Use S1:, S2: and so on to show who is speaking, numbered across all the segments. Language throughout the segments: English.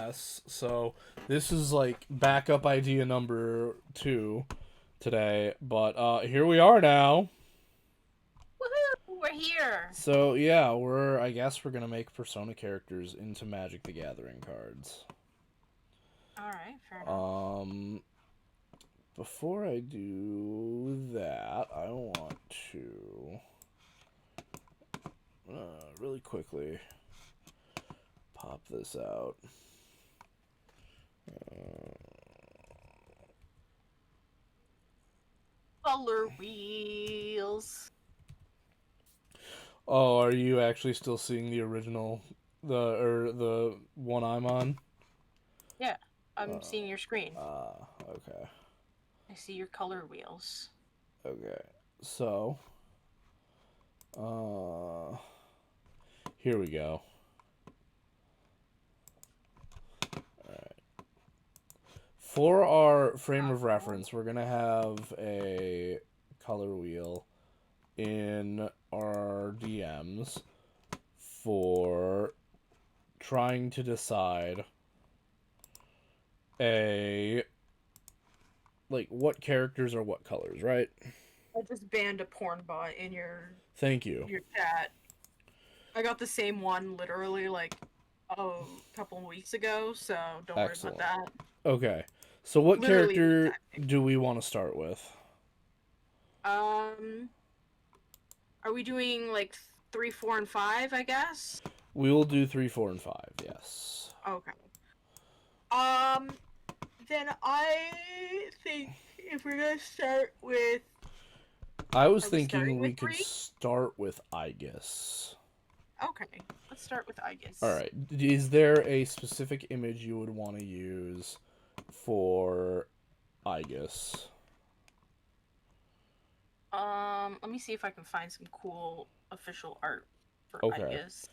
S1: Yes, so this is like backup idea number two today, but here we are now.
S2: Woohoo! We're here.
S1: So yeah, I guess we're gonna make Persona characters into Magic the Gathering cards.
S2: All right, fair enough.
S1: Um, Before I do that, I want to really quickly pop this out.
S2: Color wheels.
S1: Oh, are you actually still seeing the original, the one I'm on?
S2: Yeah, I'm seeing your screen.
S1: Okay.
S2: I see your color wheels.
S1: Okay. So, uh, here we go. For our frame of
S2: Oh.
S1: reference, we're gonna have a color wheel in our DMs for trying to decide a like what characters are what colors, right?
S2: I just banned a porn bot in
S1: Thank you.
S2: your chat. I got the same one literally like a couple of weeks ago, so don't worry about
S1: Excellent.
S2: that.
S1: Okay. So what
S2: Literally the
S1: character
S2: exact same.
S1: do we want to start with?
S2: Um, are we doing like three, four, and five? I guess.
S1: We will do 3, 4, and 5. Yes.
S2: Okay. Um, then I think if we're gonna start with,
S1: I was
S2: are we starting
S1: thinking
S2: with
S1: we could
S2: three?
S1: start with Aegis.
S2: Okay, let's start with
S1: All
S2: Aegis.
S1: right. Is there a specific image you would want to use for Aegis?
S2: Let me see if I can find some cool official art for
S1: Okay.
S2: Aegis.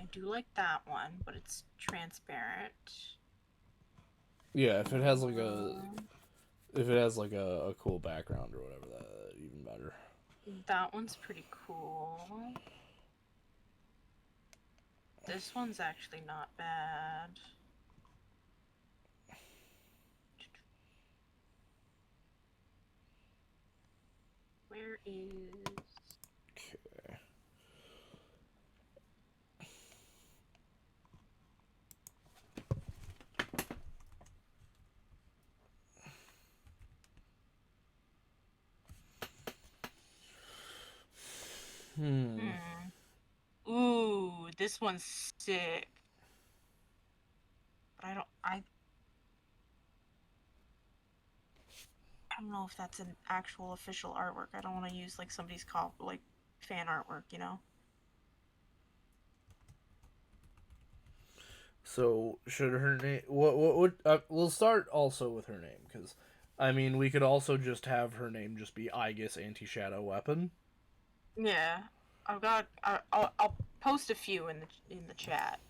S2: I do like that one, but it's transparent.
S1: Yeah,
S2: Um,
S1: if it has like a cool background or whatever, that even better.
S2: that one's pretty cool. This one's actually not bad. Where is...
S1: Okay. Hmm.
S2: Hmm. Ooh, this one's sick. But I don't know if that's an actual official artwork. I don't want to use like somebody's like fan artwork, you know?
S1: So should her name? What would? We'll start also with her name because, I mean, we could also just have her name just be Aegis Anti Shadow Weapon.
S2: Yeah, I'll post a few in the chat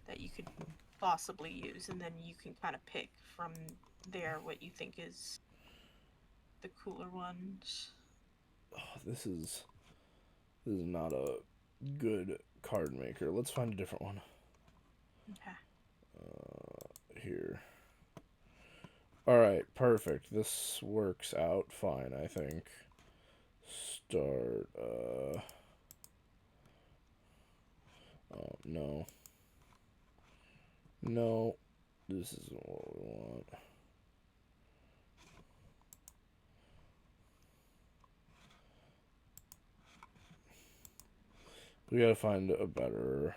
S2: that you could possibly use, and then you can kind of pick from there what you think is the cooler ones.
S1: Oh, this is not a good card maker. Let's find a different one.
S2: Okay.
S1: Here. All right, perfect. This works out fine, I think. Start. Oh no, no. This isn't what we want. We gotta find a better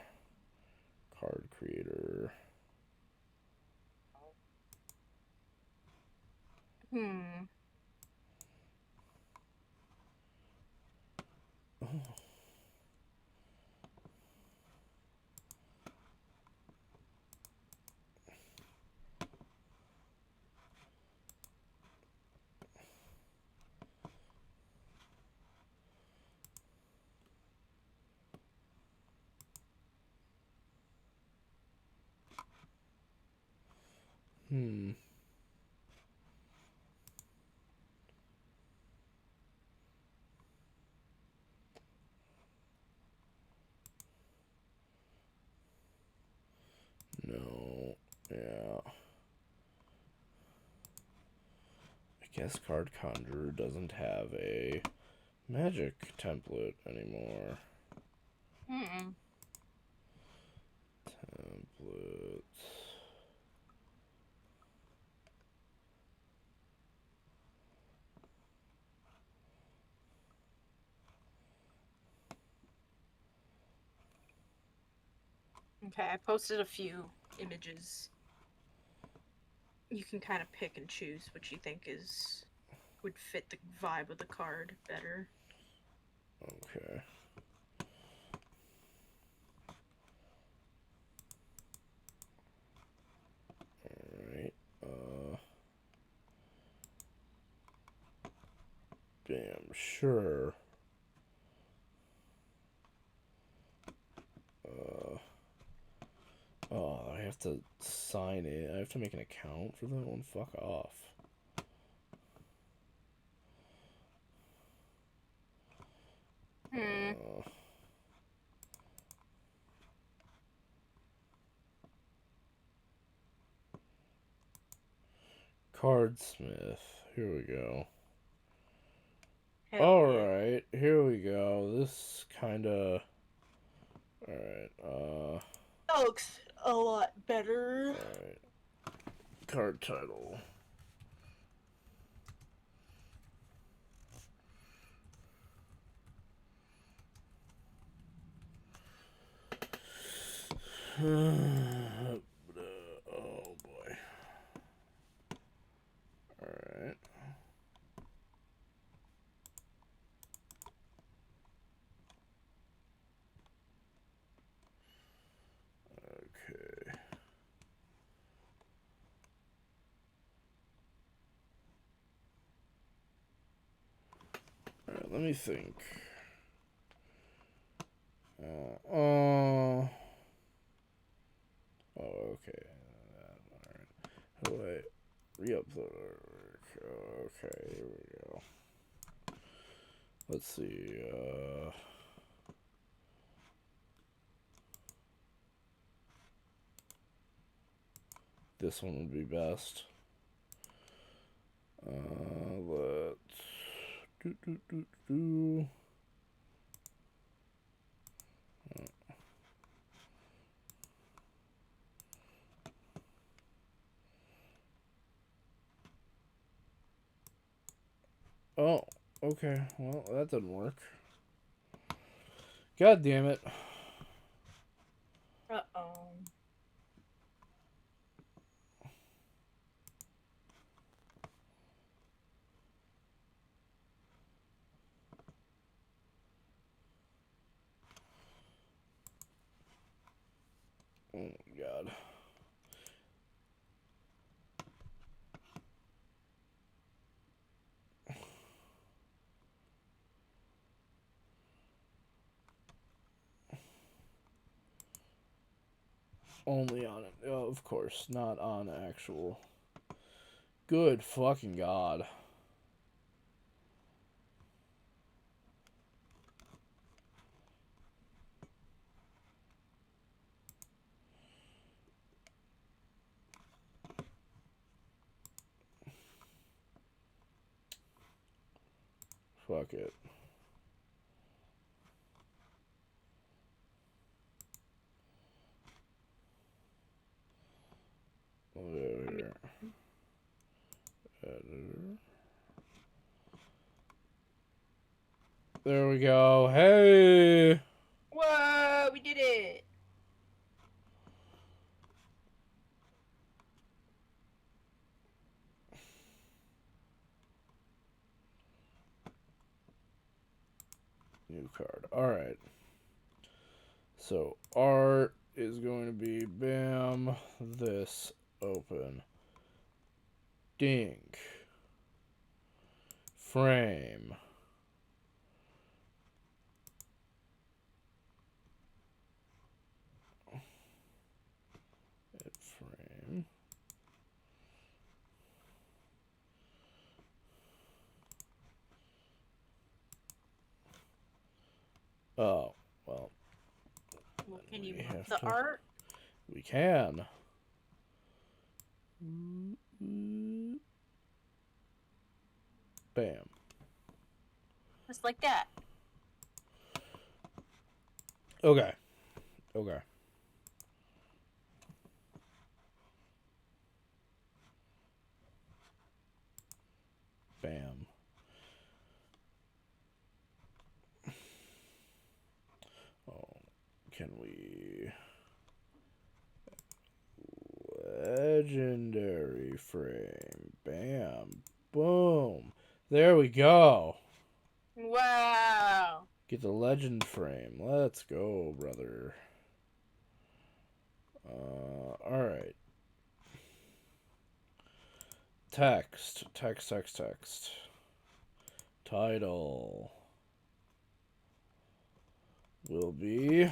S1: card creator.
S2: Hmm.
S1: Hmm. Guest card conjurer doesn't have a magic template anymore.
S2: Hmm.
S1: Templates.
S2: Okay, I posted a few images. You can kind of pick and choose what you think would fit the vibe of the card better.
S1: Okay. Alright. Damn, sure. Oh, I have to sign it. I have to make an account for that one? Fuck off.
S2: Hmm.
S1: Cardsmith. Here we go.
S2: Hell
S1: Alright, here we go. This kinda... Alright,
S2: that looks a lot better.
S1: Alright. Card title. Oh boy. Alright. Okay. Alright, let me think. Oh, okay. Alright. Oh, wait. Re-upload. Okay, here we go. Let's see, this one would be best. Let's do. Oh, okay. Well, that didn't work. God damn it.
S2: Uh-oh.
S1: Oh my god. Only on it. Oh, of course, not on actual. Good fucking god. Fuck it. Over here. Editor. There we go. Hey!
S2: Whoa, we did it!
S1: New card. Alright. So, art is going to be bam, this, open. Dink. Frame. Frame. Oh, well.
S2: Well, can you
S1: We
S2: move
S1: have
S2: the
S1: to-
S2: art?
S1: We can. Bam.
S2: Just like that.
S1: Okay. Okay. Bam. Oh, can we... Legendary frame. Bam. Boom. There we go.
S2: Wow.
S1: Get the legend frame. Let's go, brother. Alright. Text. Text, text, text. Title will be...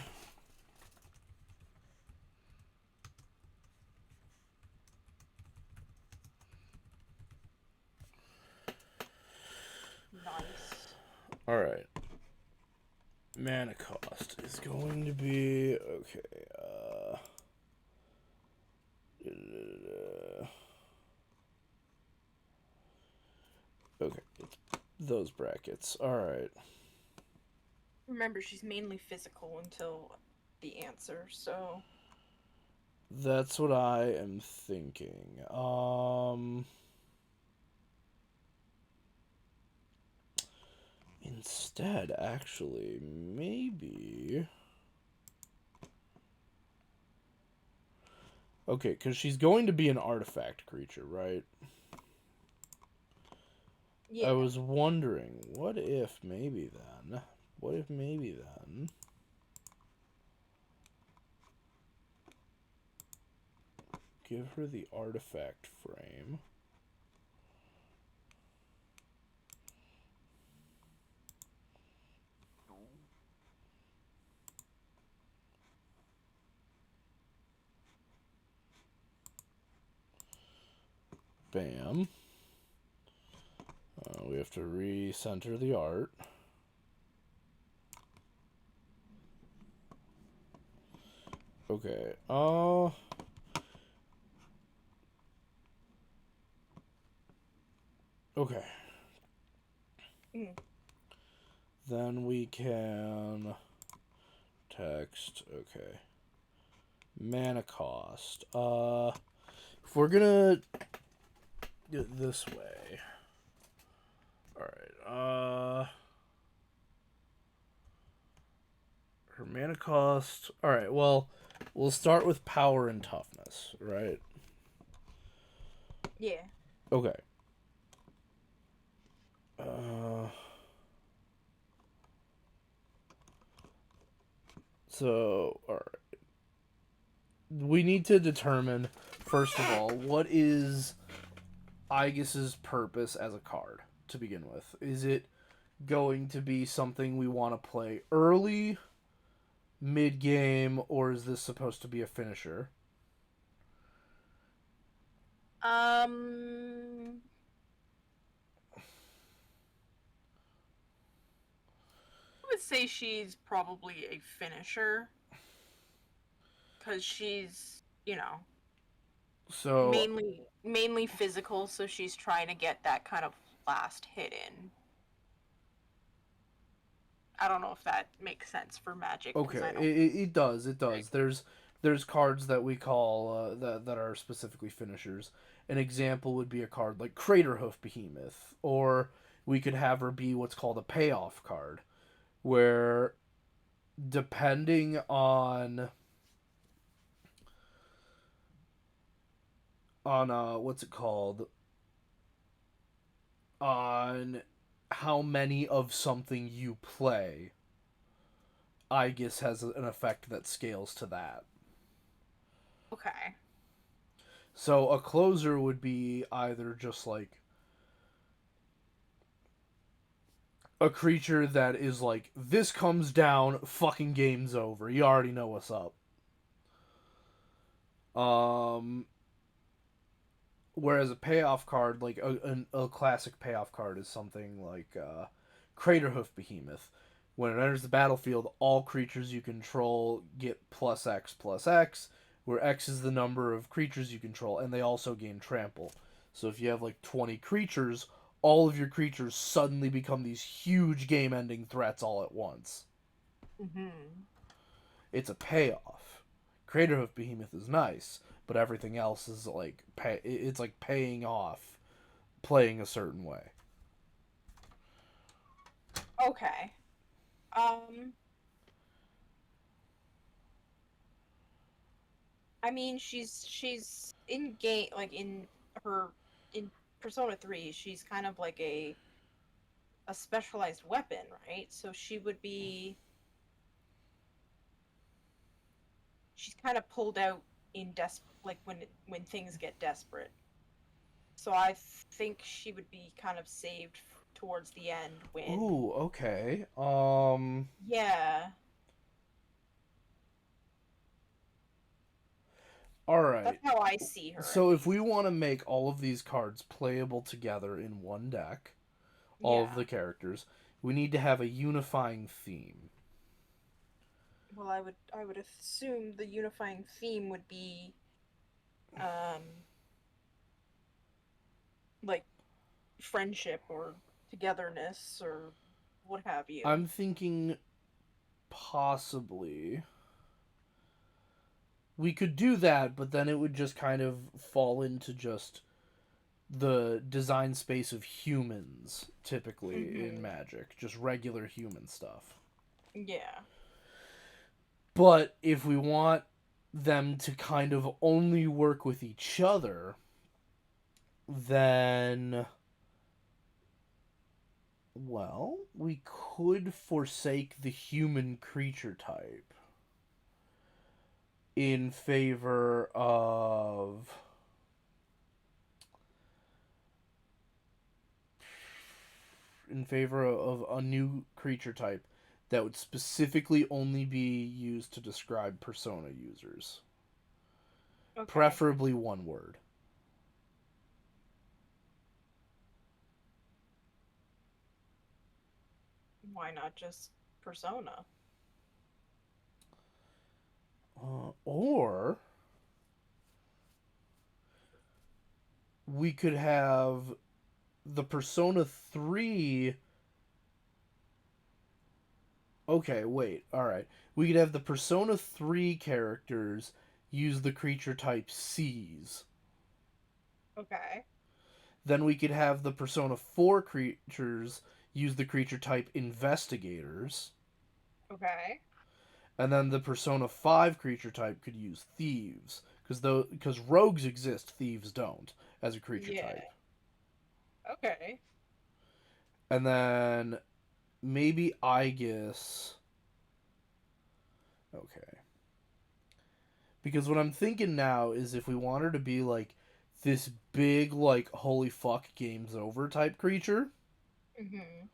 S2: Nice.
S1: Alright. Mana cost is going to be... Okay, okay, those brackets. Alright.
S2: Remember, she's mainly physical until the answer, so...
S1: That's what I am thinking. Instead, actually, maybe... Okay, because she's going to be an artifact creature, right?
S2: Yeah.
S1: I was wondering, what if maybe then... What if maybe then... Give her the artifact frame. Bam. We have to recenter the art. Okay. Okay. Then we can text. Okay. Mana cost. If we're gonna do it this way. Alright, her mana cost. Alright, well, we'll start with power and toughness, right?
S2: Yeah.
S1: Okay. So, alright. We need to determine, first of all, what is Aegis's purpose as a card to begin with. Is it going to be something we want to play early, mid-game, or is this supposed to be a finisher?
S2: I would say she's probably a finisher. Because she's,
S1: So,
S2: mainly physical, so she's trying to get that kind of last hit in. I don't know if that makes sense for Magic.
S1: okay,
S2: I don't...
S1: it does. It does. There's cards that we call that are specifically finishers. An example would be a card like Craterhoof Behemoth, or we could have her be what's called a payoff card, where depending on what's it called, on how many of something you play, Aegis has an effect that scales to that.
S2: Okay.
S1: So a closer would be either just like a creature that is like, this comes down, fucking game's over. You already know what's up. Whereas a payoff card, like a classic payoff card, is something like Craterhoof Behemoth. When it enters the battlefield, all creatures you control get +X/+X, where X is the number of creatures you control, and they also gain trample. So if you have like 20 creatures, all of your creatures suddenly become these huge game-ending threats all at once.
S2: Mm-hmm.
S1: It's a payoff. Craterhoof Behemoth is nice, but everything else is like it's like paying off playing a certain way.
S2: Okay. Um, I mean, she's in game, like her in Persona 3, she's kind of like a specialized weapon, right? So she's kind of pulled out in like when things get desperate. So I think she would be kind of saved towards the end when,
S1: Ooh, okay.
S2: yeah,
S1: All right.
S2: that's how I see her at
S1: So if we
S2: least.
S1: want to make all of these cards playable together in one deck, all of
S2: Yeah.
S1: the characters, we need to have a unifying theme.
S2: Well, I would assume the unifying theme would be um like friendship or togetherness or what have you.
S1: I'm thinking possibly we could do that, but then it would just kind of fall into just the design space of humans, typically in
S2: Mhm.
S1: Magic, just regular human stuff.
S2: Yeah.
S1: But if we want them to kind of only work with each other, then, well, we could forsake the human creature type in favor of a new creature type that would specifically only be used to describe Persona users.
S2: Okay.
S1: Preferably one word.
S2: Why not just Persona?
S1: Or we could have the Persona 3. Okay, wait. Alright. We could have the Persona 3 characters use the creature type Seas.
S2: Okay.
S1: Then we could have the Persona 4 creatures use the creature type Investigators.
S2: Okay.
S1: And then the Persona 5 creature type could use Thieves. Because rogues exist, thieves don't, as a creature
S2: Yeah.
S1: type.
S2: Okay.
S1: And then maybe Aegis. Okay. Because what I'm thinking now is if we want her to be like this big, like, holy fuck, game's over type creature,
S2: Mhm.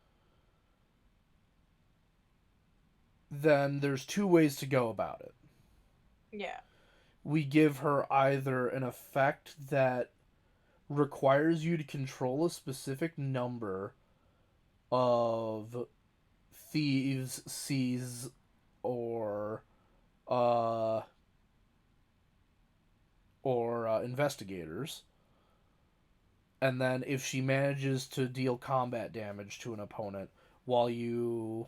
S1: then there's two ways to go about it.
S2: Yeah.
S1: We give her either an effect that requires you to control a specific number of thieves, seas, or uh, investigators, and then if she manages to deal combat damage to an opponent while you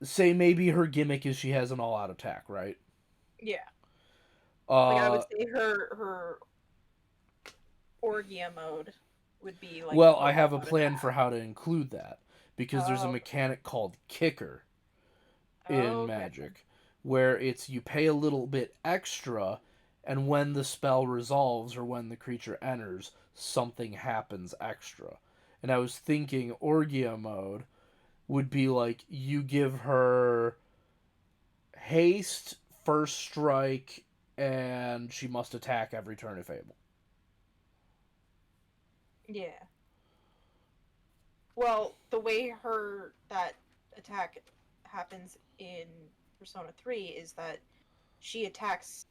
S1: say maybe her gimmick is she has an all-out attack, right?
S2: Yeah. Like I would
S1: Uh,
S2: say her Orgia mode would be like
S1: well,
S2: her
S1: I have a
S2: all-out
S1: plan for
S2: attack.
S1: how to include that because there's a
S2: Oh.
S1: mechanic called Kicker in
S2: Okay.
S1: Magic where it's you pay a little bit extra and when the spell resolves or when the creature enters, something happens extra. And I was thinking Orgia mode would be like you give her haste, first strike, and she must attack every turn if able.
S2: Yeah. Well, the way her that attack happens in Persona 3 is that she attacks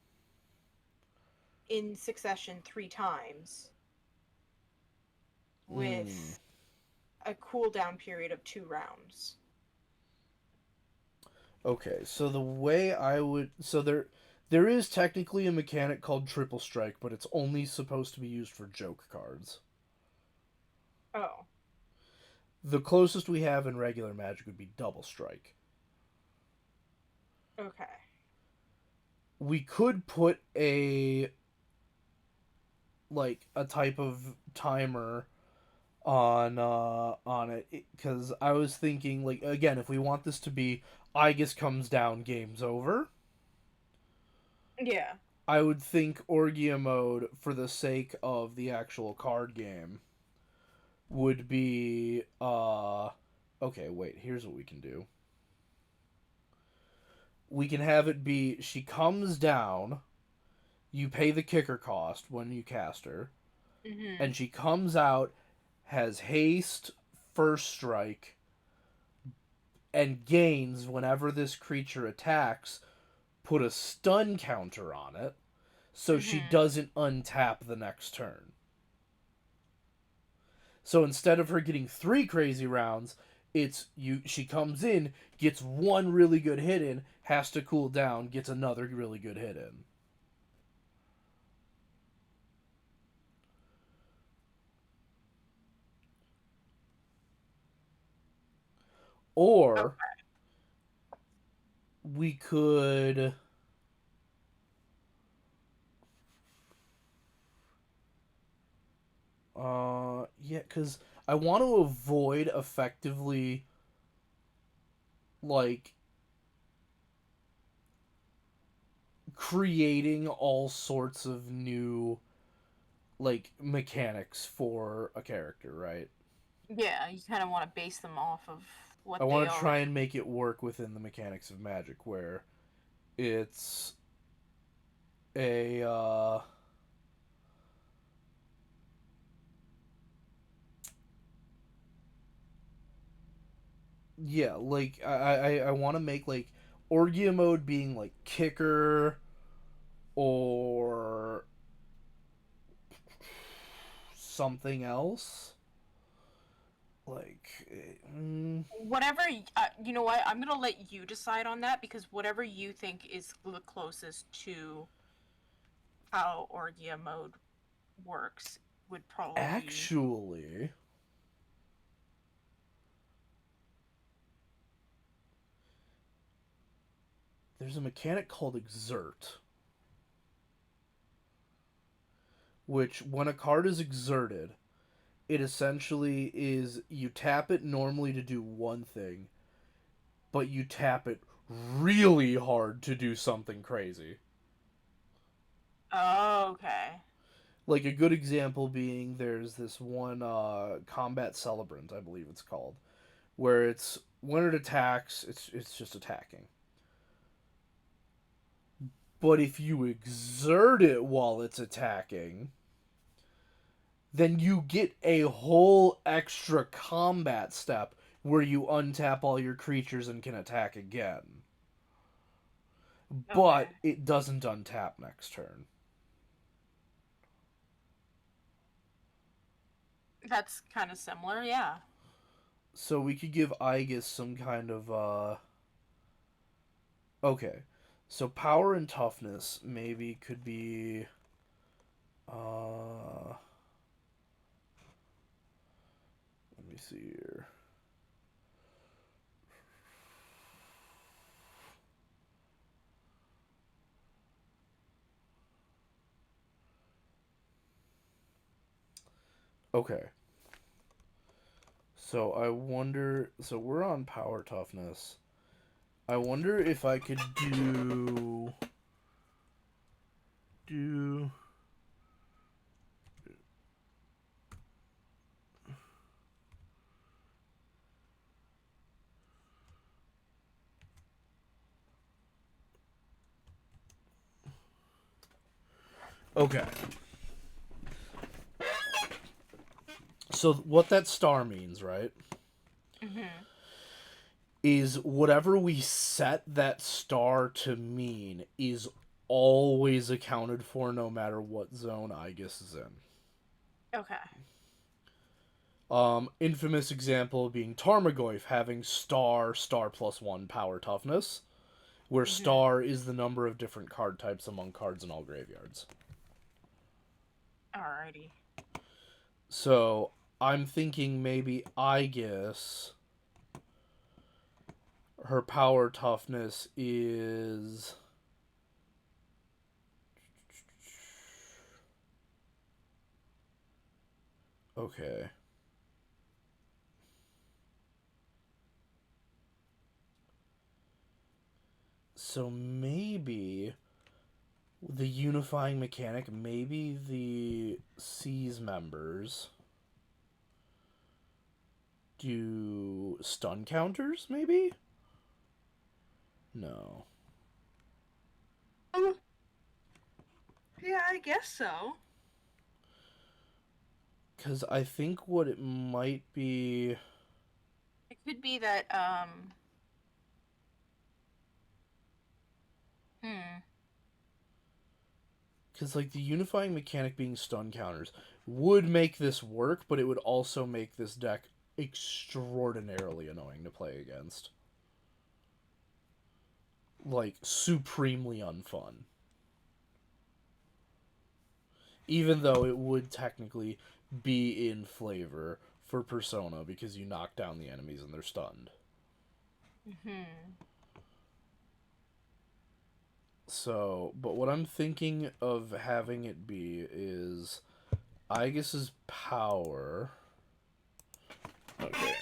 S2: in succession 3 times
S1: Mm.
S2: with a cooldown period of 2 rounds.
S1: Okay, so the way I would so there is technically a mechanic called triple strike, but it's only supposed to be used for joke cards.
S2: Oh,
S1: The closest we have in regular Magic would be Double Strike.
S2: okay.
S1: We could put a type of timer on it because I was thinking, like, again, if we want this to be Aegis comes down, game's over.
S2: Yeah.
S1: I would think Orgia mode, for the sake of the actual card game, would be okay, wait, here's what we can do. We can have it be she comes down, you pay the kicker cost when you cast her,
S2: Mhm.
S1: and she comes out, has haste, first strike, and gains whenever this creature attacks, put a stun counter on it so she
S2: Mhm.
S1: doesn't untap the next turn. So instead of her getting 3 crazy rounds, it's she comes in, gets one really good hit in, has to cool down, gets another really good hit in. Or
S2: Okay.
S1: we could yeah, cuz I want to avoid effectively, like, creating all sorts of new, like, mechanics for a character, right?
S2: Yeah, you kind of want to base them off of
S1: I
S2: what they
S1: want to try
S2: already.
S1: and make it work within the mechanics of Magic, where it's a yeah, like I want to make, like, Orgia mode being like kicker or something else. Like,
S2: Whatever. You know what? I'm gonna let you decide on that because whatever you think is the closest to how Orgia mode works would probably be.
S1: actually, there's a mechanic called Exert, which when a card is exerted, it essentially is you tap it normally to do one thing, but you tap it really hard to do something crazy.
S2: Oh, okay.
S1: Like, a good example being, there's this one combat celebrant, I believe it's called, where it's when it attacks, it's just attacking. But if you exert it while it's attacking, then you get a whole extra combat step where you untap all your creatures and can attack again.
S2: Okay.
S1: But it doesn't untap next turn.
S2: That's kind of similar, yeah.
S1: So we could give Aegis some kind of okay. So power and toughness maybe could be let me see here. Okay. So I wonder, so we're on power toughness. I wonder if I could do okay. So what that star means, right,
S2: Mhm.
S1: is whatever we set that star to mean is always accounted for no matter what zone Aegis is in.
S2: Okay.
S1: Infamous example being Tarmogoyf having star plus one power toughness, where
S2: Mhm.
S1: star is the number of different card types among cards in all graveyards.
S2: Alrighty.
S1: So I'm thinking maybe Aegis, her power toughness is... Okay. So maybe the unifying mechanic, maybe the C's members do stun counters, maybe? No.
S2: Yeah, I guess so.
S1: Because I think what it might be...
S2: It could be that,
S1: Because, like, the unifying mechanic being stun counters would make this work, but it would also make this deck extraordinarily annoying to play against. Like, supremely unfun. Even though it would technically be in flavor for Persona because you knock down the enemies and they're stunned. So, but what I'm thinking of having it be is Aegis's power. Okay.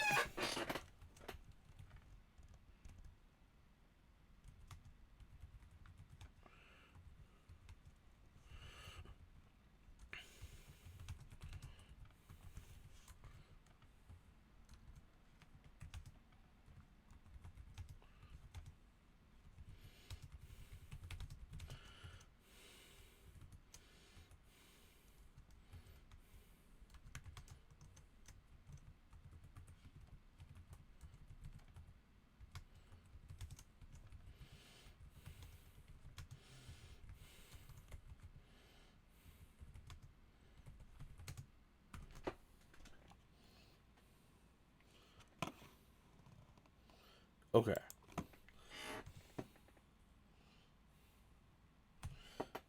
S1: Okay.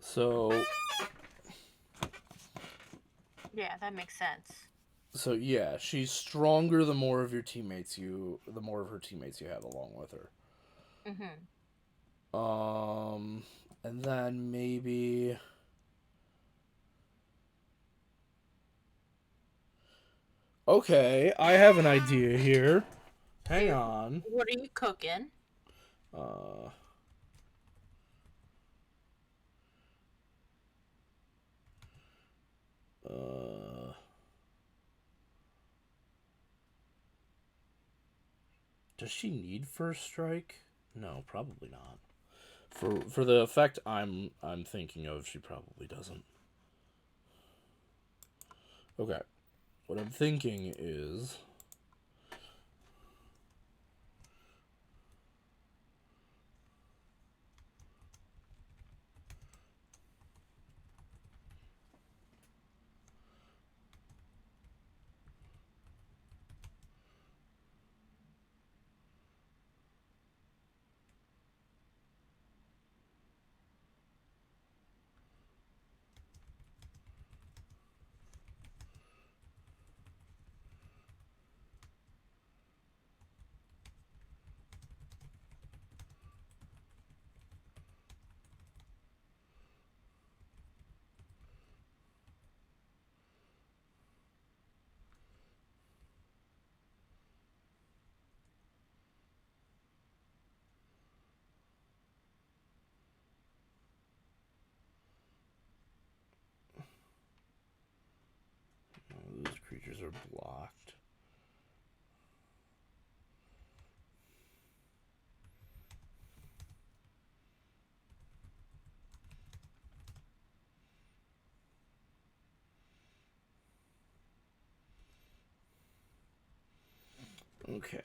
S1: So
S2: yeah, that makes sense.
S1: So yeah, she's stronger the more of her teammates you have along with her. And then maybe okay, I have an idea here. Hang on.
S2: What are you cooking?
S1: Uh uh Does she need first strike? No, probably not. For the effect I'm thinking of, she probably doesn't. Okay. What I'm thinking is those creatures are blocked. Okay.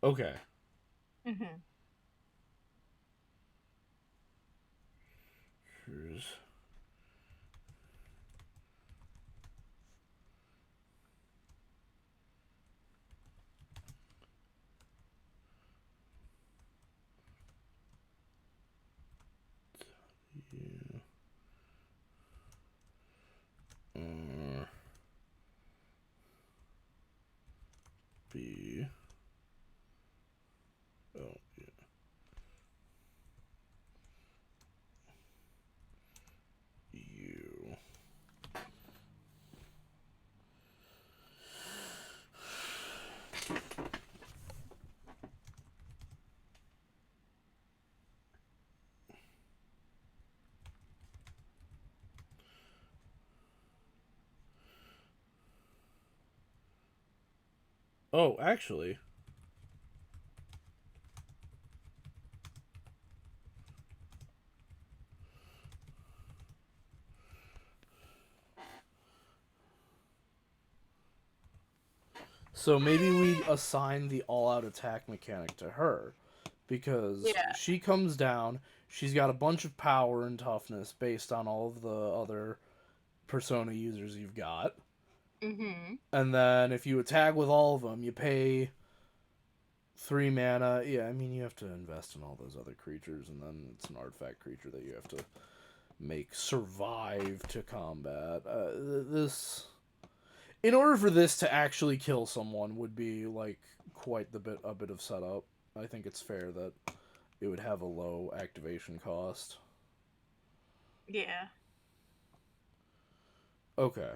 S1: Okay. Here's yeah. be... Oh, yeah. You. Oh, actually... So maybe we assign the all-out attack mechanic to her, because
S2: Yeah.
S1: she comes down, she's got a bunch of power and toughness based on all of the other Persona users you've got.
S2: Mm-hmm.
S1: And then if you attack with all of them, you pay 3 mana. Yeah, I mean, you have to invest in all those other creatures, and then it's an artifact creature that you have to make survive to combat. This... In order for this to actually kill someone would be, like, quite a bit of setup. I think it's fair that it would have a low activation cost.
S2: Yeah.
S1: Okay.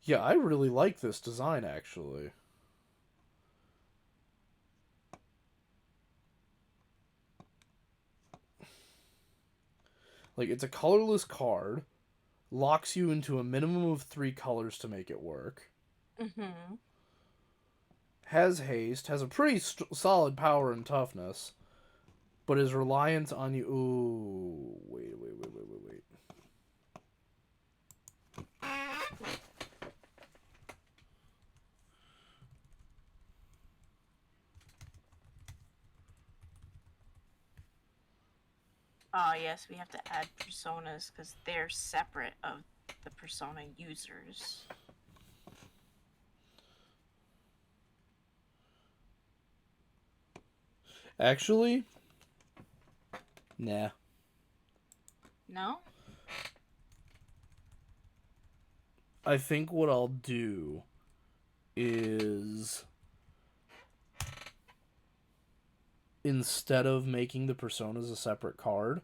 S1: Yeah, I really like this design, actually. Like, it's a colorless card, locks you into a minimum of 3 colors to make it work,
S2: Mm-hmm.
S1: has haste, has a pretty solid power and toughness, but is reliant on you... Ooh, wait.
S2: Yes, we have to add personas because they're separate of the persona users.
S1: Actually, nah.
S2: No?
S1: I think what I'll do is, instead of making the personas a separate card,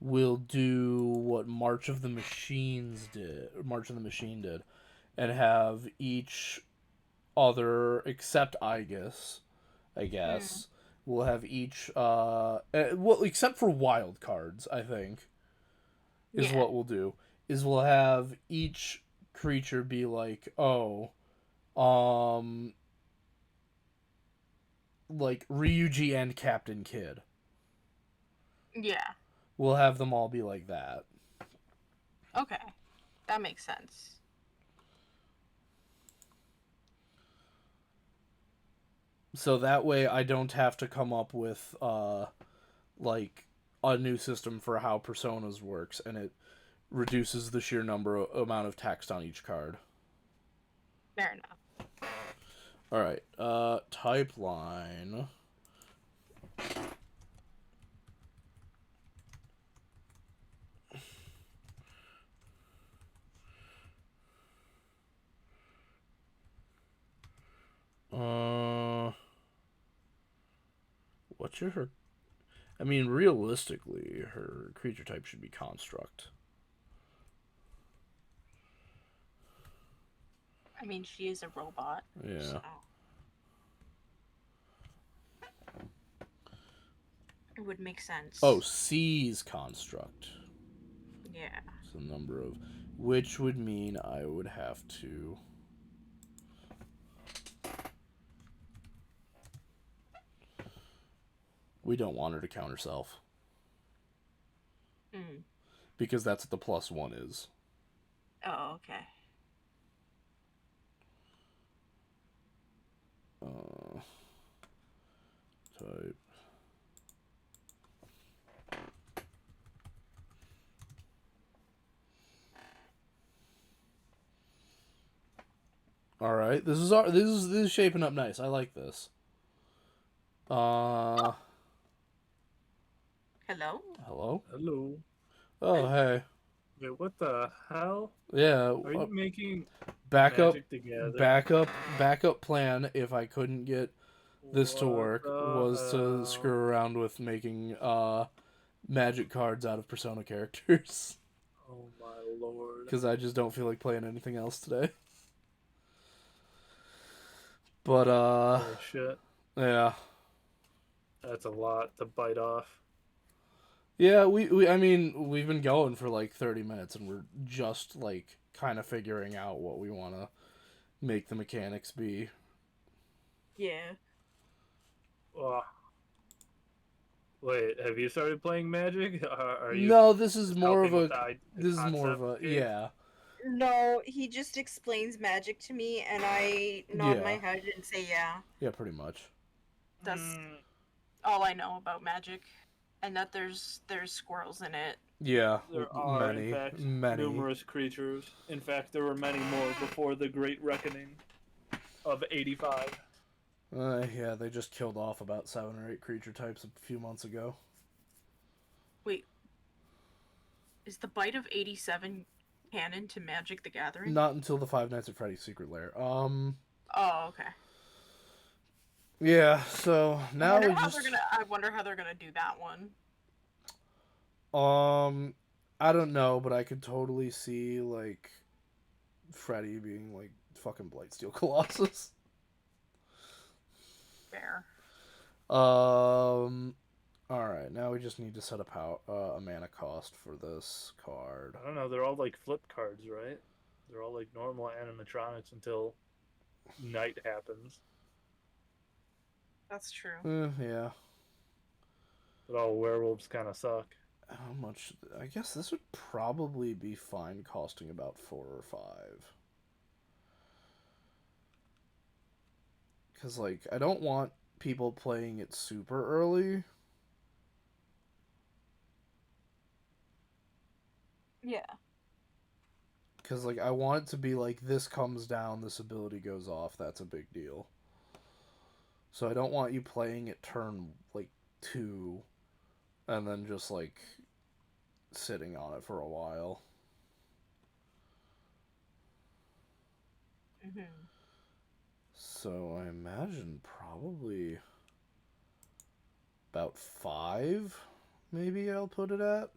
S1: we'll do what March of the Machine did, and have each other, except Aegis, I
S2: Mm.
S1: guess, we'll have each well, except for wild cards, I think, is
S2: Yeah.
S1: what we'll do, is we'll have each creature be like, oh, um like Ryuji and Captain Kid.
S2: Yeah.
S1: We'll have them all be like that.
S2: Okay. That makes sense.
S1: So that way I don't have to come up with like a new system for how personas works, and it reduces the sheer amount of text on each card.
S2: Fair enough.
S1: All right. Type line. What's her? I mean, realistically, her creature type should be construct.
S2: I mean, she is a robot.
S1: Yeah.
S2: So it would make sense.
S1: Oh, C's construct.
S2: Yeah.
S1: So number of, which would mean I would have to. We don't want her to counter self.
S2: Mm.
S1: Because that's what the +1 is.
S2: Oh, okay.
S1: Type. All right, this is shaping up nice. I like this.
S2: Hello?
S1: Hello.
S3: Hello.
S1: Oh, hey.
S3: Wait, what the hell?
S1: Yeah,
S3: Are you making
S1: backup,
S3: Magic the Gathering?
S1: backup, backup plan. If I couldn't get this to
S3: What
S1: work,
S3: the
S1: was to screw
S3: hell?
S1: around with making magic cards out of Persona characters.
S3: Oh my lord.
S1: Because I just don't feel like playing anything else today. But
S3: Holy shit.
S1: yeah.
S3: That's a lot to bite off.
S1: Yeah, we I mean, we've been going for like 30 minutes and we're just like kind of figuring out what we want to make the mechanics be.
S2: Yeah.
S3: Oh, wait, have you started playing Magic? Are you
S1: No, this is
S3: just
S1: more of
S3: helping with
S1: a
S3: the
S1: this is more of
S3: concept
S1: a
S3: case?
S1: yeah.
S2: No, he just explains magic to me, and I nod my
S1: Yeah.
S2: head and say, "Yeah,
S1: Yeah, pretty much.
S2: that's
S3: Mm,
S2: all I know about magic, and that there's squirrels in it."
S1: Yeah,
S3: there are, in
S1: many,
S3: fact,
S1: many.
S3: numerous creatures. In fact, there were many more before the Great Reckoning of 85.
S1: Yeah, they just killed off about 7 or 8 creature types a few months ago.
S2: Wait, is the bite of 87 canon to Magic the Gathering?
S1: Not until the Five Nights at Freddy's Secret Lair.
S2: Oh, okay.
S1: Yeah, so now we just
S2: I wonder how they're gonna do that one.
S1: I don't know, but I could totally see like Freddy being like fucking Blightsteel Colossus.
S2: Fair.
S1: All right, now we just need to set up a mana cost for this card.
S3: I don't know, they're all like flip cards, right? They're all like normal animatronics until night happens.
S2: That's true.
S1: Yeah.
S3: But all werewolves kind of suck.
S1: How much? I guess this would probably be fine, costing about 4 or 5. Because like I don't want people playing it super early.
S2: Yeah.
S1: Because like I want it to be like this comes down, this ability goes off. That's a big deal. So I don't want you playing it turn like 2, and then just like sitting on it for a while.
S2: Mm-hmm.
S1: So I imagine probably about 5. Maybe I'll put it at.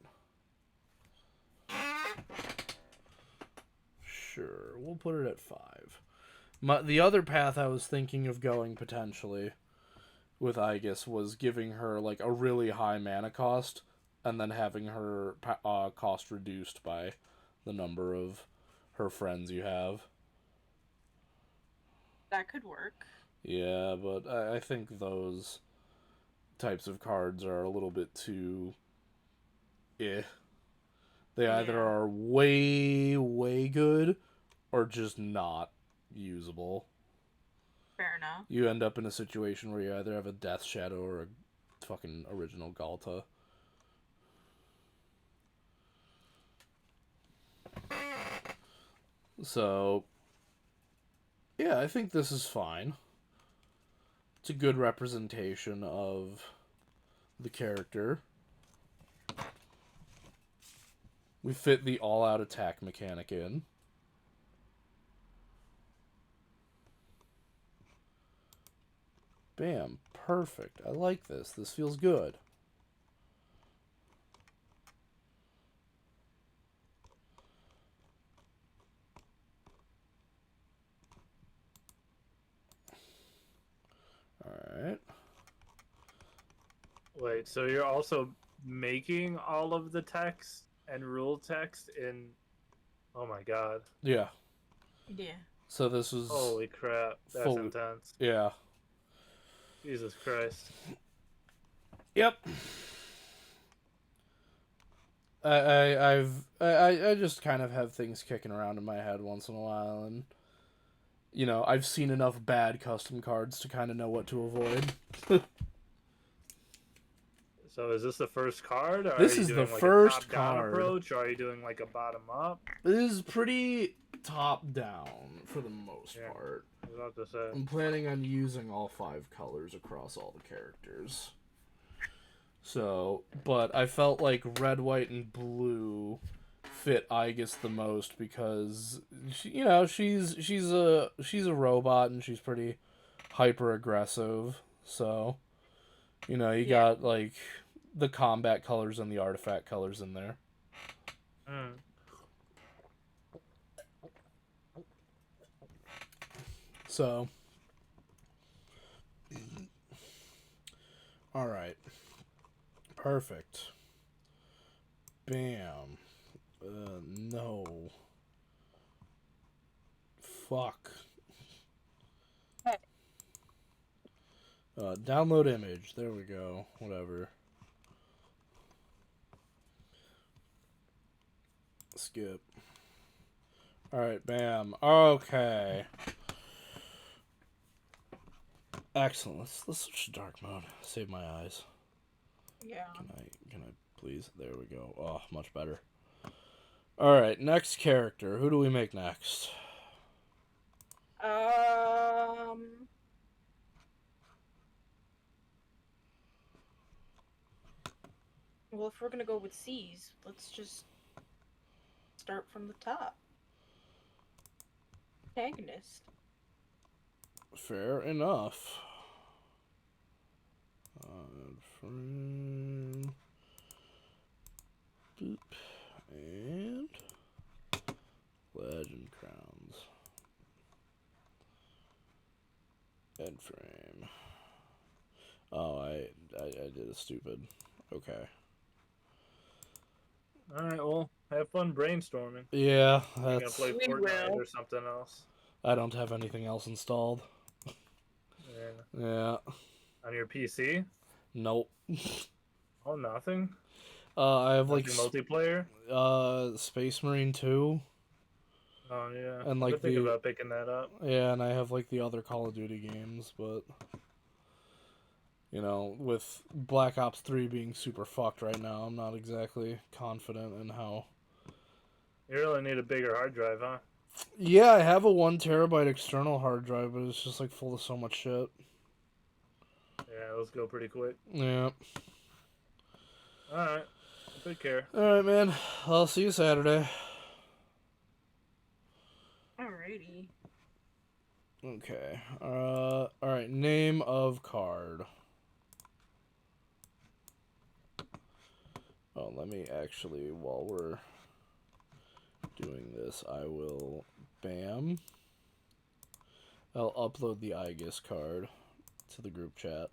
S1: Sure, we'll put it at 5. The other path I was thinking of going potentially with Aegis was giving her like a really high mana cost and then having her cost reduced by the number of her friends you have.
S2: That could work.
S1: Yeah, but I think those types of cards are a little bit too eh. They either
S2: Yeah.
S1: are way, way good or just not usable.
S2: Fair enough.
S1: You end up in a situation where you either have a Death Shadow or a fucking original Galta. So, yeah, I think this is fine. It's a good representation of the character. We fit the all-out attack mechanic in. Bam. Perfect. I like this. This feels good. Alright.
S3: Wait, so you're also making all of the text and rule text in. Oh my god.
S1: Yeah.
S2: Yeah.
S1: So this was...
S3: Holy crap. That's
S1: full...
S3: intense.
S1: Yeah.
S3: Jesus Christ.
S1: Yep. I just kind of have things kicking around in my head once in a while, and you know, I've seen enough bad custom cards to kind of know what to avoid.
S3: So is this the first card? Or
S1: This
S3: are you
S1: is
S3: doing
S1: the
S3: like
S1: first
S3: a top-down
S1: card.
S3: approach? Or are you doing like a bottom-up?
S1: This is pretty top down for the most part.
S3: I was about to say.
S1: I'm planning on using all 5 colors across all the characters. So, but I felt like red, white, and blue fit Aegis the most because she's a robot and she's pretty hyper aggressive. So, you
S2: Yeah.
S1: got like the combat colors and the artifact colors in there.
S3: Mm.
S1: So, all right. Perfect. Bam. No. Fuck.
S2: Hey.
S1: Download image. There we go. Whatever. Skip. Alright, bam. Okay. Excellent. Let's switch to dark mode. Save my eyes.
S2: Yeah.
S1: Can I please? There we go. Oh, much better. Alright, next character. Who do we make next?
S2: Well, if we're gonna go with C's, let's just start from the top. Protagonist.
S1: Fair enough. Frame. Boop. And Legend Crowns. Head frame. Oh, I did a stupid. Okay.
S3: All right, well, have fun brainstorming.
S1: Yeah,
S3: You're gonna
S1: that's.
S3: play
S2: We
S3: Fortnite
S2: will.
S3: or something else.
S1: I don't have anything else installed.
S3: Yeah.
S1: Yeah.
S3: On your PC?
S1: Nope.
S3: Oh, nothing.
S1: I have like
S3: Nothing multiplayer.
S1: Space Marine 2.
S3: Oh yeah.
S1: And,
S3: I've
S1: like,
S3: been thinking
S1: the-
S3: about picking that up.
S1: Yeah, and I have like the other Call of Duty games, but with Black Ops 3 being super fucked right now, I'm not exactly confident in how.
S3: You really need a bigger hard drive, huh?
S1: Yeah, I have a 1 terabyte external hard drive, but it's just like full of so much shit.
S3: Yeah, those go pretty quick.
S1: Yeah.
S3: All right. Take care.
S1: All right, man. I'll see you Saturday.
S2: Alrighty.
S1: Okay. All right. Name of card. Oh, let me actually, while we're doing this, I will, bam. I'll upload the Aegis card to the group chat.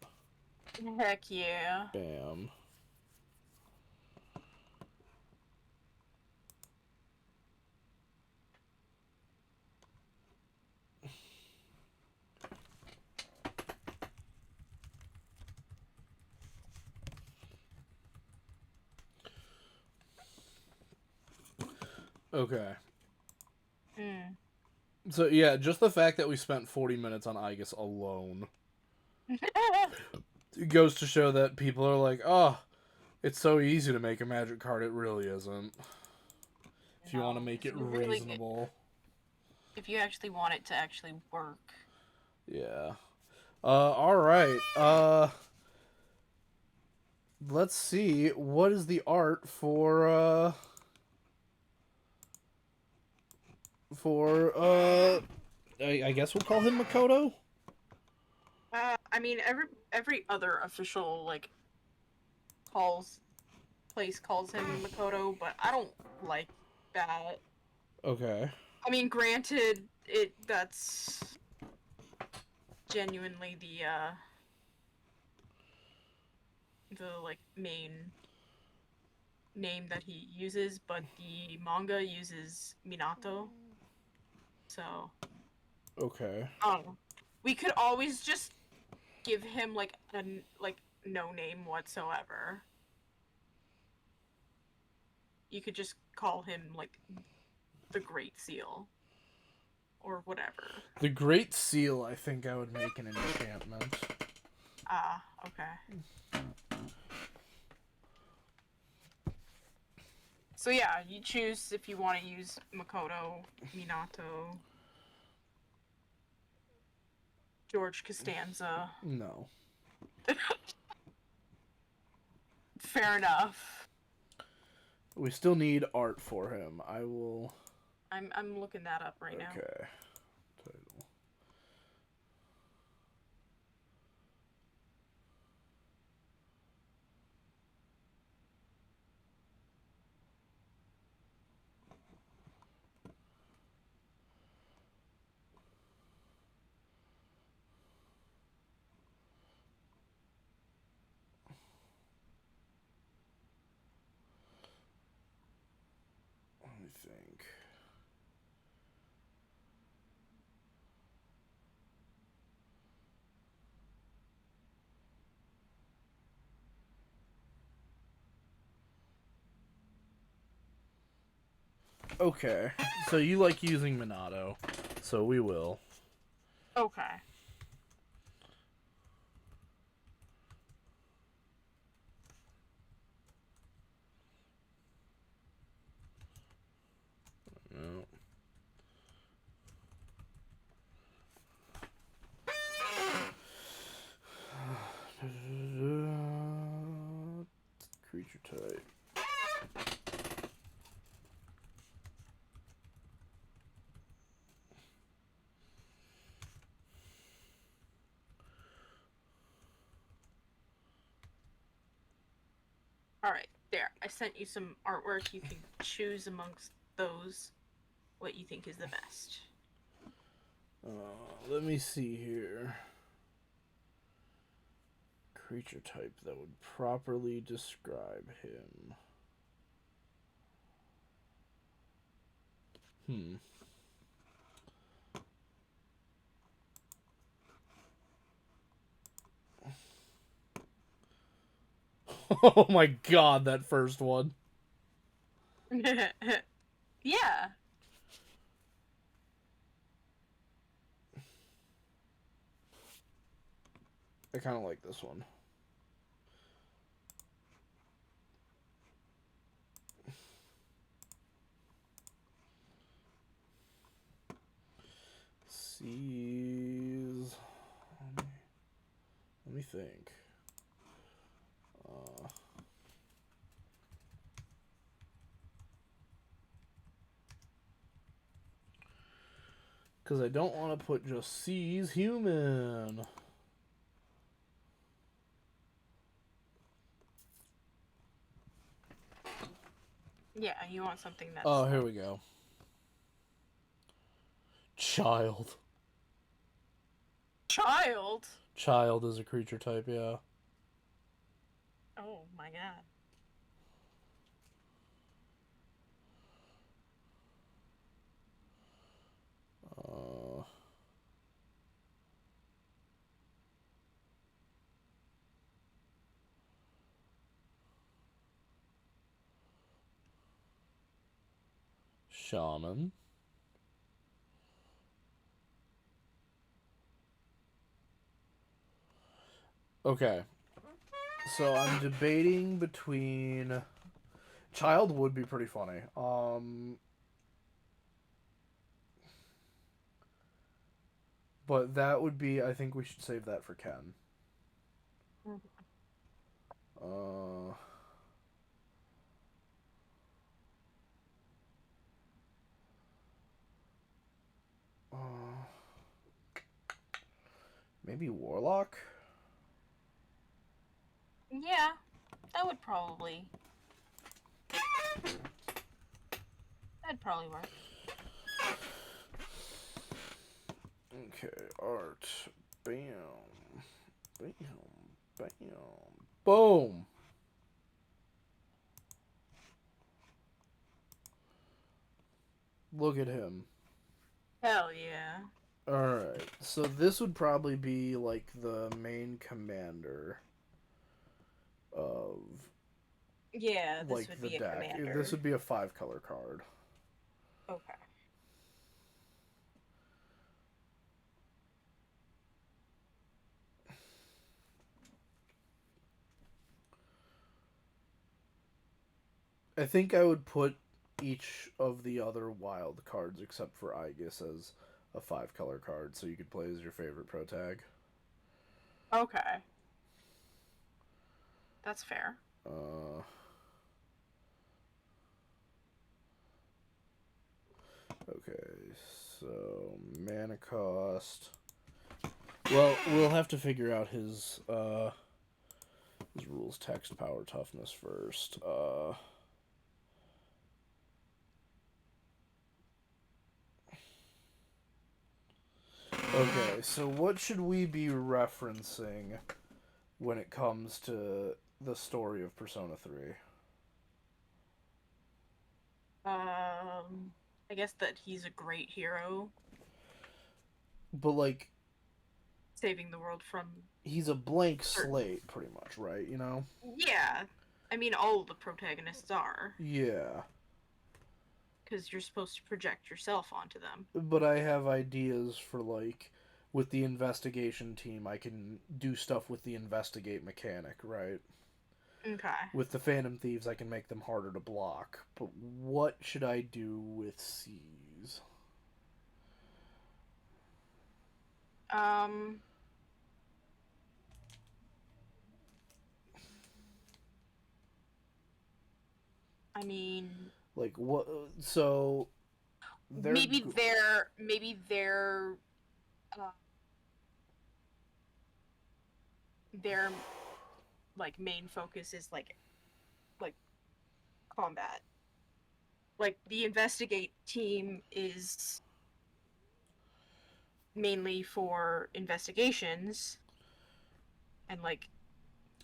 S2: Heck yeah.
S1: Bam. Okay.
S2: Mm.
S1: So, yeah, just the fact that we spent 40 minutes on Aegis alone, it goes to show that people are like, oh, it's so easy to make a magic card. It really isn't. If you want to make it reasonable.
S2: If you actually want it to actually work.
S1: Yeah. Alright. Let's see. What is the art for, I guess we'll call him Makoto?
S2: I mean, every other official, like, place calls him Makoto, but I don't like that.
S1: Okay.
S2: I mean, granted, that's genuinely the like main name that he uses, but the manga uses Minato. So,
S1: Okay.
S2: we could always just give him like no name whatsoever. You could just call him like the Great Seal or whatever.
S1: The Great Seal, I think I would make an enchantment.
S2: Ah, okay. So yeah, you choose if you want to use Makoto, Minato, George Costanza.
S1: No.
S2: Fair enough.
S1: We still need art for him. I will.
S2: I'm looking that up right now.
S1: Okay. Title. Let me think. Okay, so you like using Minato, so we will.
S2: Okay.
S1: No. Creature type.
S2: All right. There. I sent you some artwork. You can choose amongst those what you think is the best.
S1: Let me see here. Creature type that would properly describe him. Oh my god, that first one.
S2: Yeah.
S1: I kind of like this one. Seas. Let me think. Because I don't want to put just C's human.
S2: Yeah, you want something that's
S1: Oh, here we go. Child.
S2: child.
S1: Child is a creature type, yeah.
S2: Oh my god.
S1: Shaman. Okay. So I'm debating between... Child would be pretty funny. But that would be... I think we should save that for Ken. Maybe Warlock?
S2: Yeah, that would probably. That'd probably work.
S1: Okay, art. Bam. Bam. Bam. Boom! Look at him.
S2: Hell yeah.
S1: Alright, so this would probably be like the main commander of
S2: Yeah, this
S1: like
S2: would
S1: the
S2: be a
S1: deck.
S2: commander.
S1: This would be a 5-color card.
S2: Okay.
S1: I think I would put each of the other wild cards except for Aegis as a 5-color card, so you could play as your favorite pro tag.
S2: Okay. That's fair.
S1: Okay, so mana cost. Well, we'll have to figure out his rules, text, power, toughness first. Okay, so what should we be referencing when it comes to the story of Persona 3?
S2: I guess that he's a great hero,
S1: But, like,
S2: saving the world from
S1: he's a blank
S2: certain.
S1: slate, pretty much, right? You know?
S2: Yeah, I mean, all of the protagonists are,
S1: Yeah.
S2: because you're supposed to project yourself onto them.
S1: But I have ideas for, like, with the investigation team, I can do stuff with the investigate mechanic, right?
S2: Okay.
S1: With the Phantom Thieves, I can make them harder to block. But what should I do with C's?
S2: Um, I mean,
S1: Like, what? So, they're.
S2: maybe uh, their like main focus is like combat. Like the investigate team is mainly for investigations and like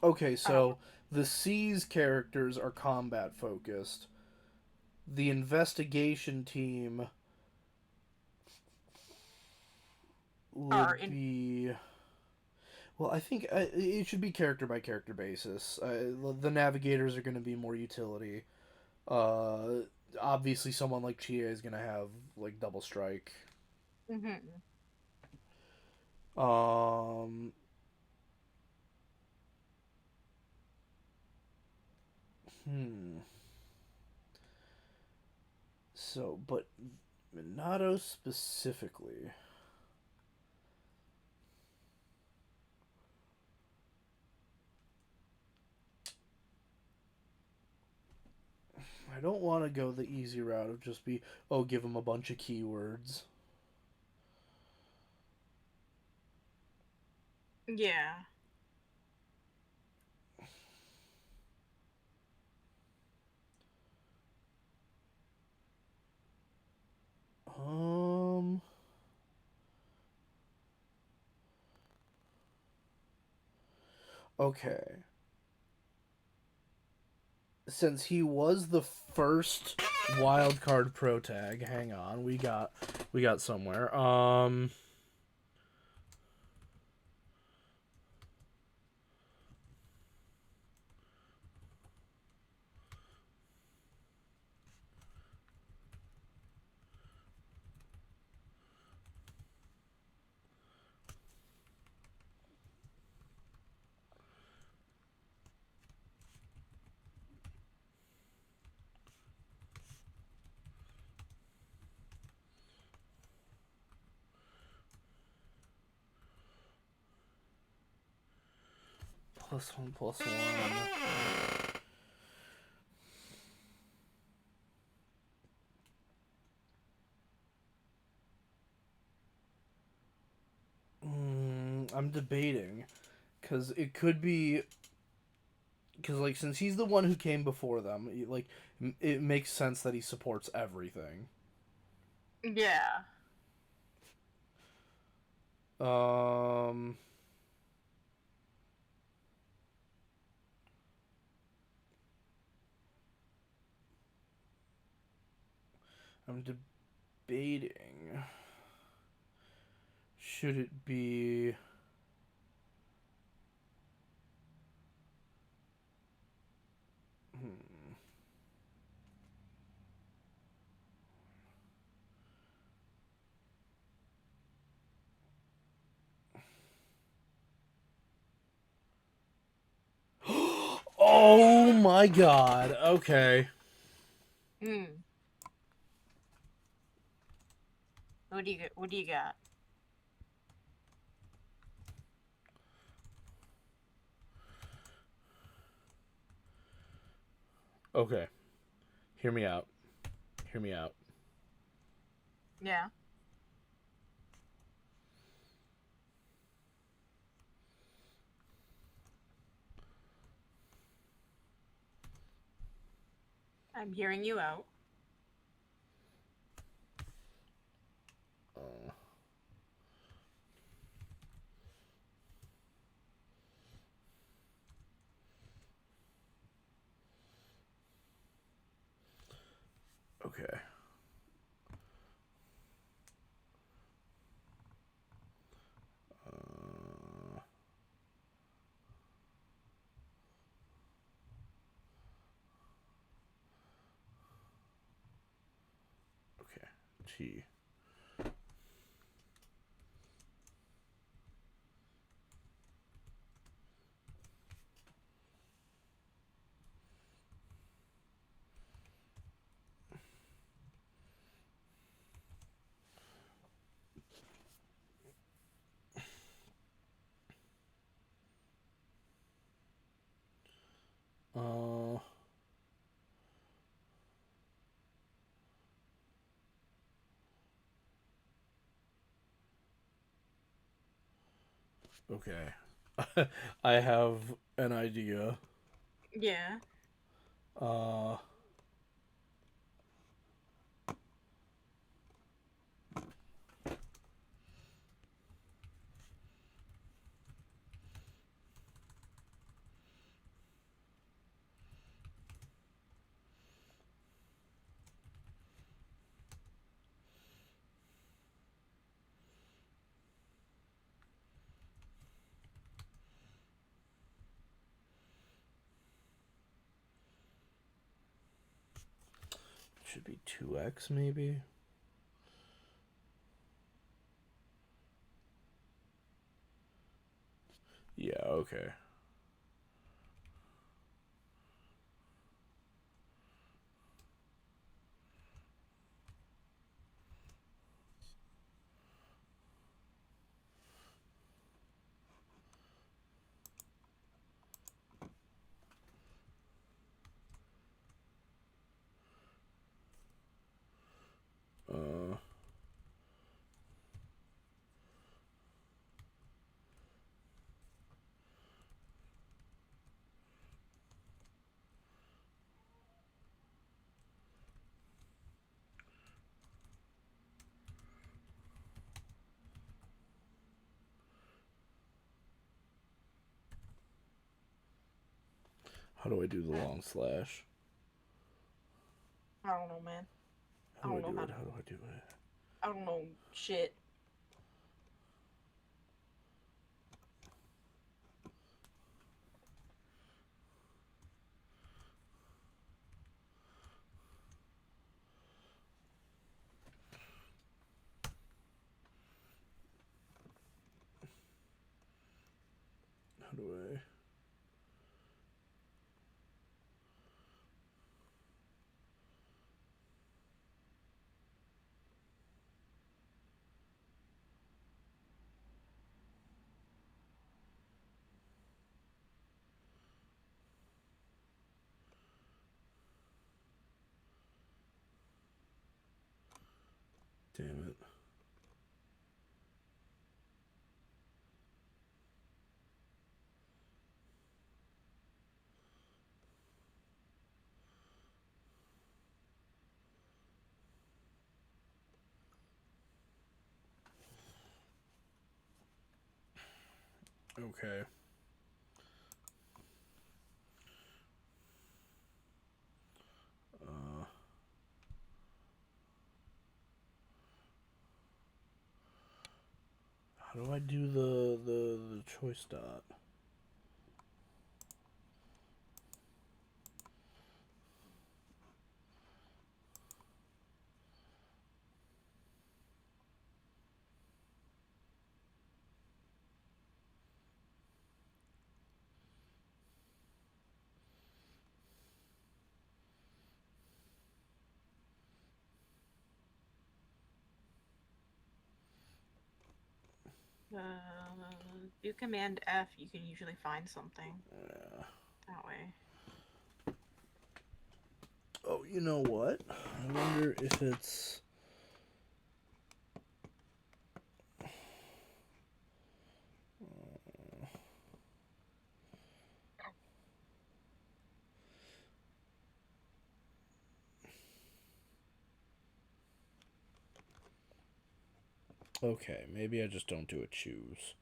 S1: Okay,
S2: I don't
S1: so the C's characters are combat focused. The investigation team
S2: are
S1: would
S2: in
S1: be. Well, I think it should be character by character basis. The navigators are going to be more utility. Uh, Obviously, someone like Chia is going to have like double strike.
S2: mhm.
S1: Um, hmm. So, but Minato specifically. I don't want to go the easy route of just be, oh, give him a bunch of keywords.
S2: Yeah.
S1: Um. Okay. Since he was the first wild card pro tag, hang on, we got somewhere. +1 +1. I'm debating because it could be because like since he's the one who came before them, like it makes sense that he supports everything.
S2: Yeah.
S1: Um, I'm debating. Should it be? Hmm. Oh my god. Okay.
S2: Hmm. What do you got?
S1: Okay. Hear me out. Hear me out.
S2: Yeah. I'm hearing you out.
S1: Uh, okay. Uh, okay. T. Uh, okay. I have an idea.
S2: Yeah.
S1: Uh, should be 2x maybe. Yeah, okay. Uh, how do I do the long slash?
S2: I don't know, man.
S1: How
S2: I
S1: do I
S2: don't know
S1: do
S2: how
S1: it?
S2: to.
S1: How do I do it?
S2: I don't know shit.
S1: How do I? Damn it. Okay. Uh, how do I do the choice dot?
S2: Do Command F. You can usually find something
S1: Yeah.
S2: that way.
S1: Oh, you know what? I wonder if it's Okay, maybe I just don't do a choose.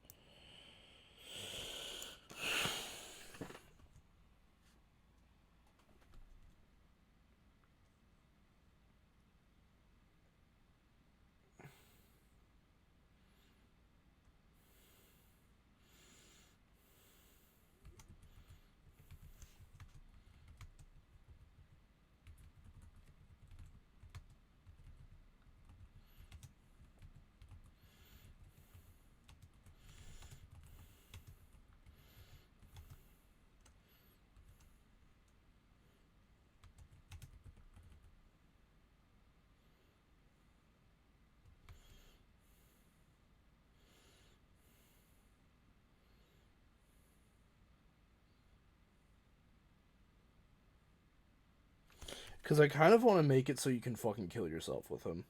S1: Because I kind of want to make it so you can fucking kill yourself with him.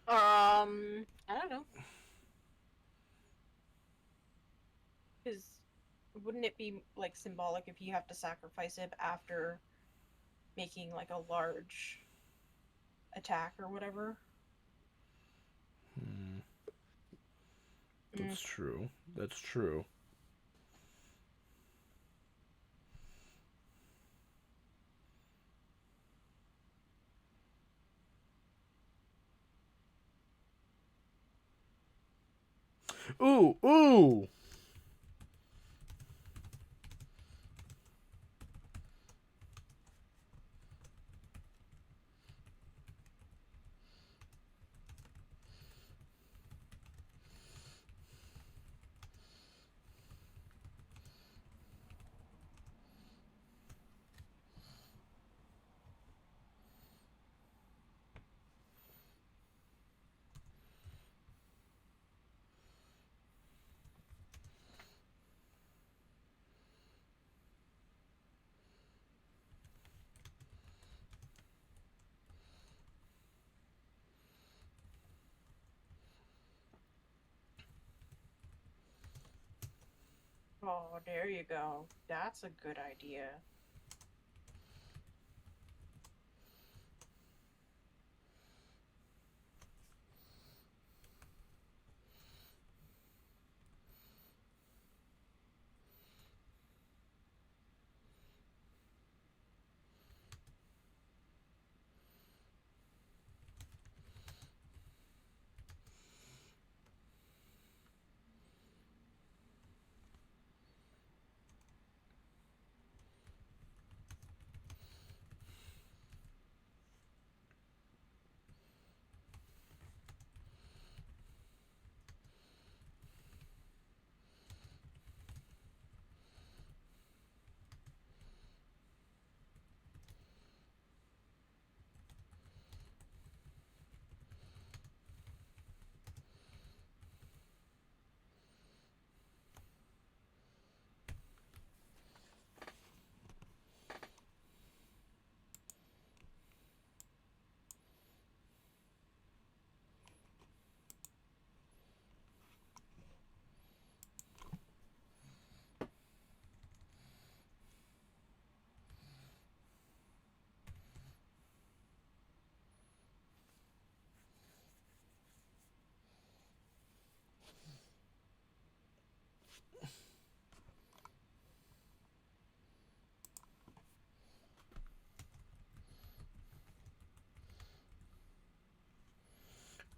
S2: I don't know. Because wouldn't it be like symbolic if you have to sacrifice him after making like a large attack or whatever?
S1: Hmm.
S2: Mm.
S1: That's true. That's true. Ooh, ooh!
S2: Oh, there you go. That's a good idea.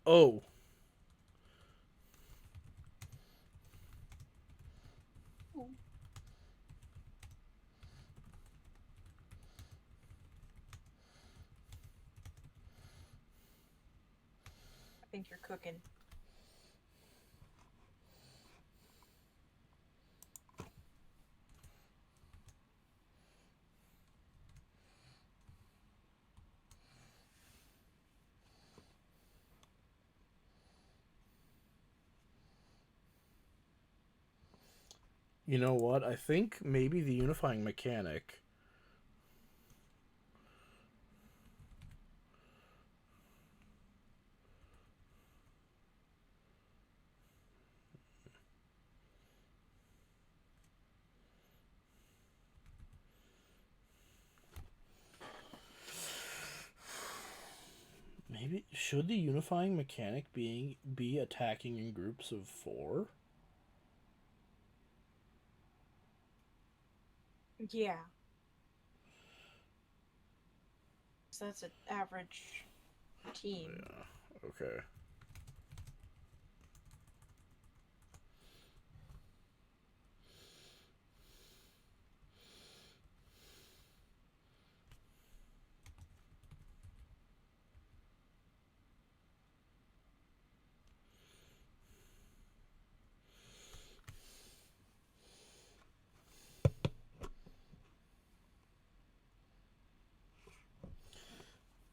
S1: Oh.
S2: Ooh. I think you're cooking.
S1: You know what? I think maybe the unifying mechanic. Maybe should the unifying mechanic be attacking in groups of 4?
S2: Yeah. So that's an average team.
S1: Yeah. Okay.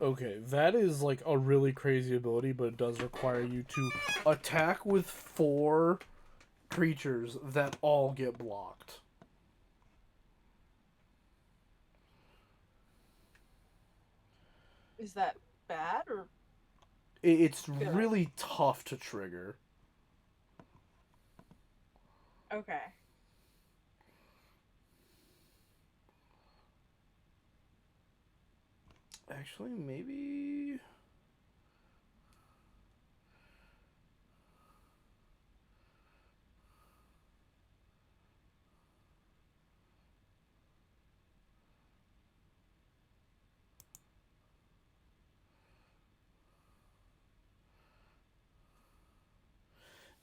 S1: Okay, that is like a really crazy ability, but it does require you to attack with 4 creatures that all get blocked.
S2: Is that bad or
S1: It's
S2: good?
S1: really tough to trigger.
S2: Okay.
S1: Actually, maybe.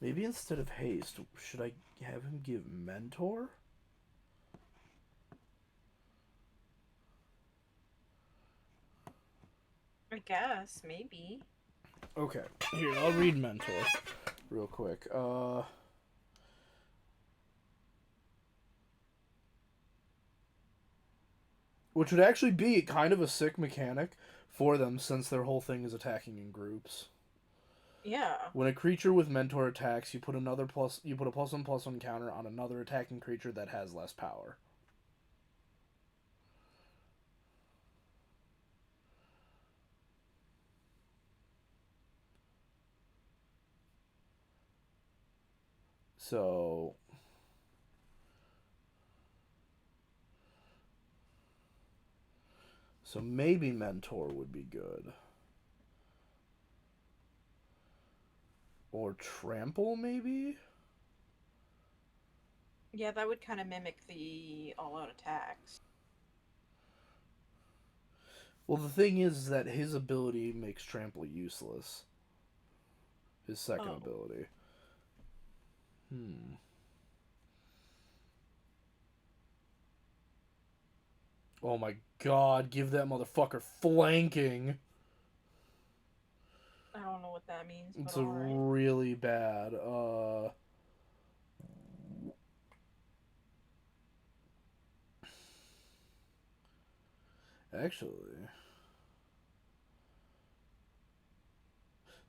S1: Maybe instead of haste, should I have him give mentor?
S2: I guess, maybe.
S1: Okay, here, I'll read mentor real quick. Which would actually be kind of a sick mechanic for them since their whole thing is attacking in groups.
S2: Yeah.
S1: When a creature with mentor attacks, you put a +1/+1 counter on another attacking creature that has less power. So maybe mentor would be good. Or trample maybe?
S2: Yeah, that would kind of mimic the all-out attacks.
S1: Well, the thing is that his ability makes trample useless. His second
S2: Oh.
S1: ability. Oh my god, give that motherfucker flanking.
S2: I don't know what that means, but
S1: It's a
S2: alright.
S1: really bad. Actually.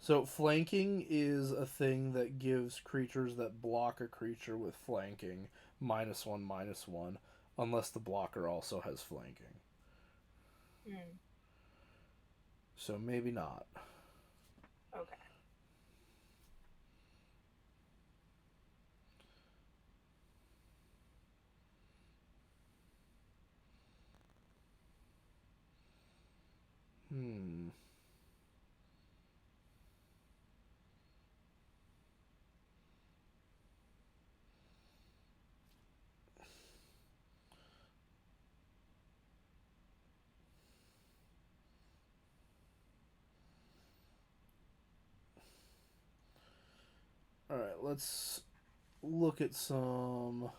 S1: So flanking is a thing that gives creatures that block a creature with flanking -1/-1, unless the blocker also has flanking.
S2: Hmm.
S1: So maybe not.
S2: Okay.
S1: Hmm. Alright, let's look at some.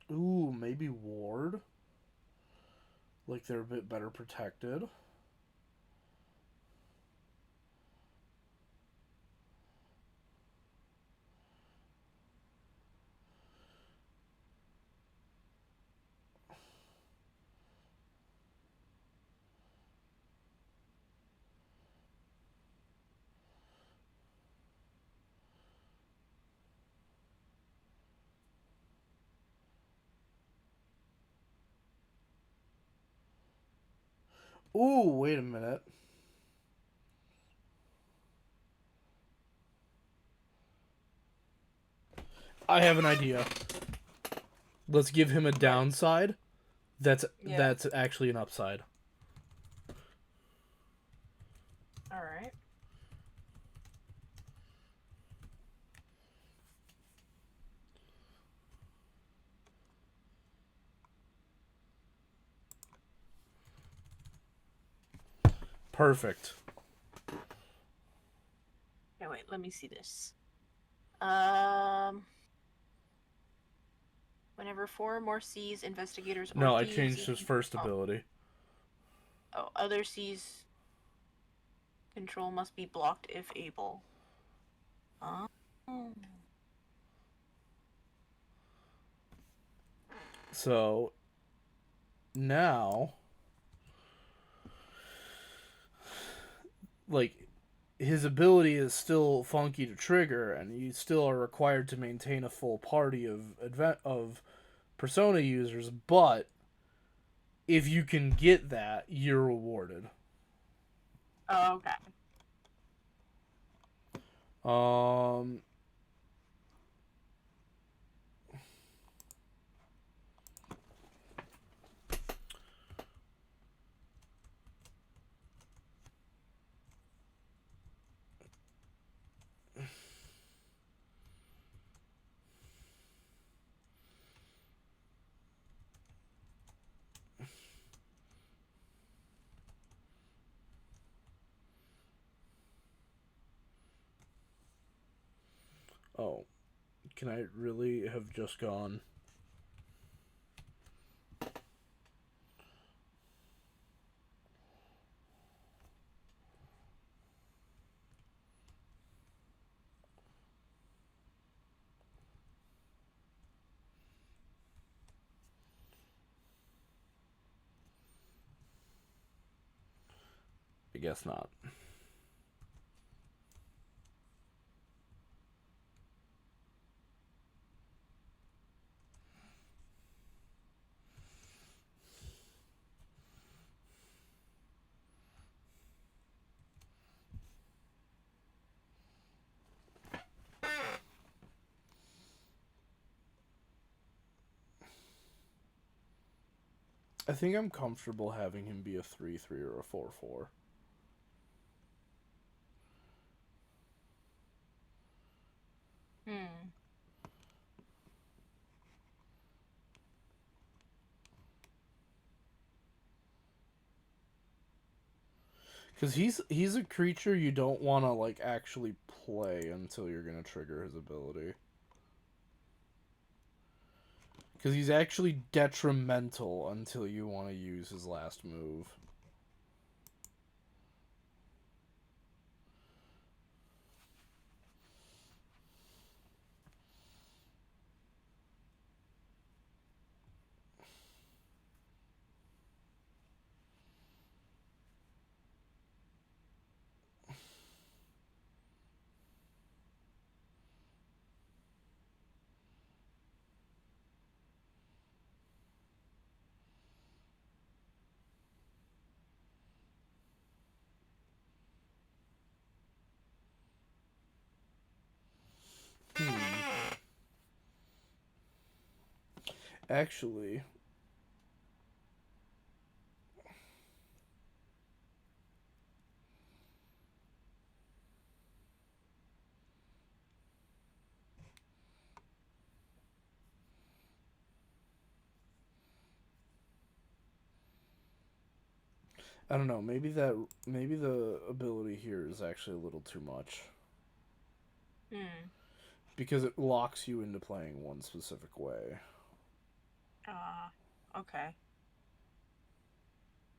S1: Ooh, maybe ward. Like they're a bit better protected. Ooh, wait a minute. I have an idea. Let's give him a downside. That's
S2: Yeah.
S1: actually an upside.
S2: All right.
S1: Perfect.
S2: Okay, wait. Let me see this. Whenever 4 or more C's, investigators, or
S1: No, I
S2: thieves
S1: changed his first
S2: oh,
S1: ability.
S2: other C's control must be blocked if able. Oh.
S1: So now, like, his ability is still funky to trigger, and you still are required to maintain a full party of Persona users. But if you can get that, you're rewarded.
S2: Oh, okay.
S1: Um. Oh, can I really have just gone? I guess not. I think I'm comfortable having him be a 3/3 or a 4/4.
S2: Hmm.
S1: Because he's a creature you don't want to like actually play until you're gonna trigger his ability. Because he's actually detrimental until you want to use his last move. Actually, I don't know. Maybe the ability here is actually a little too much
S2: Hmm.
S1: because it locks you into playing one specific way.
S2: Okay.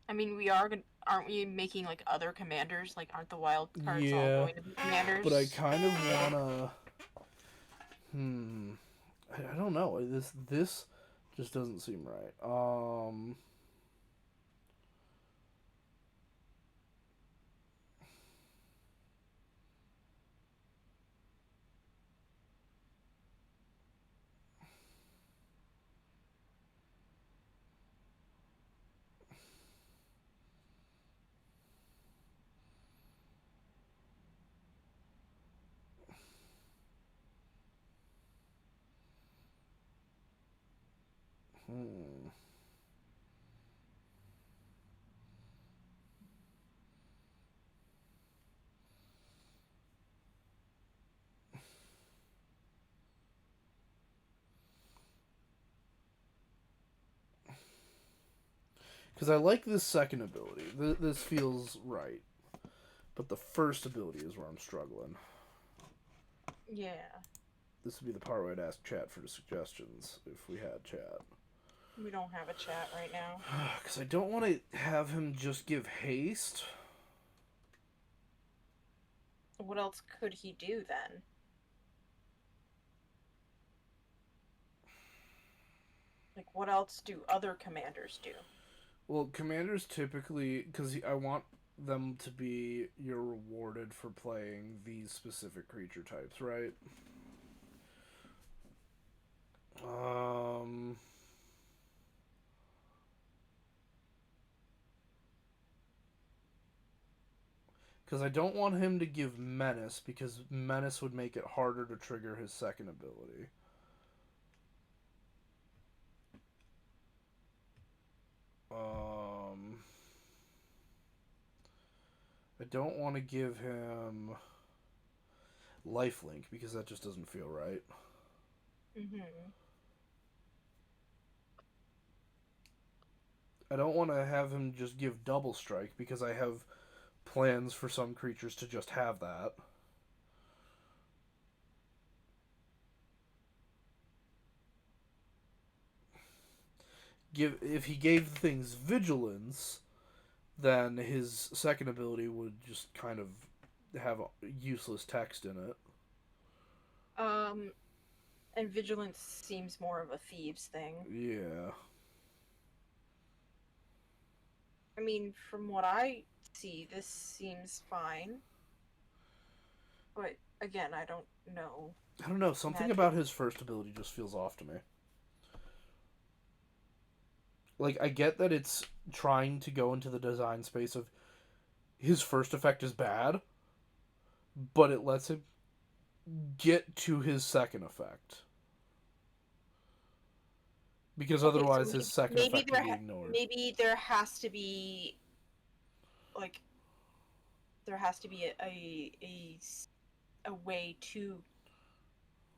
S2: I mean, we are gonna, aren't we making like other commanders? Like, aren't the wild cards all
S1: Yeah,
S2: going to be commanders?
S1: but I kind of wanna. Hmm. I don't know. This just doesn't seem right. Hmm. Because I like this second ability. This feels right. But the first ability is where I'm struggling.
S2: Yeah.
S1: This would be the part where I'd ask chat for suggestions if we had chat.
S2: We don't have a chat right now.
S1: Because I don't want to have him just give haste.
S2: What else could he do then? Like, what else do other commanders do?
S1: Well, commanders typically, because I want them to be, you're rewarded for playing these specific creature types, right? Um, because I don't want him to give menace, because menace would make it harder to trigger his second ability. I don't want to give him lifelink because that just doesn't feel right.
S2: Mm-hmm.
S1: I don't want to have him just give double strike because I have plans for some creatures to just have that. If he gave things vigilance, then his second ability would just kind of have useless text in it.
S2: And vigilance seems more of a thieves thing.
S1: Yeah.
S2: I mean, from what I see, this seems fine. But again, I don't know.
S1: I don't know, something
S2: Magic.
S1: about his first ability just feels off to me. Like, I get that it's trying to go into the design space of his first effect is bad, but it lets him get to his second effect. Because
S2: Okay, so
S1: otherwise his second effect can be ignored.
S2: maybe there has to be like there has to be a way to,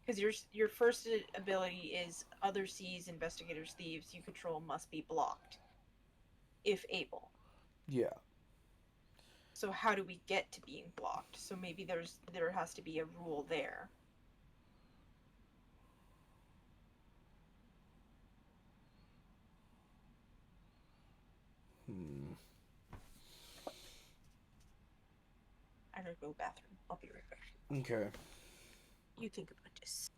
S2: because your first ability is other seas, investigators, thieves you control must be blocked if able.
S1: Yeah.
S2: So how do we get to being blocked? So maybe there has to be a rule there. I gotta go to the bathroom. I'll be right back.
S1: Okay.
S2: You think about this.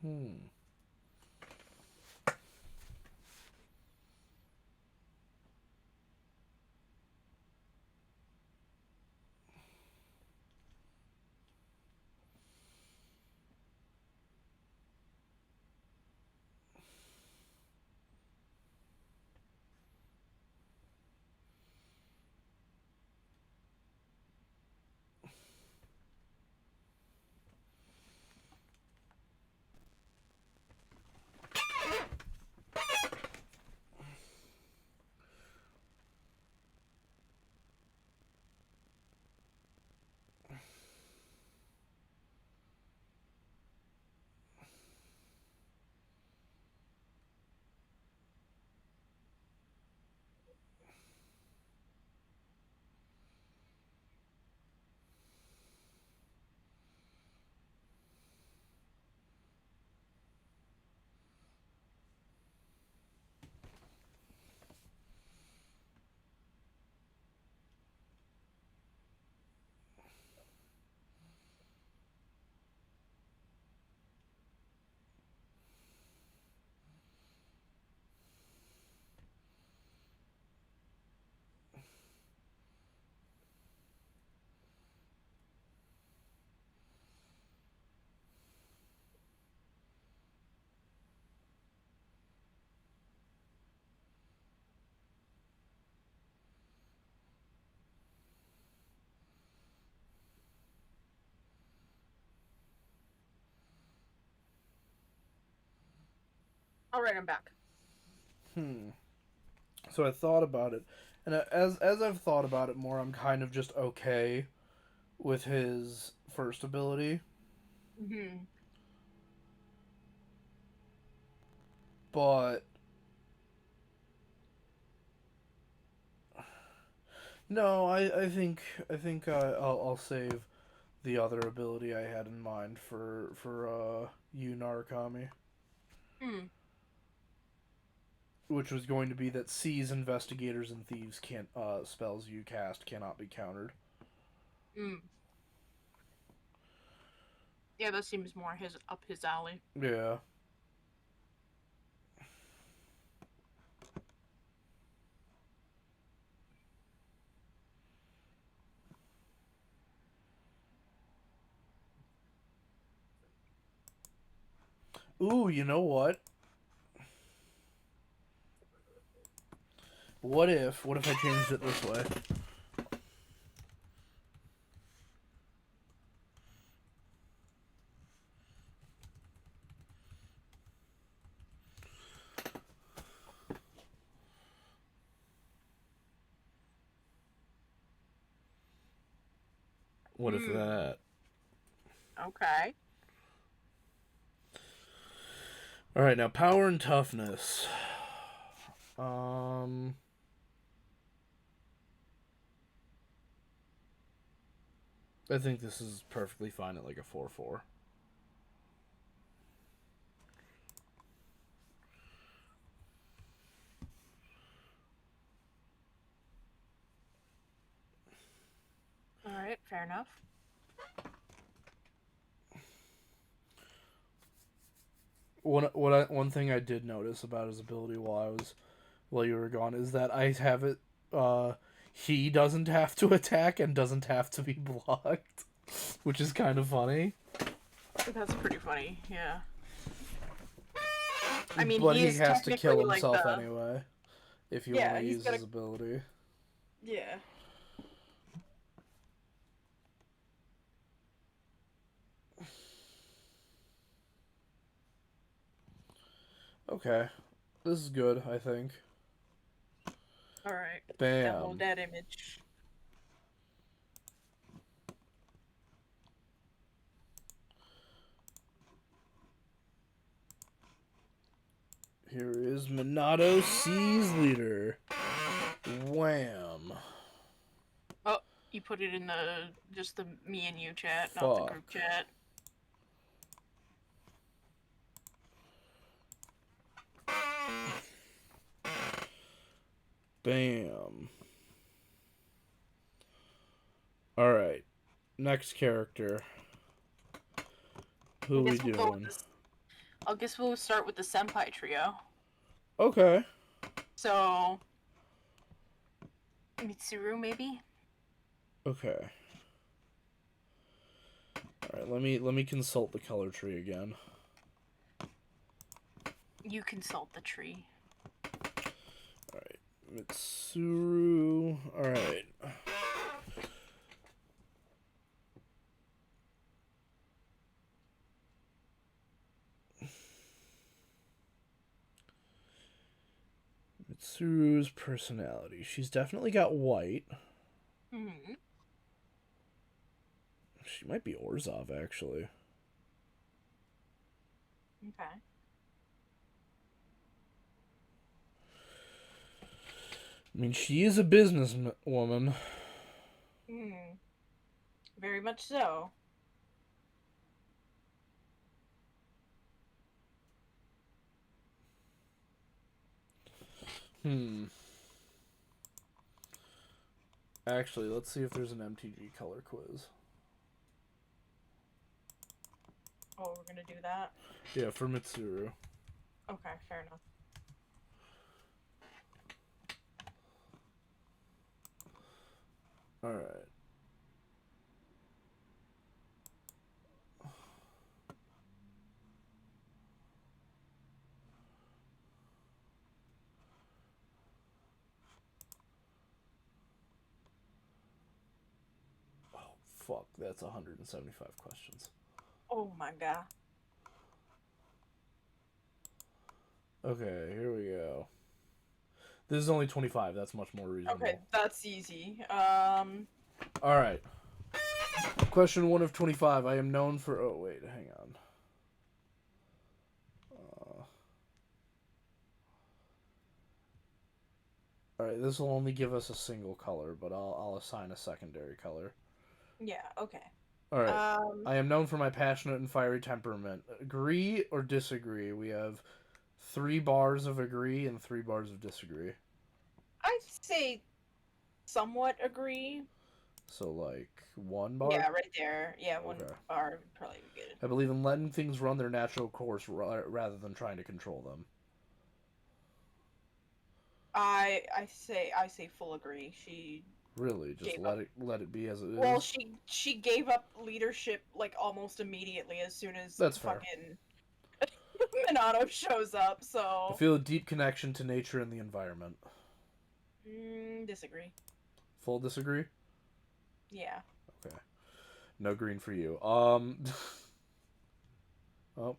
S1: Hmm.
S2: All right, I'm back.
S1: Hmm. So I thought about it, and as I've thought about it more, I'm kind of just okay with his first ability.
S2: Mm-hmm.
S1: But no, I think I'll save the other ability I had in mind for you Narukami,
S2: Mm.
S1: which was going to be that sees investigators and thieves can't spells you cast cannot be countered.
S2: Mm. Yeah, that seems more his alley.
S1: Yeah. Ooh, you know what? What if I changed it this way? What if
S2: Hmm.
S1: that?
S2: Okay.
S1: All right, now power and toughness. Um, I think this is perfectly fine at like a 4/4.
S2: All right, fair enough.
S1: One thing I did notice about his ability while you were gone is that I have it. He doesn't have to attack and doesn't have to be blocked, which is kind of funny.
S2: That's pretty funny. Yeah. I mean,
S1: But
S2: he
S1: he
S2: is
S1: has to kill
S2: technically like
S1: himself
S2: the.
S1: anyway if you want
S2: Yeah,
S1: to
S2: he's
S1: use
S2: gonna.
S1: his ability.
S2: Yeah.
S1: Okay, this is good. I think.
S2: All right. Download
S1: Bam.
S2: that image.
S1: Here is Minato Seas Leader. Wham.
S2: Oh, you put it in the just the me and you chat, not the group
S1: Fuck.
S2: chat.
S1: Bam. Alright. Next character.
S2: I
S1: Who we
S2: guess we'll go with
S1: doing?
S2: this. I guess we'll start with the senpai trio.
S1: Okay.
S2: So, Mitsuru, maybe?
S1: Okay. Alright, let me consult the color tree again.
S2: You consult the tree.
S1: Alright. Mitsuru. Alright. Mitsuru's personality. She's definitely got white.
S2: Hmm.
S1: She might be Orzhov, actually.
S2: Okay.
S1: I mean, she is a businesswoman.
S2: Hmm. Very much so.
S1: Actually, let's see if there's an MTG color quiz.
S2: Oh, we're gonna do that?
S1: Yeah, for Mitsuru.
S2: Okay, fair enough.
S1: Alright. Oh, fuck. That's 175 questions.
S2: Oh my god.
S1: Okay, here we go. This is only 25. That's much more reasonable.
S2: Okay, that's easy.
S1: Alright. Question 1 of 25. I am known for... Oh, wait. Hang on. Alright, this will only give us a single color, but I'll assign a secondary color.
S2: Yeah, okay.
S1: Alright. I am known for my passionate and fiery temperament. Agree or disagree? We have 3 bars of agree and 3 bars of disagree.
S2: I'd say somewhat agree.
S1: So, like, 1 bar?
S2: Yeah, right there. Yeah, one
S1: Okay.
S2: bar would probably be good.
S1: I believe in letting things run their natural course rather than trying to control them.
S2: I say full agree. She
S1: Really, just
S2: gave
S1: let
S2: up.
S1: it be as it is.
S2: Well, she gave up leadership like almost immediately as soon as
S1: That's fair.
S2: fucking Minato shows up.
S1: I
S2: So
S1: feel a deep connection to nature and the environment.
S2: disagree.
S1: Full disagree?
S2: Yeah.
S1: Okay. No green for you. Oh,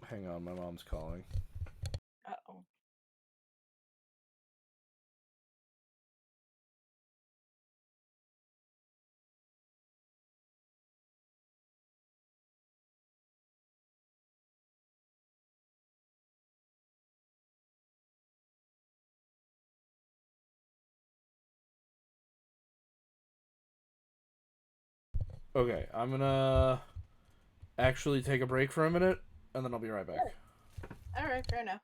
S1: hang on, my mom's calling.
S2: Uh-oh.
S1: Okay, I'm gonna actually take a break for a minute, and then I'll be right back.
S2: Alright, fair enough.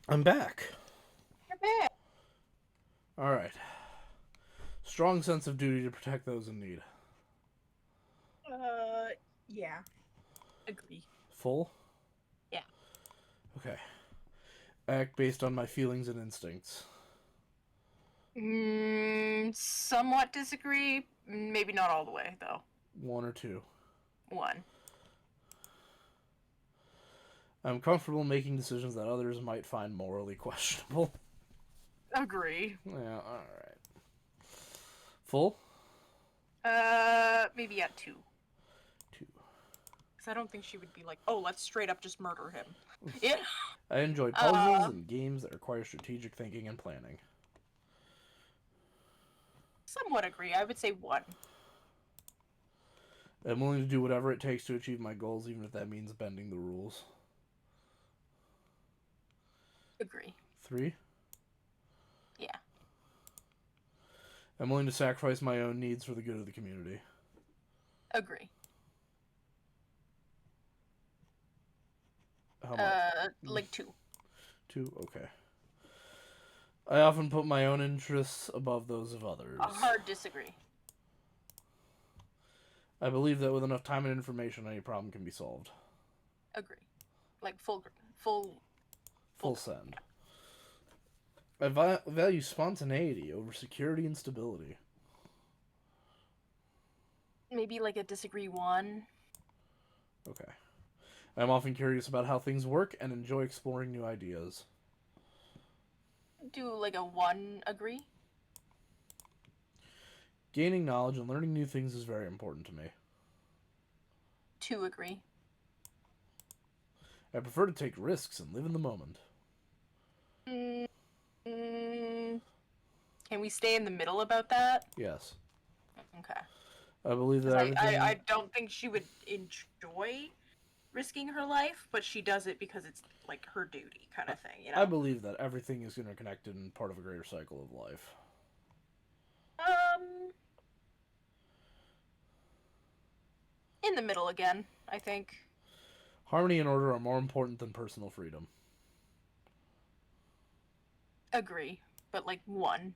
S1: I'm back.
S2: You're back.
S1: All right. Strong sense of duty to protect those in need.
S2: Yeah. Agree.
S1: Full?
S2: Yeah.
S1: Okay. Act based on my feelings and instincts.
S2: Somewhat disagree. Maybe not all the way, though.
S1: 1 or 2.
S2: 1.
S1: I'm comfortable making decisions that others might find morally questionable.
S2: Agree.
S1: Yeah, alright. Full?
S2: Maybe at 2.
S1: 2.
S2: Because I don't think she would be like, oh, let's straight up just murder him. Yeah.
S1: I enjoy puzzles and games that require strategic thinking and planning.
S2: Somewhat agree. I would say 1.
S1: I'm willing to do whatever it takes to achieve my goals, even if that means bending the rules.
S2: Agree.
S1: 3.
S2: Yeah.
S1: I'm willing to sacrifice my own needs for the good of the community.
S2: Agree.
S1: How much?
S2: Like 2.
S1: 2? Okay. I often put my own interests above those of others.
S2: A hard disagree.
S1: I believe that with enough time and information, any problem can be solved.
S2: Agree. Like full
S1: send. I value spontaneity over security and stability.
S2: Maybe like a disagree 1.
S1: Okay. I'm often curious about how things work and enjoy exploring new ideas.
S2: Do like a 1 agree.
S1: Gaining knowledge and learning new things is very important to me.
S2: 2 agree.
S1: I prefer to take risks and live in the moment.
S2: Can we stay in the middle about that?
S1: Yes.
S2: Okay.
S1: I believe that everything...
S2: I don't think she would enjoy risking her life, but she does it because it's like her duty kind of thing, you know?
S1: I believe that everything is interconnected and part of a greater cycle of life.
S2: In the middle again, I think.
S1: Harmony and order are more important than personal freedom.
S2: Agree, but like 1.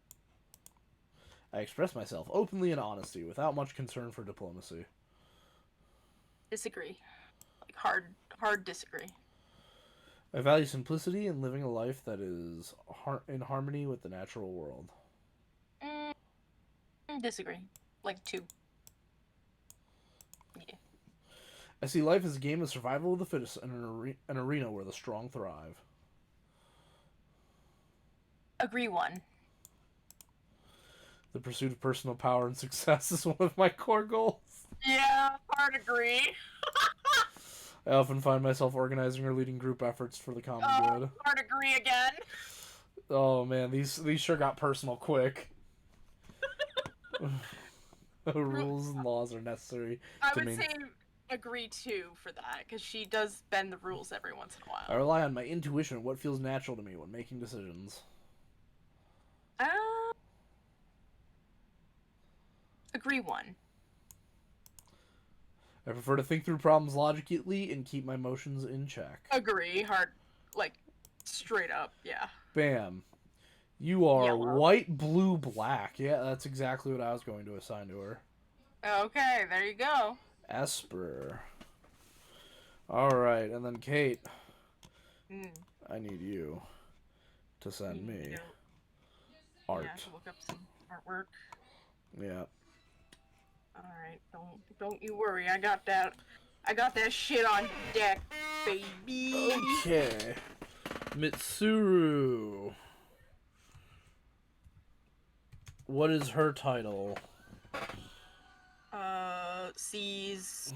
S1: I express myself openly and honestly, without much concern for diplomacy.
S2: Disagree. Like hard disagree.
S1: I value simplicity and living a life that is in harmony with the natural world.
S2: Disagree. Like 2. Yeah.
S1: I see life as a game of survival of the fittest and an arena where the strong thrive.
S2: Agree 1.
S1: The pursuit of personal power and success is one of my core goals.
S2: Yeah, hard agree.
S1: I often find myself organizing or leading group efforts for the common good.
S2: Hard agree again.
S1: Oh man, these sure got personal quick. Rules and laws are necessary.
S2: I would say agree 2 for that, because she does bend the rules every once in a
S1: I
S2: while.
S1: rely on my intuition and what feels natural to me when making decisions.
S2: Agree 1.
S1: I prefer to think through problems logically and keep my emotions in check.
S2: Agree. Hard, like, straight up, yeah.
S1: Bam. You are
S2: Yellow.
S1: white, blue, black. Yeah, that's exactly what I was going to assign to her.
S2: Okay, there you go.
S1: Esper. Alright, and then Kate.
S2: Mm.
S1: I need you to send me
S2: Yeah,
S1: art.
S2: to look up some artwork.
S1: Yeah.
S2: Alright, don't you worry, I got that shit on deck, baby.
S1: Okay. Mitsuru. What is her title?
S2: Sees.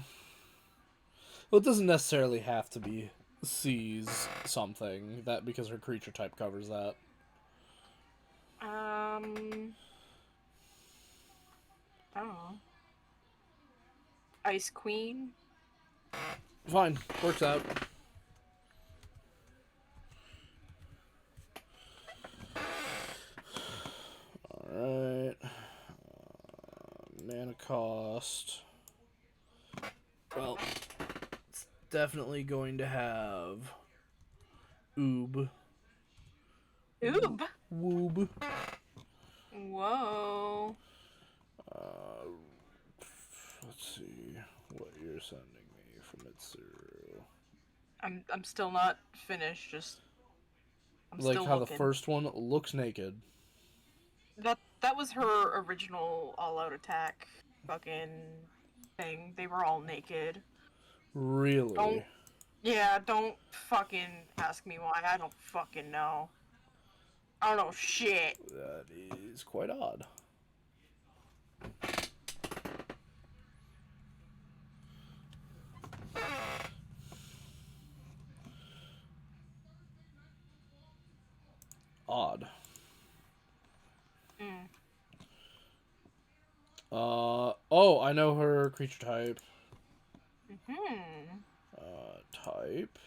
S1: Well, it doesn't necessarily have to be sees something, that because her creature type covers that.
S2: I don't know. Ice Queen.
S1: Fine, works out. Alright. Mana cost. Well, it's definitely going to have Oob.
S2: Oob.
S1: Woob.
S2: Whoa.
S1: Let's see what you're sending me from Mitsuru.
S2: I'm still not finished. I'm
S1: Like
S2: still
S1: how
S2: looking.
S1: the first one looks naked.
S2: That was her original all-out attack fucking thing. They were all naked.
S1: Really?
S2: Don't fucking ask me why. I don't fucking know. I don't know shit.
S1: That is quite odd. Odd.
S2: Mm.
S1: Oh, I know her creature type.
S2: Hmm.
S1: Type.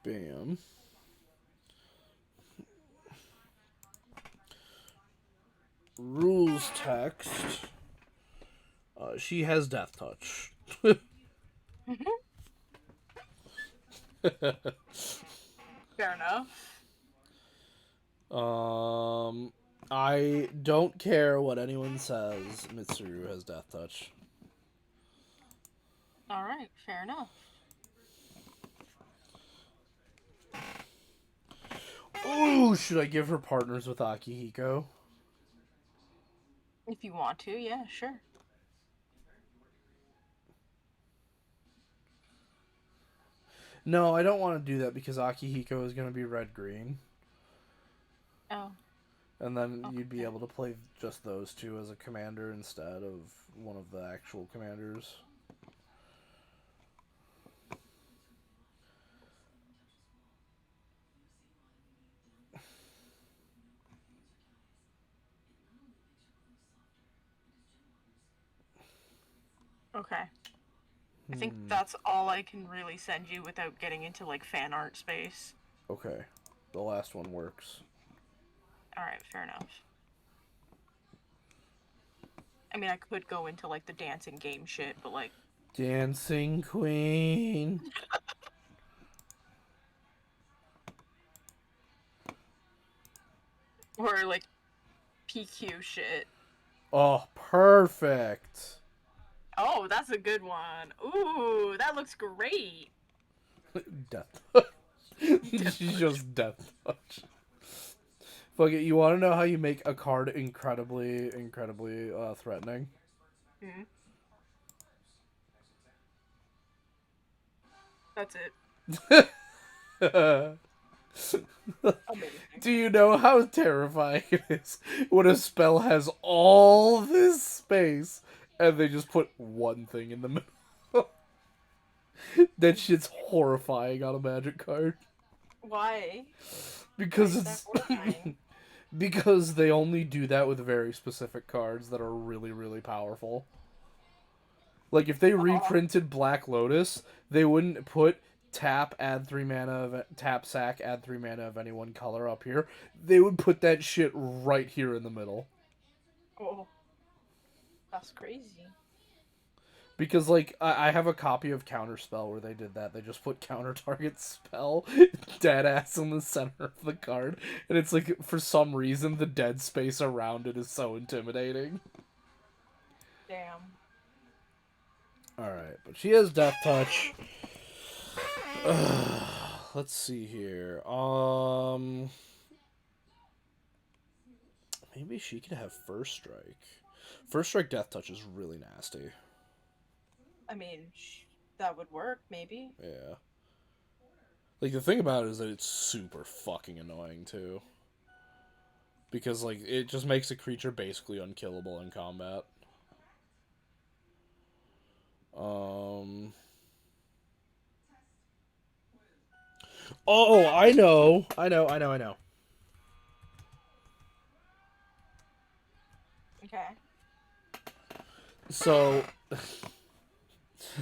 S1: Bam. Rules text. She has Death Touch.
S2: Fair enough.
S1: I don't care what anyone says. Mitsuru has Death Touch.
S2: Alright, fair enough.
S1: Ooh, should I give her partners with Akihiko?
S2: If you want to, yeah, sure.
S1: No, I don't want to do that because Akihiko is going to be red-green.
S2: Oh.
S1: And then you'd be
S2: Okay.
S1: able to play just those two as a commander instead of one of the actual commanders.
S2: Okay. I think that's all I can really send you without getting into, like, fan art space.
S1: Okay. The last one works.
S2: Alright, fair enough. I mean, I could go into, like, the dancing game shit, but, like...
S1: Dancing Queen.
S2: Or, like, PQ shit.
S1: Oh, perfect.
S2: Oh, that's a good one. Ooh, that looks great.
S1: Death. She's just Death Touch. Fuck it, you want to know how you make a card incredibly threatening?
S2: Hmm. That's it. Amazing.
S1: Do you know how terrifying it is when a spell has all this space and they just put one thing in the middle? That shit's horrifying on a Magic card.
S2: Why?
S1: Because
S2: Why is that
S1: it's
S2: horrifying?
S1: because they only do that with very specific cards that are really, really powerful. Like if they reprinted Black Lotus, they wouldn't put tap, add 3 mana of tap sack, add 3 mana of any one color up here. They would put that shit right here in the middle.
S2: Oh, that's crazy.
S1: Because like I have a copy of Counterspell where they did that. They just put counter target spell dead ass in the center of the card, and it's like for some reason the dead space around it is so intimidating.
S2: Damn.
S1: Alright, but she has Death Touch. Let's see here. Maybe she could have First Strike. First Strike Death Touch is really nasty.
S2: I mean, that would work, maybe.
S1: Yeah. Like, the thing about it is that it's super fucking annoying, too. Because, like, it just makes a creature basically unkillable in combat. Oh, I know.
S2: Okay.
S1: So,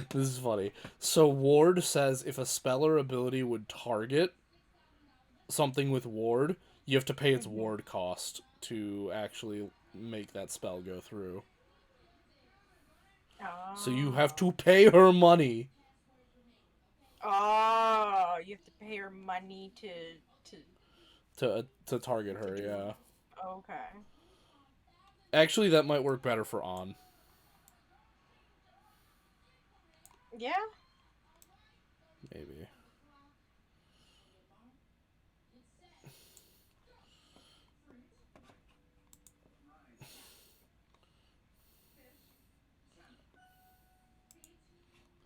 S1: this is funny. So, Ward says if a spell or ability would target something with Ward, you have to pay its Ward cost to actually make that spell go through. So you have to pay her money.
S2: Oh, you have to pay her money
S1: To target her,
S2: do.
S1: yeah.
S2: Okay.
S1: Actually, that might work better for On.
S2: Yeah.
S1: Maybe.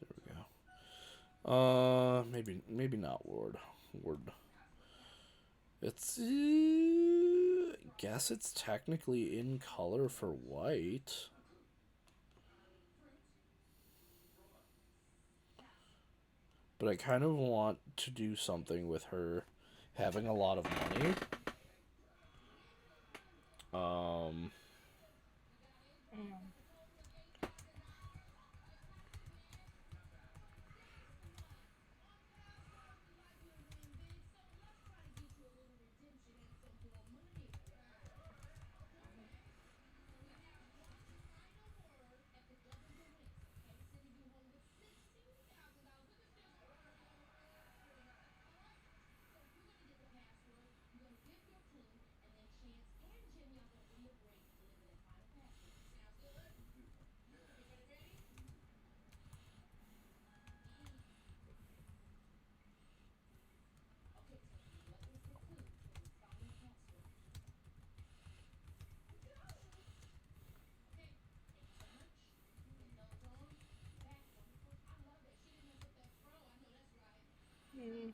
S1: There we go. Maybe not Ward. Ward. It's. Guess it's technically in color for white. But I kind of want to do something with her having a lot of money.
S2: Mm. Mm.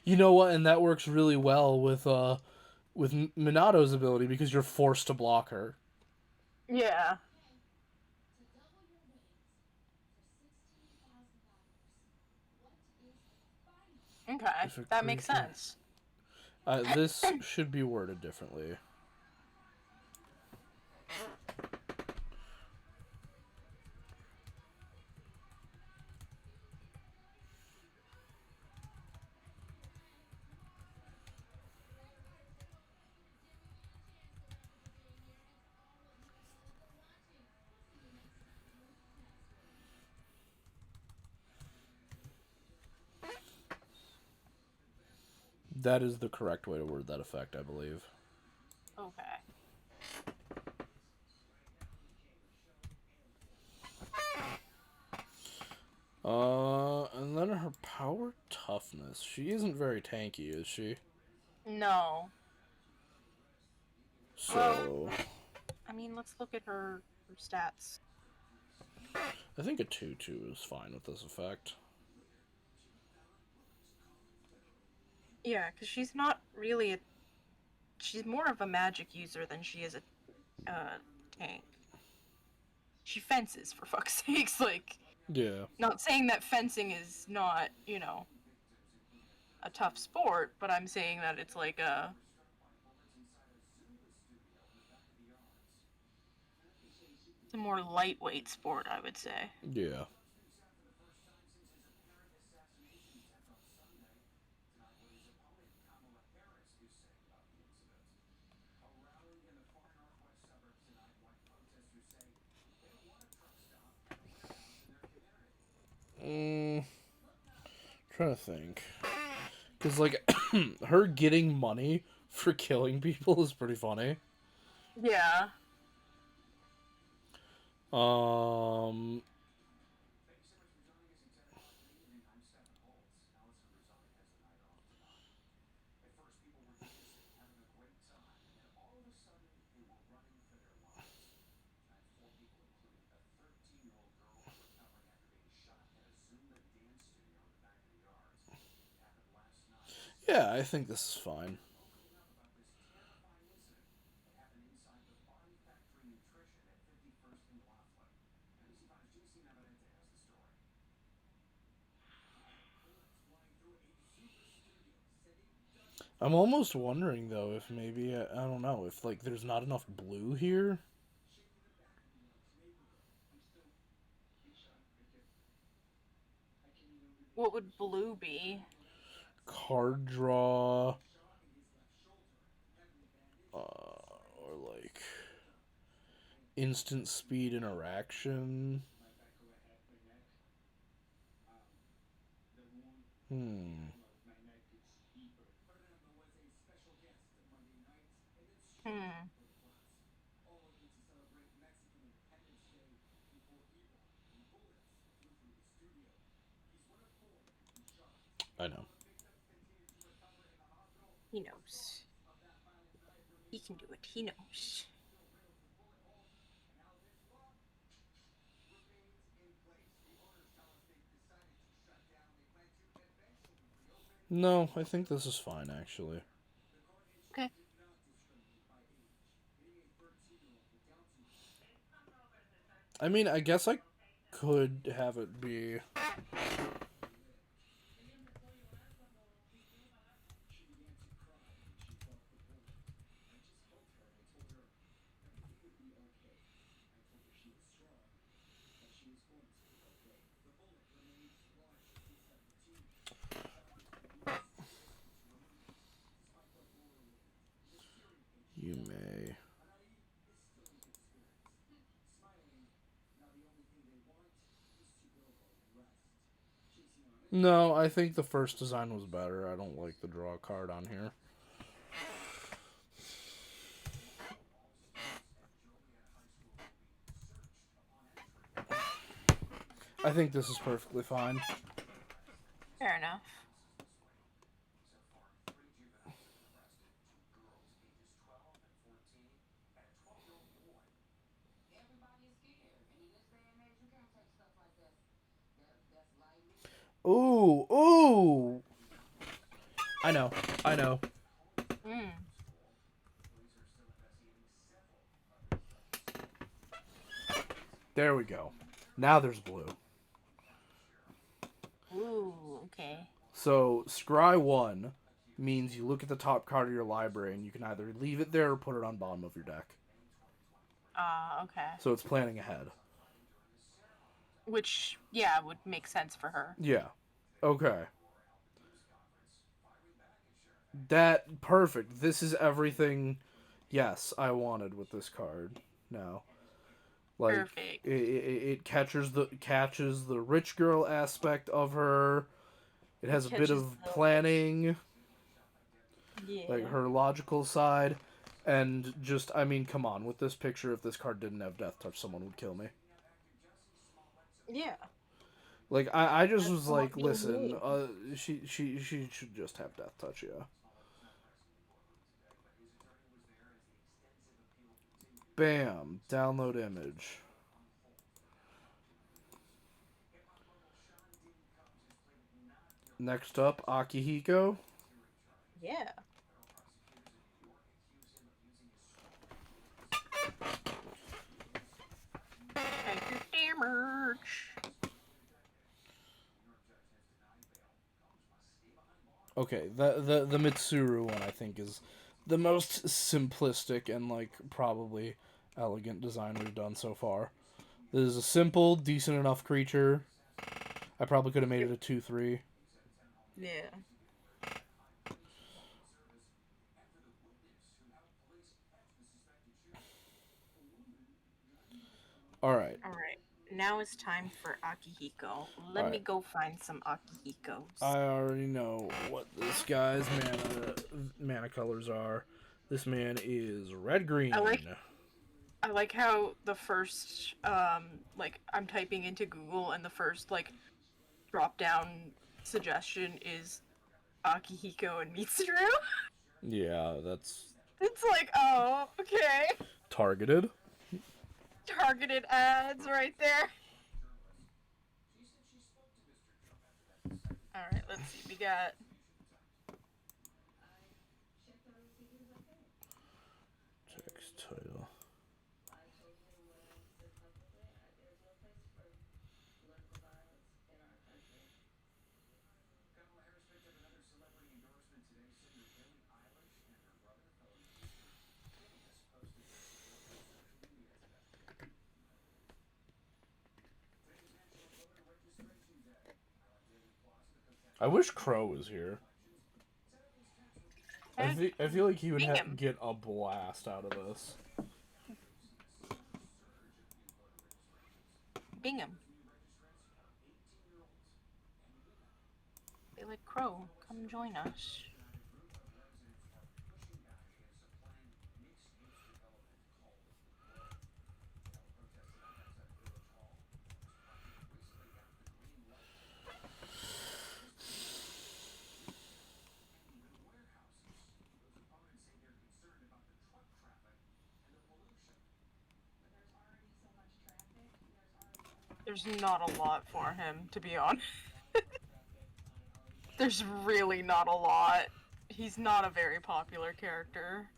S1: You know what? And that works really well with Minato's ability because you're forced to block her.
S2: Yeah. Okay,
S1: If a
S2: that makes
S1: creature.
S2: sense.
S1: This should be worded differently. That is the correct way to word that effect, I believe.
S2: Okay.
S1: And then her power toughness. She isn't very tanky, is she?
S2: No.
S1: So,
S2: I mean, let's look at her stats.
S1: I think a 2/2 is fine with this effect.
S2: Yeah, because she's not really a. She's more of a magic user than she is a tank. She fences, for fuck's sakes. Like,
S1: Yeah.
S2: not saying that fencing is not, a tough sport, but I'm saying that it's like it's a more lightweight sport, I would say.
S1: Yeah. Trying to think. Because, like, her getting money for killing people is pretty funny.
S2: Yeah.
S1: Um, yeah, I think this is fine. I'm almost wondering though if maybe I don't know if like there's not enough blue here.
S2: What would blue be?
S1: Card draw, or like instant speed interaction. Hmm.
S2: Hmm.
S1: I know.
S2: He knows. He can do it. He knows.
S1: No, I think this is fine actually.
S2: Okay.
S1: I mean, I guess I could have it be. You may. No, I think the first design was better. I don't like the draw card on here. I think this is perfectly fine.
S2: Fair enough.
S1: Ooh, ooh. I know, I know.
S2: Hmm.
S1: There we go. Now there's blue.
S2: Ooh. Okay.
S1: So, Scry 1 means you look at the top card of your library and you can either leave it there or put it on bottom of your deck.
S2: Okay.
S1: So it's planning ahead.
S2: Which, yeah, would make sense for her.
S1: Yeah. Okay. That, perfect. This is everything, yes, I wanted with this card now. Like,
S2: Perfect.
S1: it catches the rich girl aspect of her. It has a bit
S2: Catches
S1: of
S2: the-
S1: planning,
S2: Yeah.
S1: like her logical side, and just, I mean, come on, with this picture, if this card didn't have Death Touch, someone would kill me.
S2: Yeah.
S1: Like, I just
S2: That's
S1: was
S2: what
S1: like,
S2: you
S1: listen,
S2: need.
S1: she should just have Death Touch, yeah. Bam, download image. Next up, Akihiko.
S2: Yeah. Thank you, merch.
S1: Okay, the Mitsuru one I think is the most simplistic and like probably elegant design we've done so far. This is a simple, decent enough creature. I probably could have made it a 2/3.
S2: Yeah.
S1: All right.
S2: All right. Now it's time for Akihiko. Let me
S1: Alright.
S2: go find some Akihikos.
S1: I already know what this guy's mana colors are. This man is red green.
S2: I like how the first like I'm typing into Google and the first like drop down suggestion is Akihiko and Mitsuru.
S1: Yeah, that's
S2: It's like, oh, okay.
S1: targeted.
S2: Targeted ads right there. Alright, let's see. We got
S1: Text title. I wish Crow was here. I feel like he would
S2: Bingham.
S1: get a blast out of this.
S2: Bingham. They like Crow. Come join us. There's not a lot for him, to be honest. There's really not a lot. He's not a very popular character.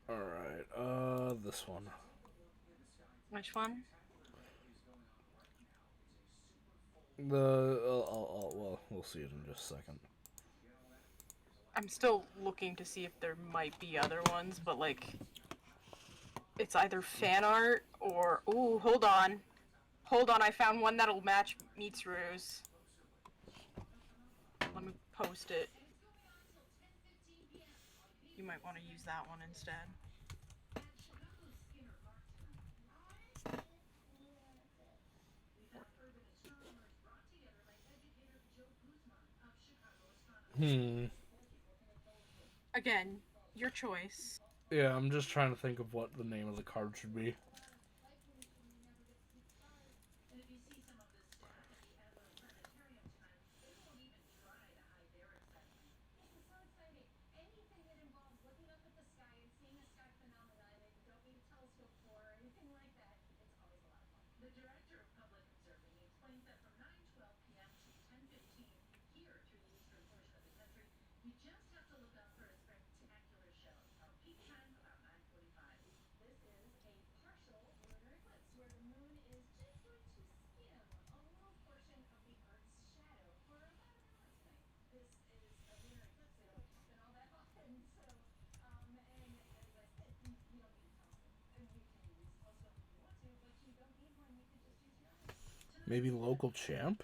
S1: Alright, this one.
S2: Which one?
S1: Well, we'll see it in just a second.
S2: I'm still looking to see if there might be other ones, but like, it's either fan art or... Ooh, hold on. Hold on, I found one that'll match Mitsru's. Let me post it. You might want to use that one instead. Again, your choice.
S1: Yeah, I'm just trying to think of what the name of the card should be. Maybe local champ?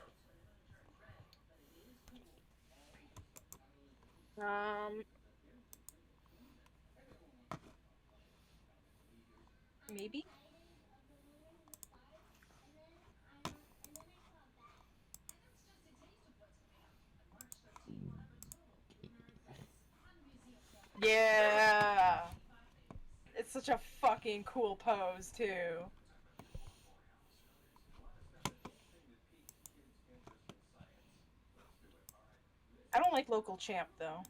S2: Maybe? Yeah! It's such a fucking cool pose, too. I don't like local champ, though.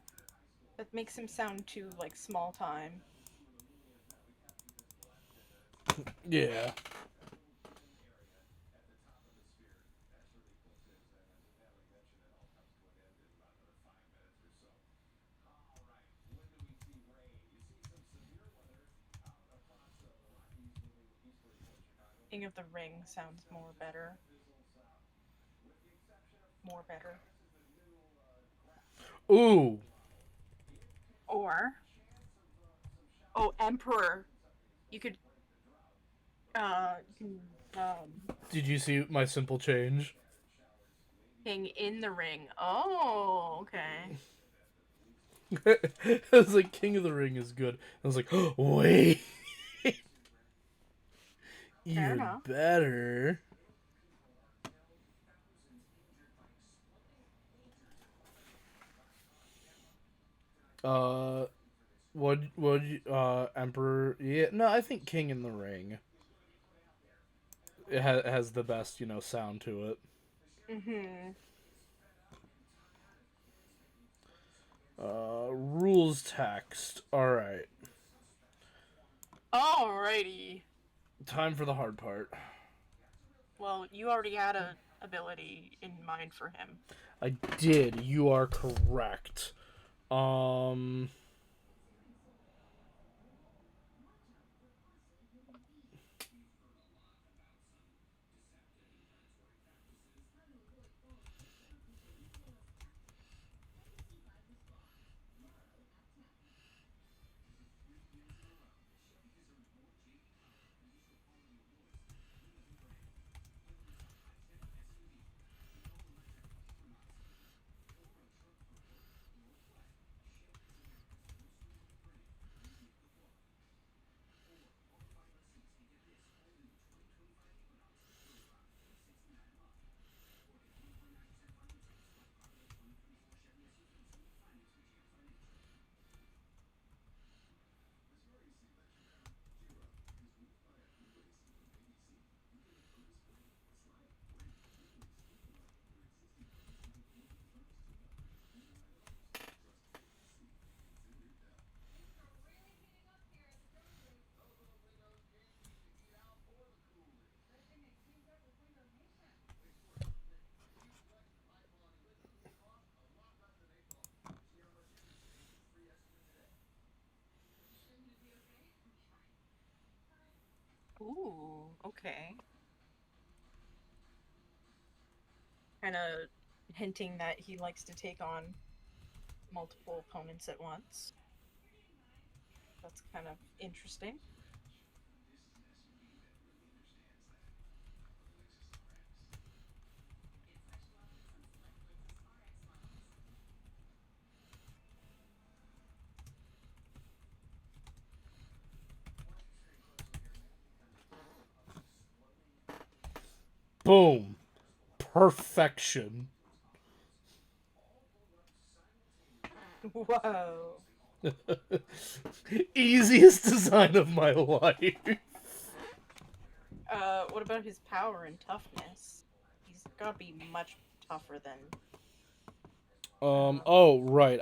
S2: That makes him sound too, like, small time.
S1: Yeah.
S2: King of the Ring sounds more better. More better.
S1: Ooh!
S2: Or... Oh, Emperor! You could...
S1: Did you see my simple change?
S2: King in the Ring. Oh, okay.
S1: I was like, King of the Ring is good. I was like, oh, wait,
S2: Fair
S1: even
S2: enough.
S1: better. Uh, Emperor? Yeah, no, I think King in the Ring. It has the best, sound to it.
S2: Mm-hmm.
S1: Rules text. All right,
S2: Alrighty.
S1: time for the hard part.
S2: Well, you already had a ability in mind for him.
S1: I did. You are correct. Um.
S2: Ooh, okay. Kind of hinting that he likes to take on multiple opponents at once. That's kind of interesting.
S1: Boom. Perfection.
S2: Whoa.
S1: Easiest design of my life.
S2: What about his power and toughness? He's gotta be much tougher than.
S1: Oh, right.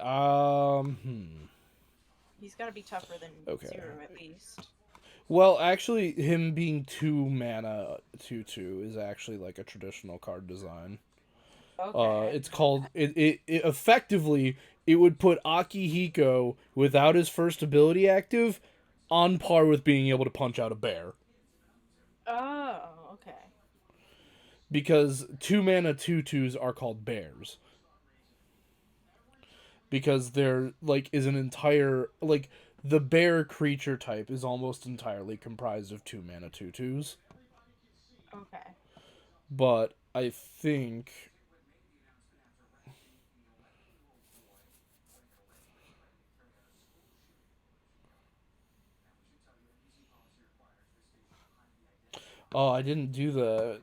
S2: He's gotta be tougher than
S1: Okay.
S2: Zero at least.
S1: Well, actually, him being 2 mana 2/2 is actually like a traditional card design.
S2: Okay.
S1: It's called it effectively it would put Akihiko without his first ability active on par with being able to punch out a bear.
S2: Oh, okay.
S1: Because 2 mana 2/2s are called bears. Because there like is an entire like the bear creature type is almost entirely comprised of 2 mana 2/2s.
S2: Okay.
S1: But I think oh, I didn't do the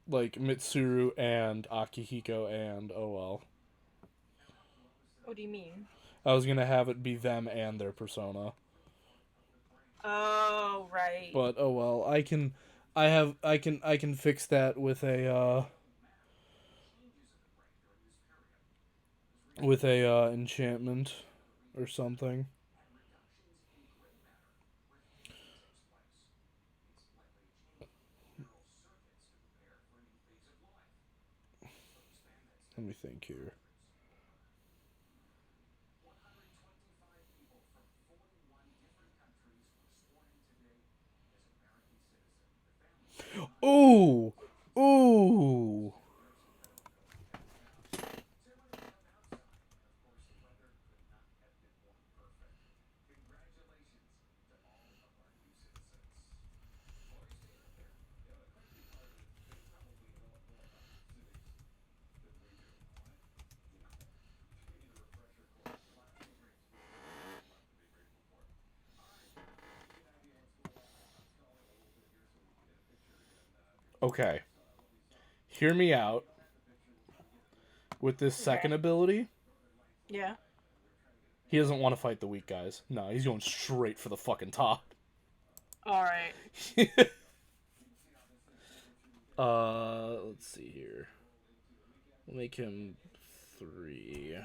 S1: like Mitsuru and Akihiko and oh well.
S2: What do you mean?
S1: I was gonna have it be them and their persona.
S2: Oh, right.
S1: But oh well, I can fix that with a enchantment or something. Let me think here. Ooh, ooh. Okay. Hear me out. With this second
S2: Okay.
S1: ability,
S2: Yeah.
S1: he doesn't want to fight the weak guys. No, he's going straight for the fucking top.
S2: All right.
S1: Let's see here. We'll make him 3.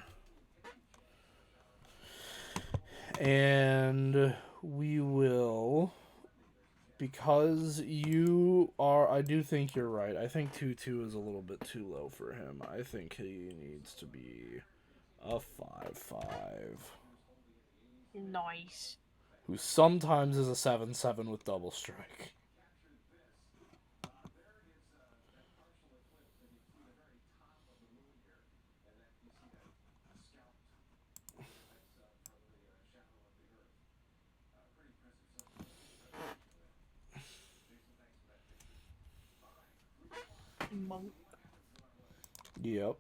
S1: And we will, because you are, I do think you're right. I think 2-2 is a little bit too low for him. I think he needs to be a 5-5.
S2: Nice.
S1: Who sometimes is a 7-7 with double strike.
S2: Monk.
S1: Yep.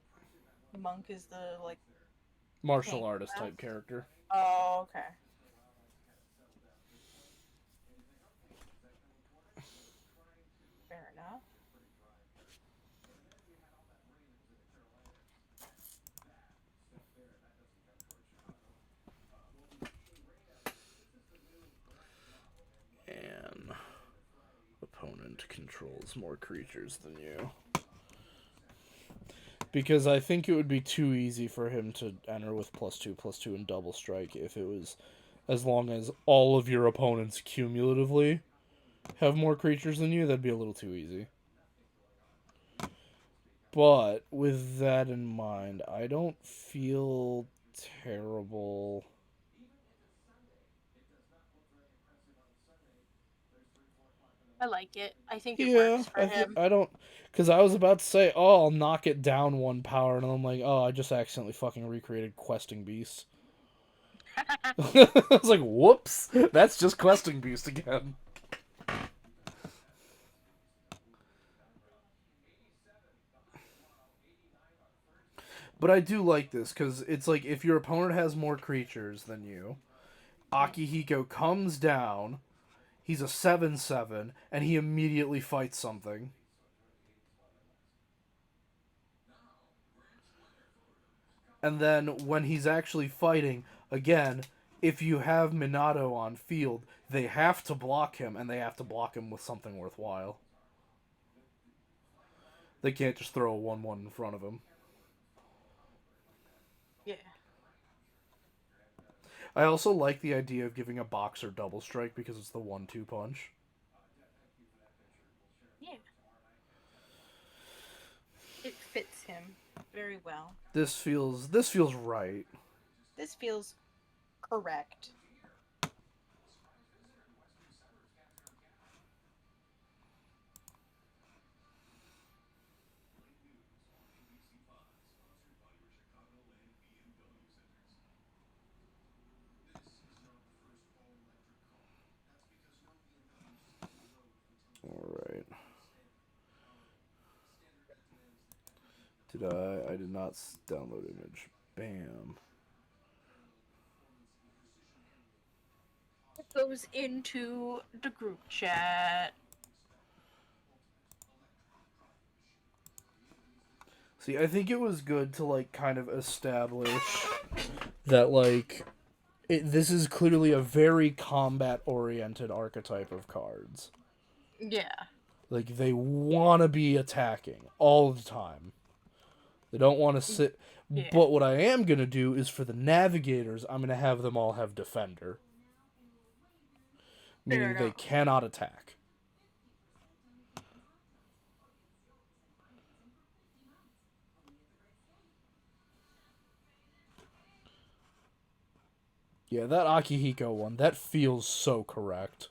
S2: Monk is the like.
S1: Martial
S2: Tank
S1: artist
S2: class?
S1: type character.
S2: Oh, okay. Fair enough.
S1: And opponent controls more creatures than you. Because I think it would be too easy for him to enter with +2/+2 and double strike if it was as long as all of your opponents cumulatively have more creatures than you, that'd be a little too easy. But with that in mind, I don't feel terrible.
S2: I like it. I think it
S1: Yeah,
S2: works for him.
S1: I don't, because I was about to say, oh, I'll knock it down 1 power, and I'm like, oh, I just accidentally fucking recreated Questing Beast. I was like, whoops, that's just Questing Beast again. But I do like this, because it's like, if your opponent has more creatures than you, Akihiko comes down, he's a 7/7, and he immediately fights something. And then when he's actually fighting, again, if you have Minato on field, they have to block him, and they have to block him with something worthwhile. They can't just throw a 1/1 in front of him.
S2: Yeah.
S1: I also like the idea of giving a boxer double strike because it's the 1-2 punch.
S2: Yeah. It fits him very well.
S1: This feels right.
S2: This feels correct.
S1: Alright. I did not download image. Bam.
S2: It goes into the group chat.
S1: See, I think it was good to, like, kind of establish that, like, this is clearly a very combat-oriented archetype of cards.
S2: Yeah.
S1: Like, they want to be attacking all the time. They don't want to sit.
S2: Yeah.
S1: But what I am going to do is for the navigators, I'm going to have them all have defender. Meaning they cannot attack. Yeah, that Akihiko one, that feels so correct.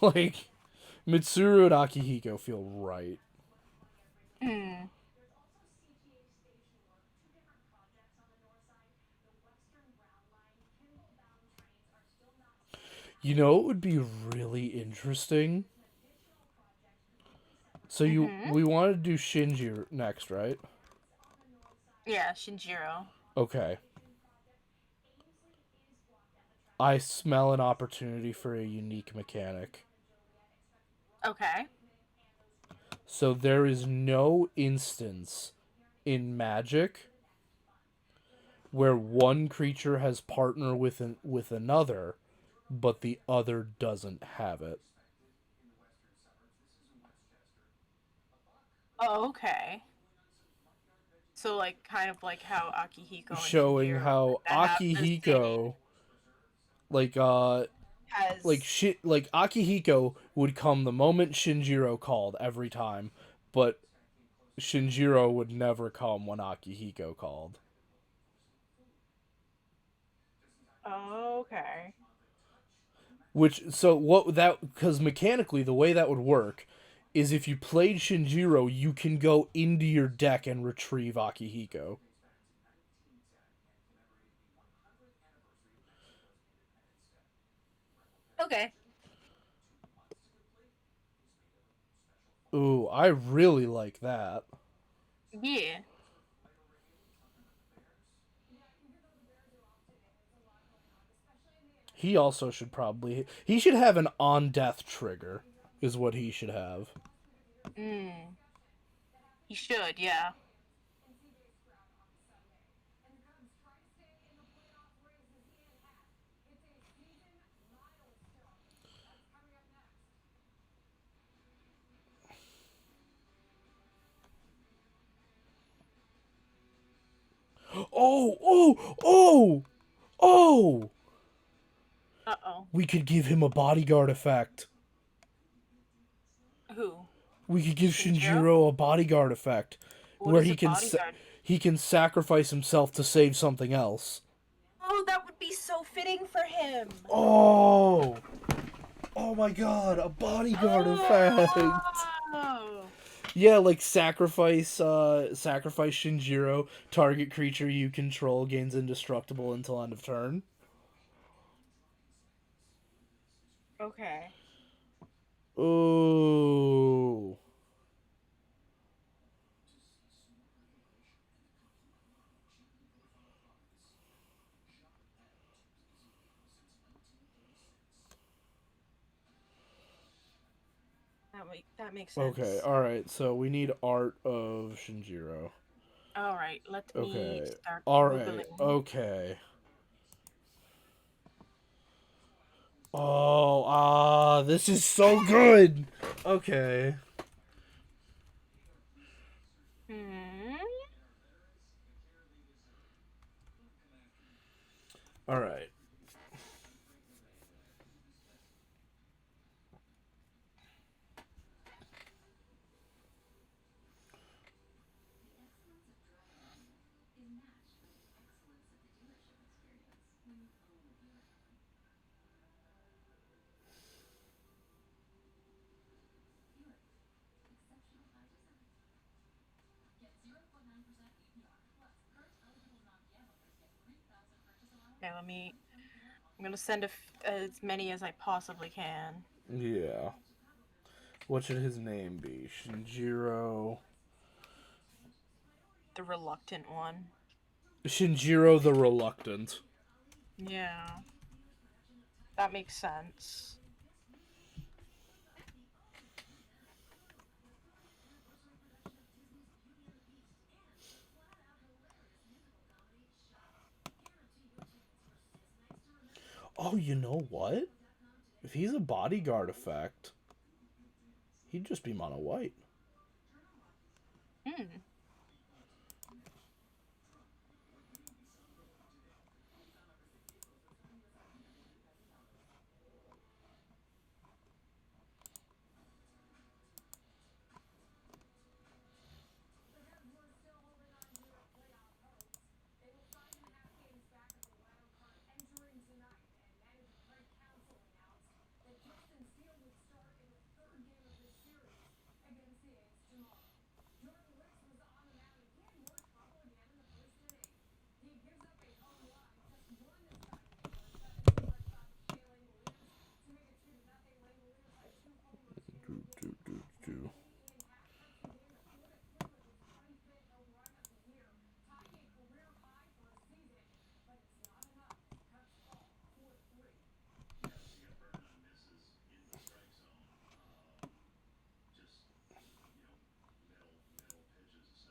S1: Like, Mitsuru and Akihiko feel right.
S2: Hmm.
S1: You know it would be really interesting? So we wanted to do Shinji next, right?
S2: Yeah, Shinjiro.
S1: Okay. I smell an opportunity for a unique mechanic.
S2: Okay.
S1: So there is no instance in Magic where one creature has partner with another, but the other doesn't have it.
S2: Oh, okay. So like kind of like how Akihiko and
S1: Showing
S2: Shinjiro
S1: how
S2: that have the same
S1: Akihiko, like
S2: has
S1: shit, like Akihiko would come the moment Shinjiro called every time, but Shinjiro would never come when Akihiko called.
S2: oh, okay.
S1: Which, so what that, because mechanically the way that would work is if you played Shinjiro, you can go into your deck and retrieve Akihiko.
S2: Okay.
S1: Ooh, I really like that.
S2: Yeah.
S1: He also should probably, he should have an on death trigger, is what he should have.
S2: Mm. He should, yeah.
S1: Oh, oh, oh, oh!
S2: Uh-oh.
S1: We could give him a bodyguard effect.
S2: Who?
S1: We could give
S2: Shinjiro?
S1: Shinjiro a bodyguard effect,
S2: What
S1: where
S2: is a bodyguard?
S1: he can sacrifice himself to save something else.
S2: Oh, that would be so fitting for him.
S1: Oh, oh my God, a bodyguard effect.
S2: Oh.
S1: Yeah, like sacrifice Shinjiro. Target creature you control gains indestructible until end of turn.
S2: Okay.
S1: Ooh.
S2: That makes sense.
S1: Okay, alright, so we need art of Shinjiro.
S2: All right, let me
S1: Okay,
S2: start
S1: alright,
S2: googling.
S1: okay. Oh, this is so good! Okay.
S2: Hmm.
S1: Alright.
S2: Okay, I'm gonna send as many as I possibly can.
S1: Yeah. What should his name be? Shinjiro.
S2: The reluctant one.
S1: Shinjiro the Reluctant.
S2: Yeah. That makes sense.
S1: Oh, you know what? If he's a bodyguard effect, he'd just be mono white.
S2: Hmm.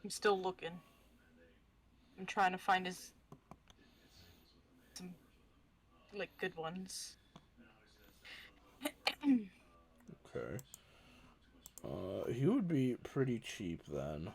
S2: I'm still looking. I'm trying to find some like good ones.
S1: Okay. He would be pretty cheap then.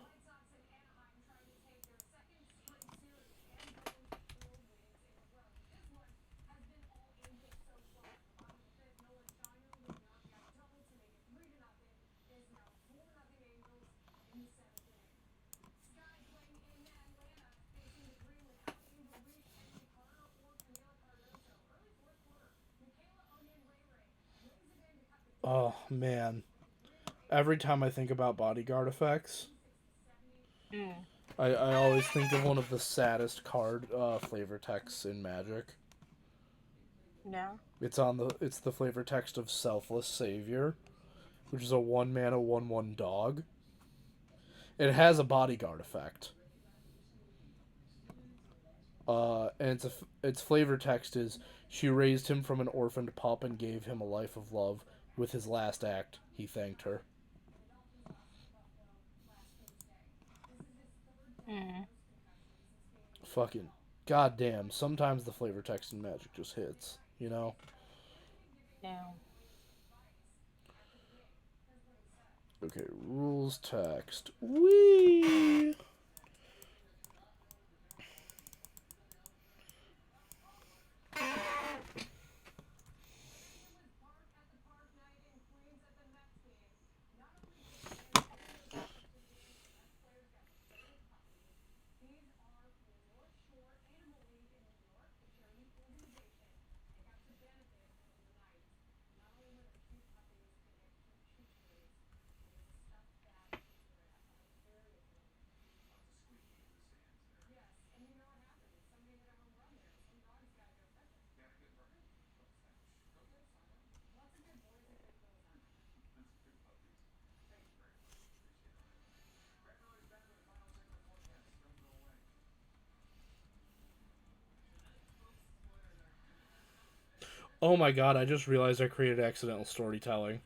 S1: Oh man. Every time I think about bodyguard effects,
S2: Mm,
S1: I always think of one of the saddest card flavor texts in Magic.
S2: no.
S1: It's the flavor text of Selfless Savior, which is a 1 mana 1/1 dog. It has a bodyguard effect. And its flavor text is she raised him from an orphaned pup and gave him a life of love. With his last act, he thanked her.
S2: Mm,
S1: Fucking goddamn! Sometimes the flavor text in Magic just hits, you know.
S2: no.
S1: Okay, rules text. Wee. Oh my god! I just realized I created accidental storytelling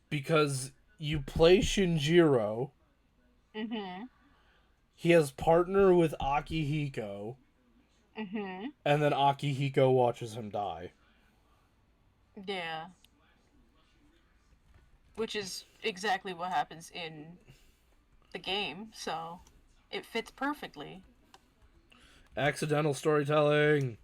S1: because you play Shinjiro.
S2: Mhm.
S1: He has partner with Akihiko,
S2: Mhm.
S1: and then Akihiko watches him die.
S2: Yeah. Which is exactly what happens in the game, so it fits perfectly.
S1: Accidental storytelling.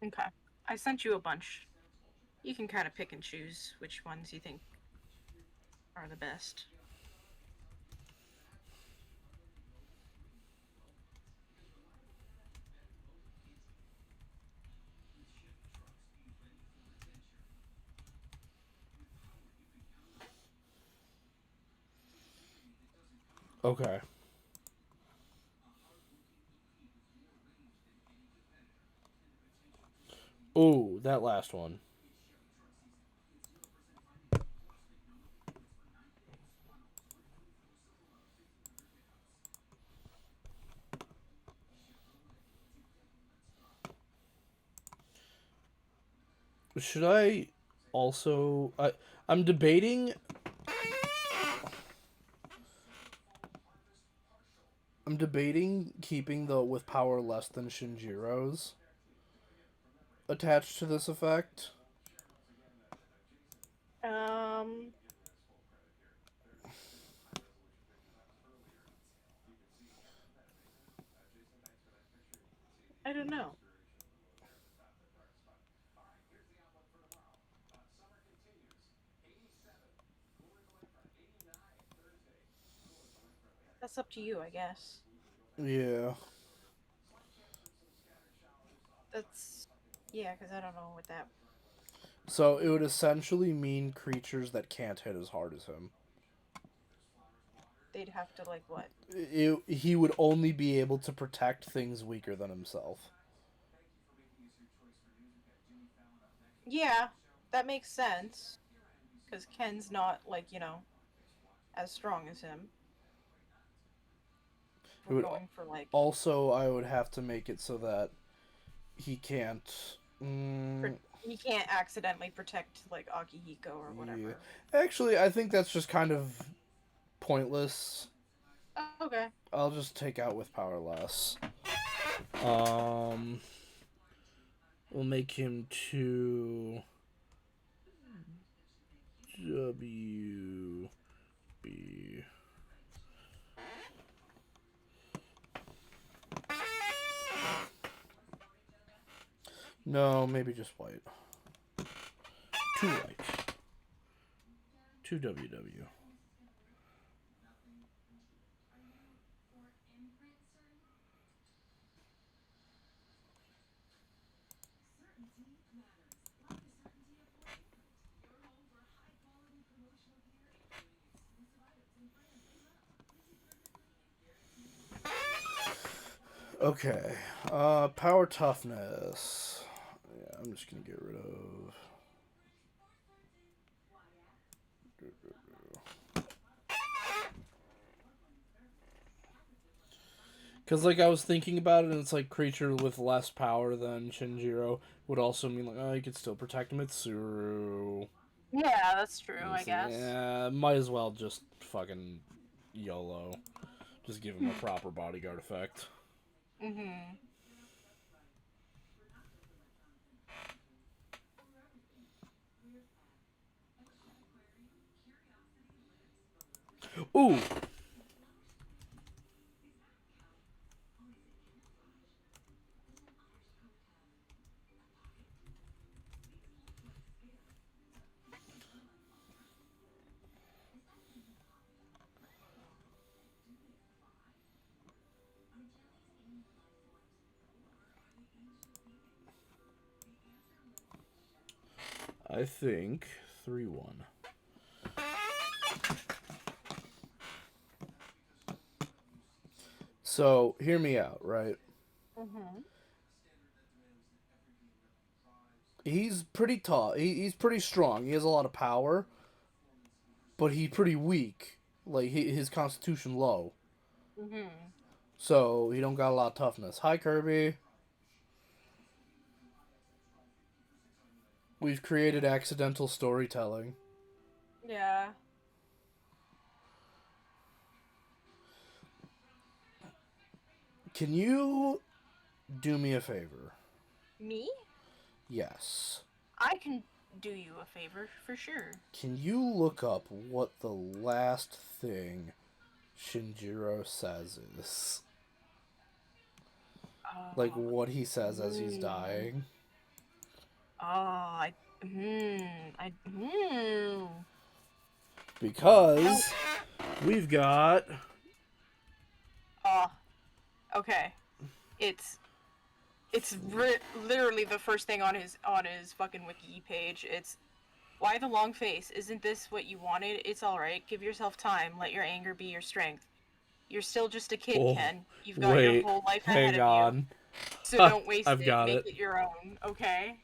S2: Okay. I sent you a bunch. You can kind of pick and choose which ones you think are the best.
S1: Okay. Ooh, that last one. Should I also? I'm debating. I'm debating keeping the with power less than Shinjiro's attached to this effect.
S2: Um, I don't know. That's up to you, I guess.
S1: Yeah.
S2: That's yeah, because I don't know what that.
S1: So it would essentially mean creatures that can't hit as hard as him.
S2: They'd have to like what?
S1: He would only be able to protect things weaker than himself.
S2: Yeah, that makes sense. Because Ken's not like as strong as him.
S1: It
S2: We're
S1: would
S2: going for like
S1: also, I would have to make it so that he can't. Mm,
S2: he can't accidentally protect like Akihiko or whatever.
S1: yeah. Actually, I think that's just kind of pointless.
S2: Okay.
S1: I'll just take out with power less. Um, we'll make him 2 WB. No, maybe just white. 2 white. 2 WW. Okay. Power toughness. Yeah, I'm just gonna get rid of. Because, like, I was thinking about it, and it's like creature with less power than Shinjiro would also mean, like, oh, you could still protect Mitsuru.
S2: Yeah, that's true, I
S1: It's
S2: guess.
S1: yeah, might as well just fucking YOLO. Just give him a proper bodyguard effect.
S2: Mm-hmm.
S1: Ooh! I think 3-1. So, hear me out, right?
S2: Mm-hmm.
S1: He's pretty tall. He's pretty strong. He has a lot of power, but he's pretty weak. Like, his constitution low.
S2: Mm-hmm.
S1: So, he don't got a lot of toughness. Hi, Kirby. We've created accidental storytelling.
S2: Yeah.
S1: Can you do me a favor?
S2: Me?
S1: Yes.
S2: I can do you a favor for sure.
S1: Can you look up what the last thing Shinjiro says is? Like, what he says as he's dying?
S2: I.
S1: Because we've got.
S2: Oh. Okay. It's literally the first thing on his fucking wiki page. It's why the long face? Isn't this what you wanted? It's all right. Give yourself time. Let your anger be your strength. You're still just a kid,
S1: Oh,
S2: Ken. You've got your whole life ahead
S1: hang
S2: of you.
S1: on.
S2: So don't waste
S1: I've
S2: it.
S1: got
S2: Make
S1: it.
S2: it your own, okay?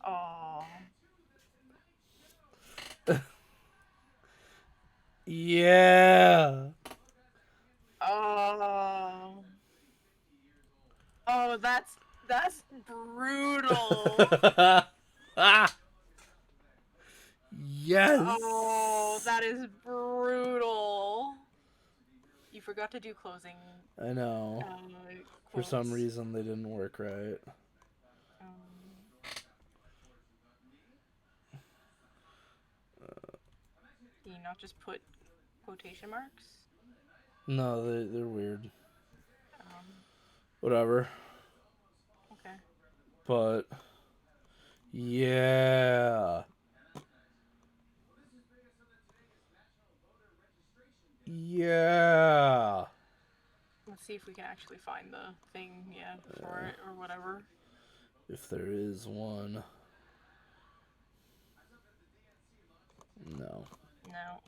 S2: Oh.
S1: Yeah.
S2: Oh. Oh, that's brutal.
S1: Yes.
S2: Oh, that is brutal. You forgot to do closing.
S1: I know. For some
S2: Quotes.
S1: reason, they didn't work right.
S2: Can you not just put quotation marks?
S1: No, they're weird.
S2: Um,
S1: Whatever.
S2: okay.
S1: But yeah. Yeah.
S2: Let's see if we can actually find the thing, yeah, for it or whatever.
S1: If there is one. No.
S2: No.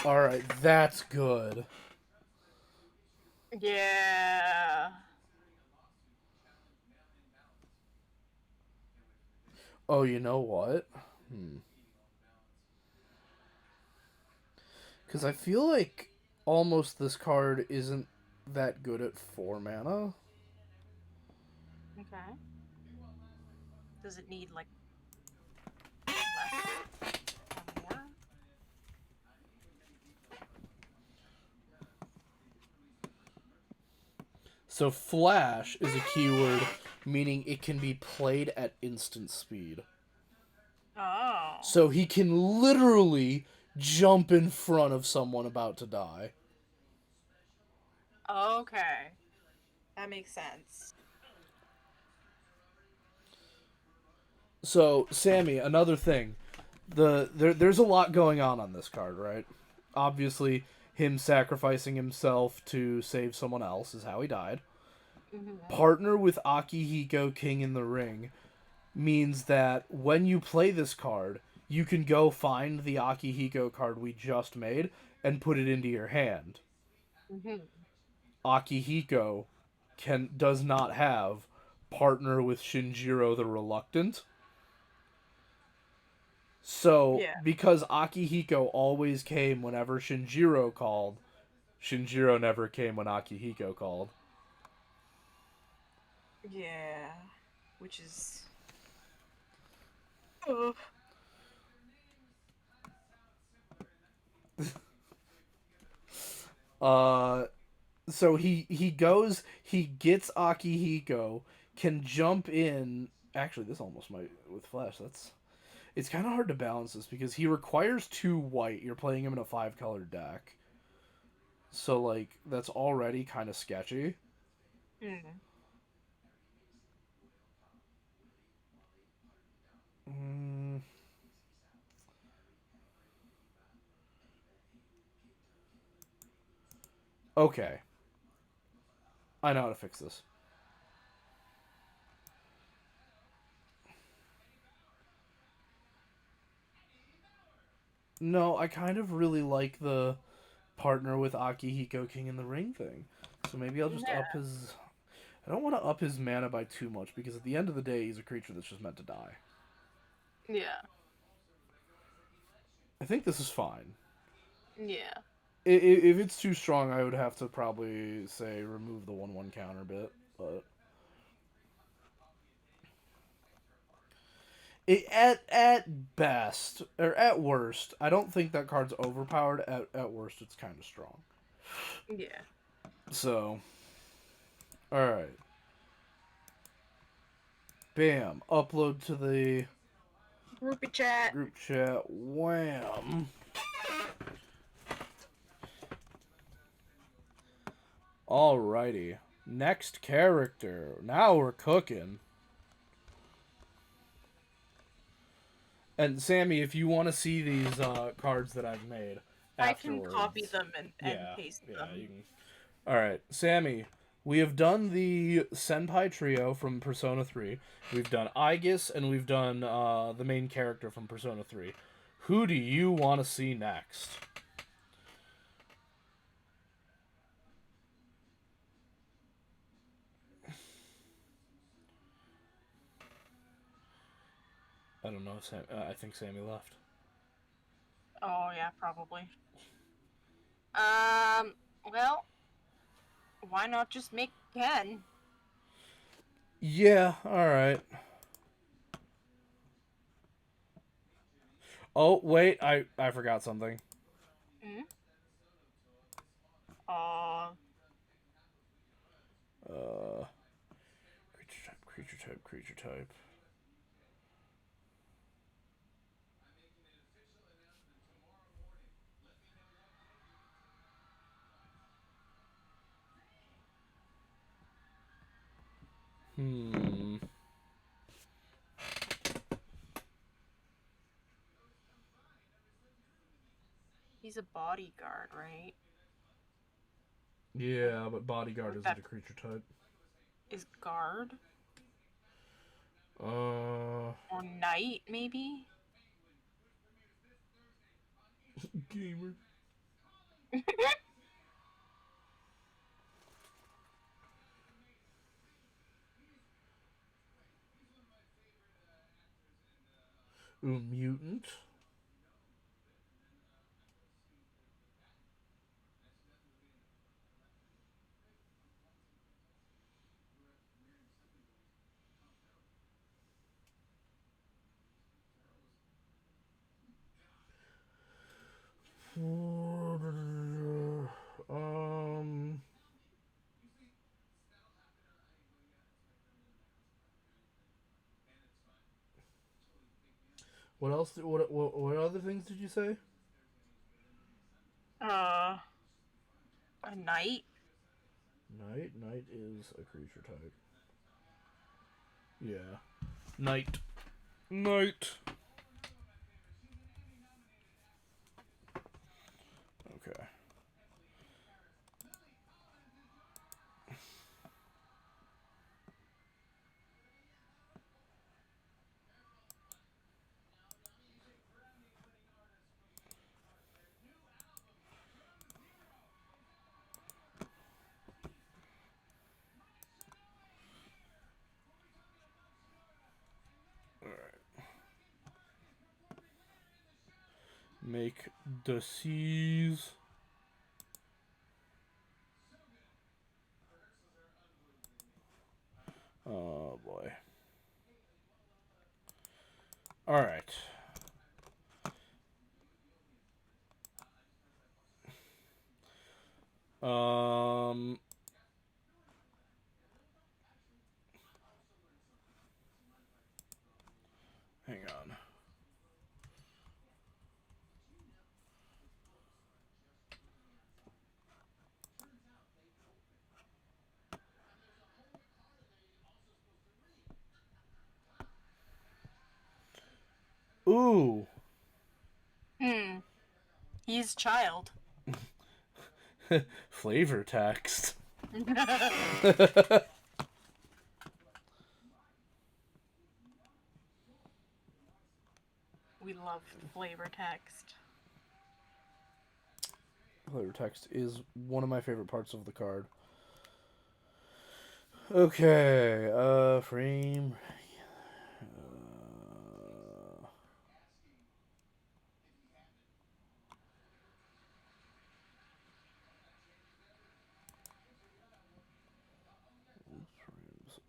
S1: Alright, that's good.
S2: Yeah.
S1: Oh, you know what? Because I feel like almost this card isn't that good at 4 mana.
S2: Okay. Does it need, like, less or more?
S1: So flash is a keyword meaning it can be played at instant speed.
S2: Oh.
S1: So he can literally jump in front of someone about to die.
S2: Okay. That makes sense.
S1: So, Sammy, another thing. There's a lot going on this card, right? Obviously, him sacrificing himself to save someone else is how he died.
S2: Mm-hmm.
S1: Partner with Akihiko King in the Ring means that when you play this card, you can go find the Akihiko card we just made and put it into your hand.
S2: Mm-hmm.
S1: Akihiko does not have partner with Shinjiro the Reluctant. So,
S2: Yeah.
S1: because Akihiko always came whenever Shinjiro called, Shinjiro never came when Akihiko called.
S2: Yeah. Which is... Ugh.
S1: So he goes, he gets Akihiko, can jump in. Actually, this almost might with Flash. It's kind of hard to balance this because he requires 2 white. You're playing him in a 5-color deck, so like that's already kind of sketchy.
S2: Mm.
S1: Mm, okay, I know how to fix this. No, I kind of really like the partner with Akihiko King in the Ring thing. So maybe I'll just
S2: Yeah.
S1: up his. I don't want to up his mana by too much because at the end of the day, he's a creature that's just meant to die.
S2: Yeah.
S1: I think this is fine.
S2: Yeah.
S1: If it's too strong, I would have to probably say remove the 1/1 counter bit. But at best or at worst, I don't think that card's overpowered. At worst, it's kind of strong.
S2: Yeah.
S1: So, all right. Bam. Upload to the
S2: Groupie chat.
S1: group chat. Wham. Alrighty. Next character. Now we're cooking. And Sammy, if you want to see these cards that I've made afterwards,
S2: I can copy them and paste them.
S1: you can. All right, Sammy. We have done the Senpai trio from Persona 3. We've done Aegis, and we've done the main character from Persona 3. Who do you want to see next? I don't know. I think Sammy left.
S2: Oh yeah, probably. Well, why not just make Ken?
S1: Yeah, alright. Oh, wait, I forgot something.
S2: Hmm?
S1: Creature type, creature type, creature type. Hmm.
S2: He's a bodyguard, right?
S1: Yeah, but bodyguard
S2: Would
S1: isn't
S2: that
S1: a creature type.
S2: is guard
S1: Uh.
S2: or knight, maybe?
S1: Gamer. Ooh, mutant. Um. What else? What other things did you say?
S2: Uh, a knight?
S1: Knight. Knight is a creature type. Yeah. Knight. Knight. Okay. Make the seas. Oh boy. All right. Um. Hang on. Ooh.
S2: Hmm. He's child.
S1: Flavor text.
S2: We love flavor text.
S1: Flavor text is one of my favorite parts of the card. Okay. Frame.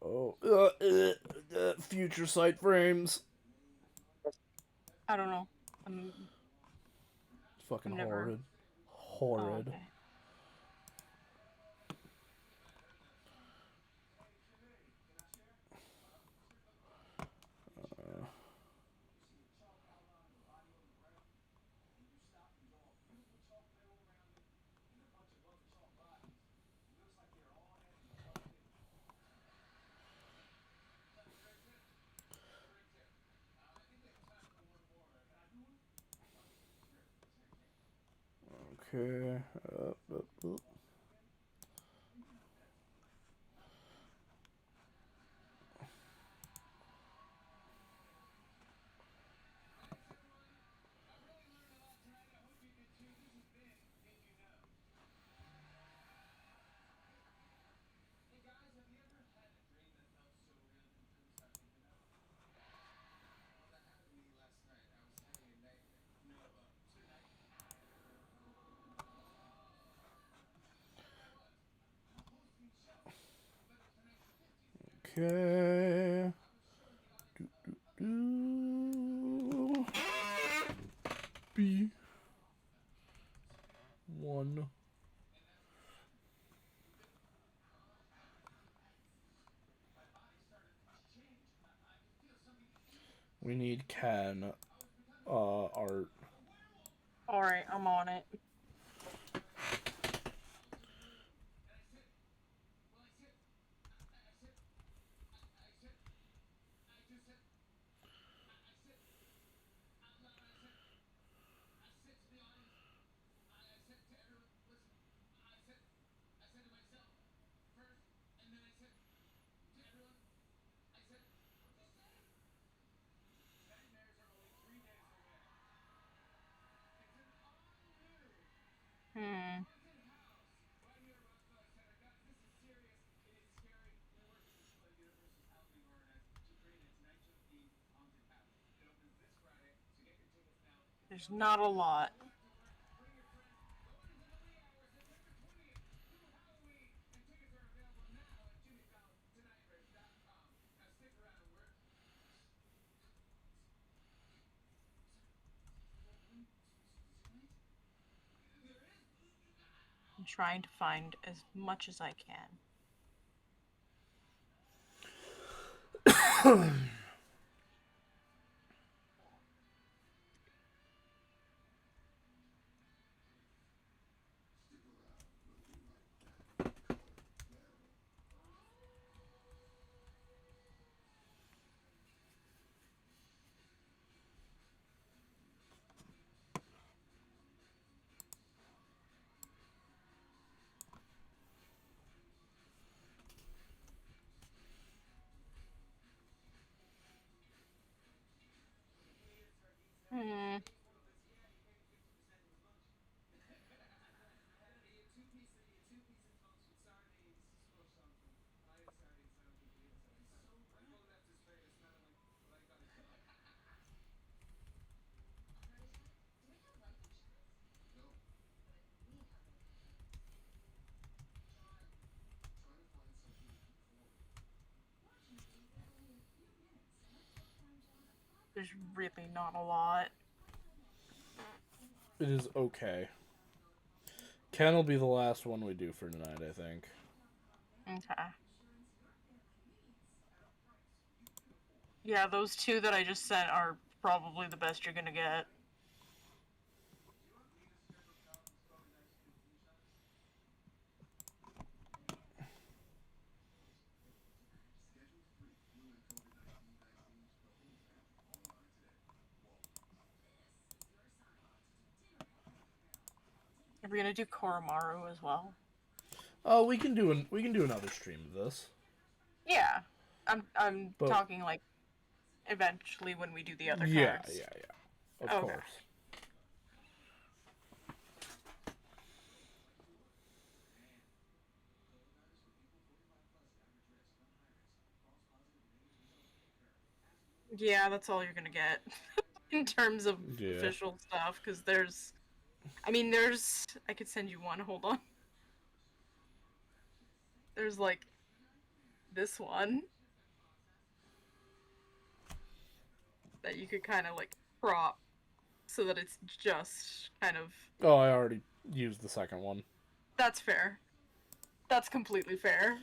S1: Oh. Future sight frames.
S2: I don't know.
S1: It's fucking
S2: I'm never.
S1: horrid.
S2: Oh,
S1: Horrid.
S2: okay.
S1: Okay. Okay. B. One. We need can art.
S2: Alright, I'm on it. There's not a lot. I'm trying to find as much as I can. Hmm. There's really not a lot.
S1: It is okay. Ken will be the last one we do for tonight, I think.
S2: Okay. Yeah, those two that I just sent are probably the best you're gonna get. Are we gonna do Koromaru as well?
S1: Oh, we can do another stream of this.
S2: Yeah. I'm
S1: But
S2: talking like eventually when we do the other
S1: yeah,
S2: cards.
S1: of
S2: Okay.
S1: course.
S2: Yeah, that's all you're gonna get in terms of
S1: Yeah.
S2: official stuff, because I could send you one, hold on. There's like this one that you could kind of like crop so that it's just kind of.
S1: Oh, I already used the second one.
S2: That's fair. That's completely fair.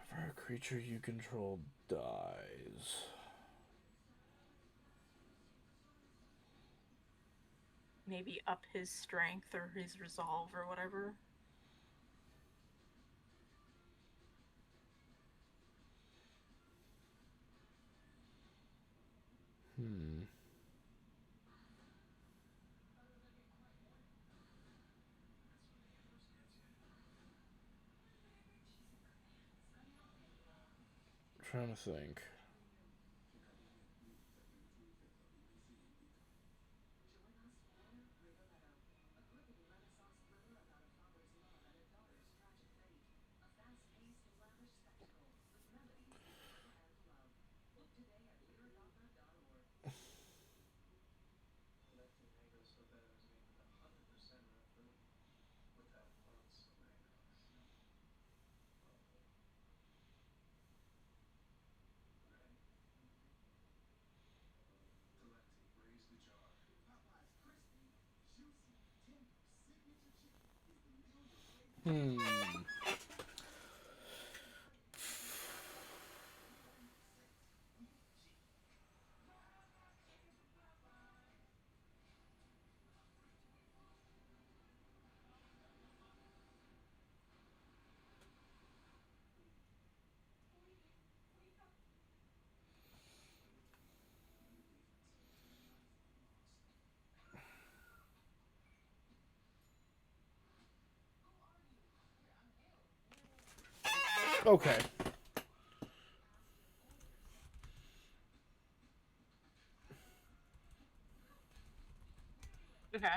S1: Whenever a creature you control dies.
S2: Maybe up his strength or his resolve or whatever.
S1: Trying to think. Hmm. Okay.
S2: Okay.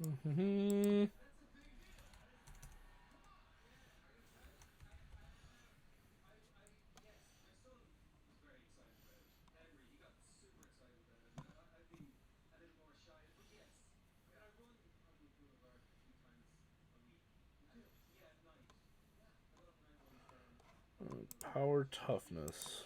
S1: Mm-hmm. Power toughness.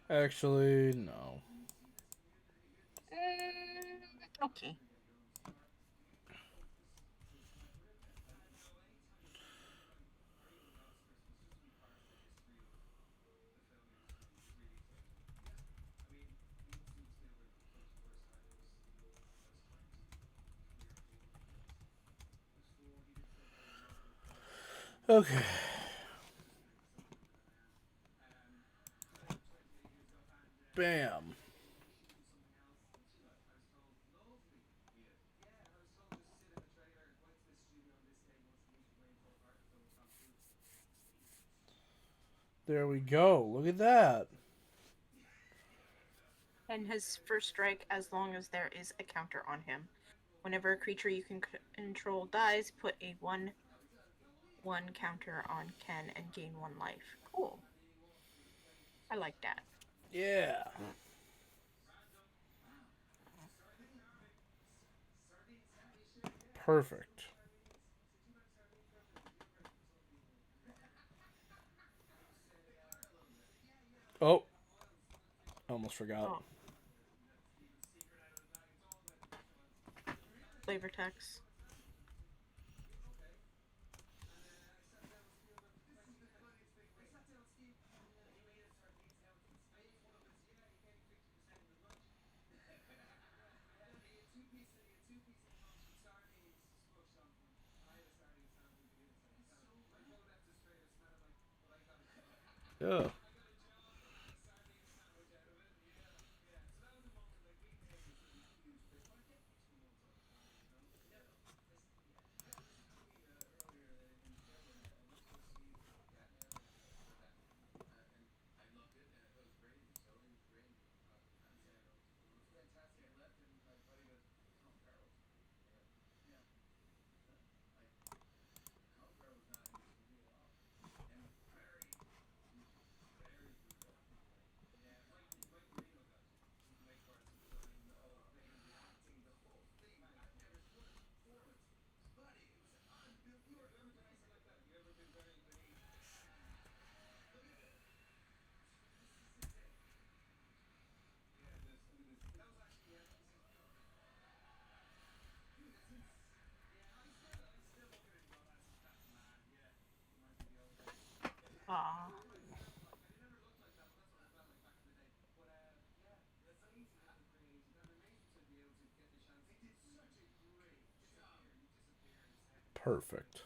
S1: Actually, no.
S2: Okay.
S1: Okay. Bam. There we go. Look at that.
S2: And his first strike as long as there is a counter on him. Whenever a creature you can control dies, put a 1/1 counter on Ken and gain 1 life. Cool. I like that.
S1: Yeah. Perfect. Oh, almost forgot.
S2: Oh, flavor text.
S1: Yeah.
S2: Aw.
S1: Perfect.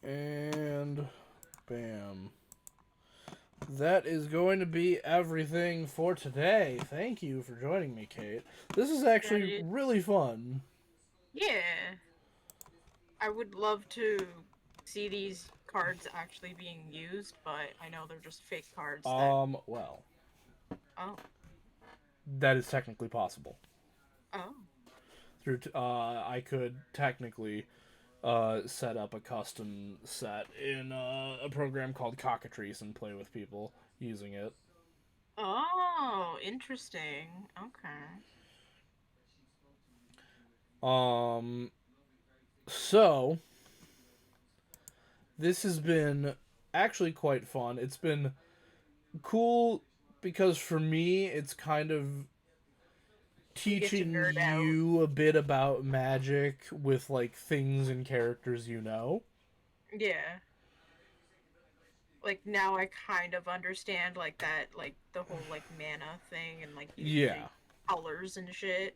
S1: And bam. That is going to be everything for today. Thank you for joining me, Kate. This is
S2: That
S1: actually
S2: is.
S1: really fun.
S2: Yeah. I would love to see these cards actually being used, but I know they're just fake cards that.
S1: Well,
S2: Oh.
S1: that is technically possible.
S2: Oh.
S1: I could technically set up a custom set in a program called Cockatrice and play with people using it.
S2: Oh, interesting. Okay.
S1: Um, so this has been actually quite fun. It's been cool because for me, it's kind of
S2: You get to
S1: teaching
S2: nerd out.
S1: you a bit about magic with like things and characters you know.
S2: Yeah. Like now I kind of understand like that like the whole like mana thing and like using
S1: Yeah.
S2: colors and shit.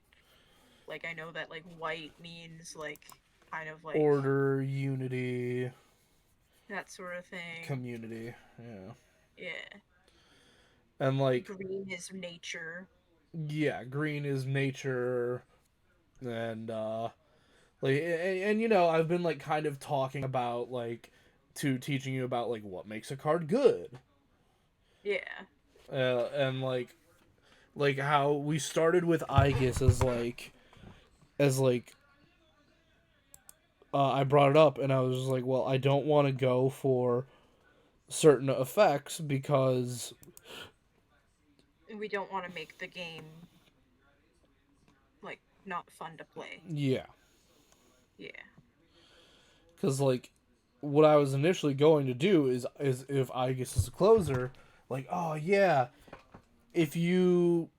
S2: Like I know that like white means like kind of like
S1: Order, unity,
S2: that sort of thing.
S1: community. Yeah.
S2: Yeah.
S1: And like,
S2: Green is nature.
S1: yeah, green is nature, and like, and you know, I've been like kind of talking about like to teaching you about like what makes a card good.
S2: Yeah.
S1: And like how we started with Aegis as like I brought it up and I was like, well, I don't want to go for certain effects because
S2: We don't want to make the game like not fun to play.
S1: yeah,
S2: Yeah.
S1: because like what I was initially going to do is if Aegis is a closer, like oh yeah, if you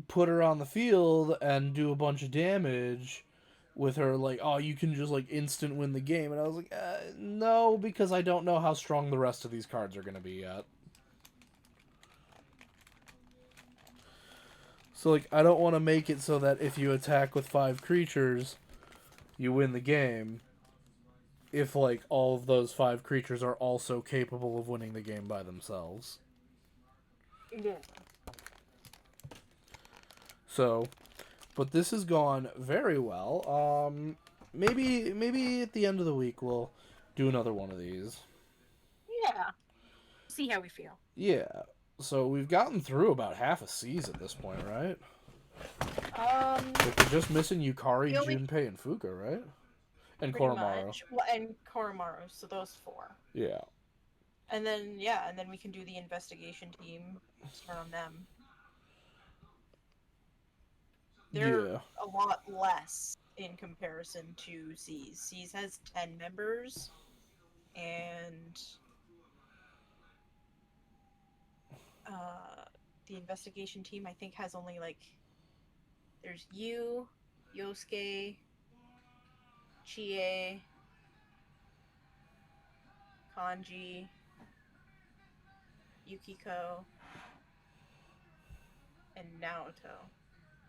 S1: put her on the field and do a bunch of damage with her, like oh you can just like instant win the game, and I was like no, because I don't know how strong the rest of these cards are gonna be yet. So like I don't want to make it so that if you attack with 5 creatures, you win the game. If like all of those 5 creatures are also capable of winning the game by themselves.
S2: Yeah.
S1: So, but this has gone very well. Maybe at the end of the week we'll do another one of these.
S2: Yeah. See how we feel.
S1: Yeah. So we've gotten through about half a season at this point, right? Like we're just missing Yukari,
S2: The only-
S1: Junpei, and Fuka, right? And
S2: pretty
S1: Koromaru.
S2: much. Well, and Koromaru, so those 4.
S1: Yeah.
S2: And then yeah, and then we can do the investigation team. Start on them. They're
S1: Yeah.
S2: a lot less in comparison to C's. C's has 10 members, and the investigation team I think has only like there's you, Yosuke, Chie, Kanji, Yukiko, and Naoto,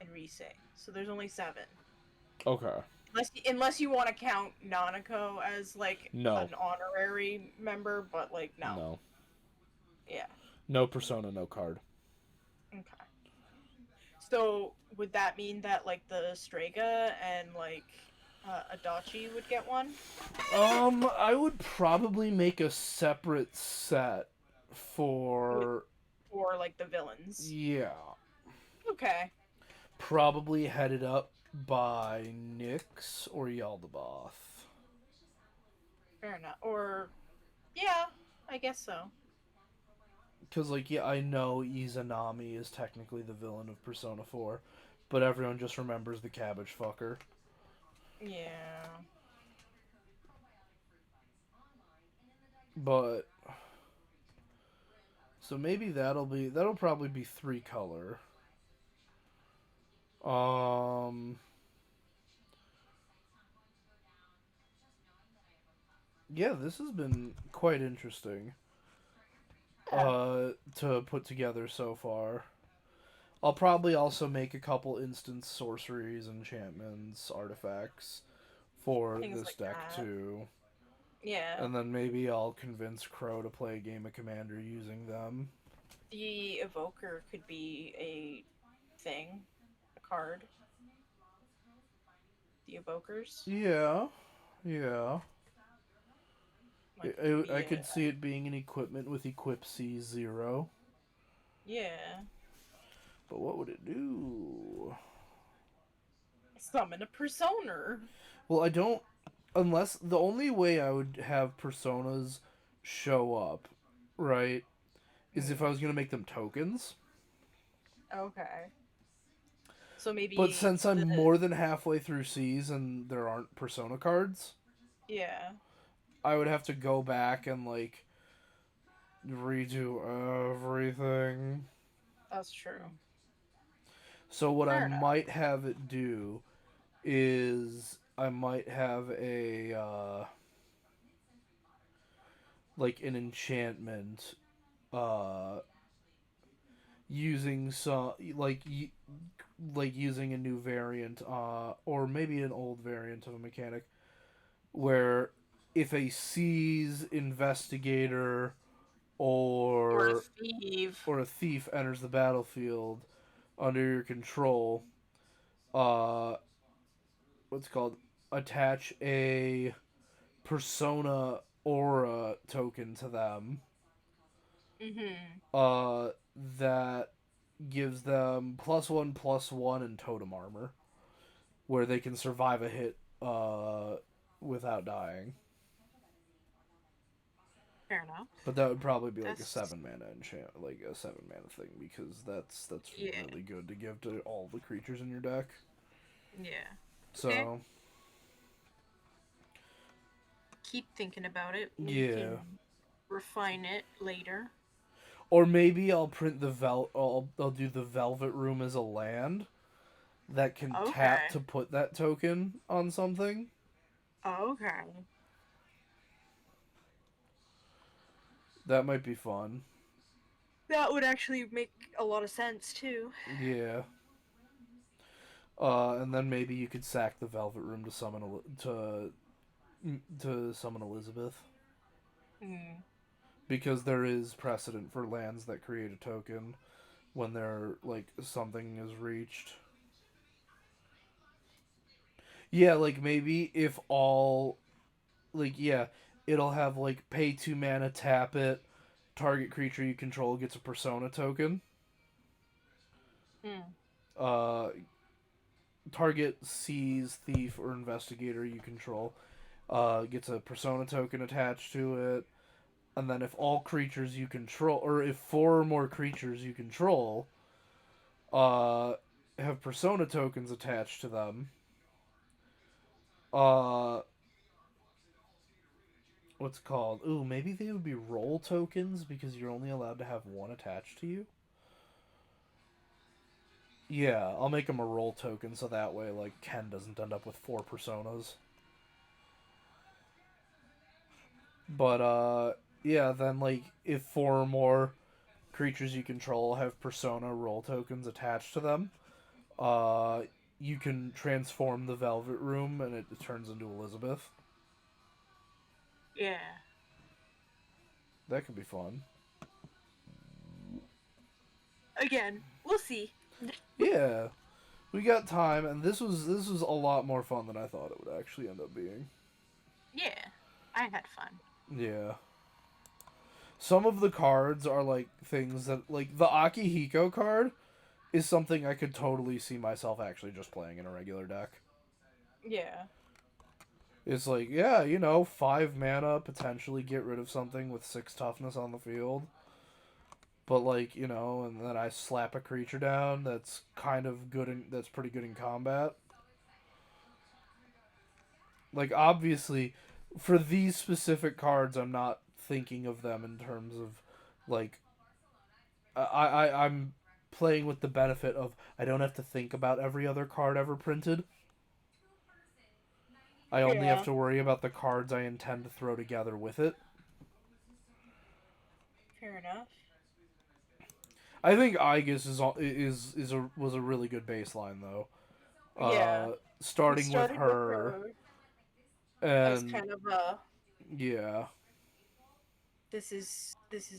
S2: and Rise. So there's only 7.
S1: Okay.
S2: Unless you want to count Nanako as like
S1: No.
S2: an honorary member, but like no.
S1: No.
S2: Yeah.
S1: No persona, no card.
S2: Okay. So would that mean that like the Strega and like Adachi would get one?
S1: I would probably make a separate set for
S2: Or like the villains?
S1: yeah.
S2: Okay.
S1: Probably headed up by Nyx or Yaldabaoth.
S2: Fair enough. Or yeah, I guess so.
S1: Because, like, yeah, I know Izanami is technically the villain of Persona 4, but everyone just remembers the cabbage fucker.
S2: Yeah.
S1: But so maybe that'll probably be 3 color. Yeah, this has been quite interesting to put together so far. I'll probably also make a couple instant sorceries, enchantments, artifacts for
S2: Things
S1: this
S2: like
S1: deck
S2: that.
S1: too.
S2: Yeah.
S1: And then maybe I'll convince Crow to play a game of Commander using them.
S2: The Evoker could be a thing, a card. The Evokers.
S1: Yeah, yeah.
S2: Like,
S1: I could see it being an equipment with Equip C0.
S2: Yeah.
S1: But what would it do?
S2: Summon a Persona.
S1: Well, I don't... Unless... The only way I would have Personas show up, right, is if I was going to make them tokens.
S2: Okay. So maybe.
S1: But since I'm more than halfway through C's and there aren't Persona cards,
S2: Yeah.
S1: I would have to go back and, like, redo everything.
S2: That's true.
S1: So what
S2: Fair
S1: I
S2: enough.
S1: might have it do is I might have a like an enchantment using some like like using a new variant, or maybe an old variant of a mechanic, where if a seized investigator
S2: Or a
S1: or
S2: thief.
S1: or a thief enters the battlefield under your control, uh, what's it called, attach a persona aura token to them,
S2: Mm-hmm.
S1: uh, that gives them +1/+1 in totem armor, where they can survive a hit without dying.
S2: Fair enough.
S1: But that would probably be like a
S2: That's
S1: 7 mana enchant, like a 7 mana thing, because that's
S2: yeah,
S1: really good to give to all the creatures in your deck.
S2: yeah. Okay.
S1: So
S2: Keep thinking about it. We
S1: yeah,
S2: can refine it later.
S1: or maybe I'll print the I'll do the Velvet Room as a land that can tap
S2: Okay.
S1: to put that token on something.
S2: Okay.
S1: That might be fun.
S2: That would actually make a lot of sense too.
S1: Yeah. And then maybe you could sack the Velvet Room to summon to summon Elizabeth,
S2: Hmm.
S1: because there is precedent for lands that create a token when they're like something is reached. Yeah, like maybe if all like yeah, it'll have like pay 2 mana, tap it, target creature you control gets a persona token.
S2: Hmm.
S1: Uh Target seize, thief, or investigator you control gets a persona token attached to it. And then if all creatures you control, or if 4 or more creatures you control uh have persona tokens attached to them, uh what's it called? Ooh, maybe they would be role tokens because you're only allowed to have one attached to you. Yeah, I'll make them a role token so that way like Ken doesn't end up with 4 personas. But yeah, then like if 4 or more creatures you control have persona role tokens attached to them, uh you can transform the Velvet Room and it turns into Elizabeth.
S2: Yeah.
S1: That could be fun.
S2: Again, we'll see.
S1: Yeah. We got time, and this was a lot more fun than I thought it would actually end up being.
S2: Yeah. I had fun.
S1: Yeah. Some of the cards are like things that like the Akihiko card is something I could totally see myself actually just playing in a regular deck.
S2: Yeah.
S1: It's like, yeah, 5 mana, potentially get rid of something with 6 toughness on the field. But like, and then I slap a creature down that's kind of good that's pretty good in combat. Like obviously for these specific cards I'm not thinking of them in terms of like I'm playing with the benefit of I don't have to think about every other card ever printed. I only have
S2: Yeah.
S1: to worry about the cards I intend to throw together with it.
S2: Fair enough.
S1: I think Aegis was a really good baseline though.
S2: Yeah. We
S1: Starting with
S2: started with
S1: her
S2: her as
S1: and
S2: kind of a
S1: yeah,
S2: this is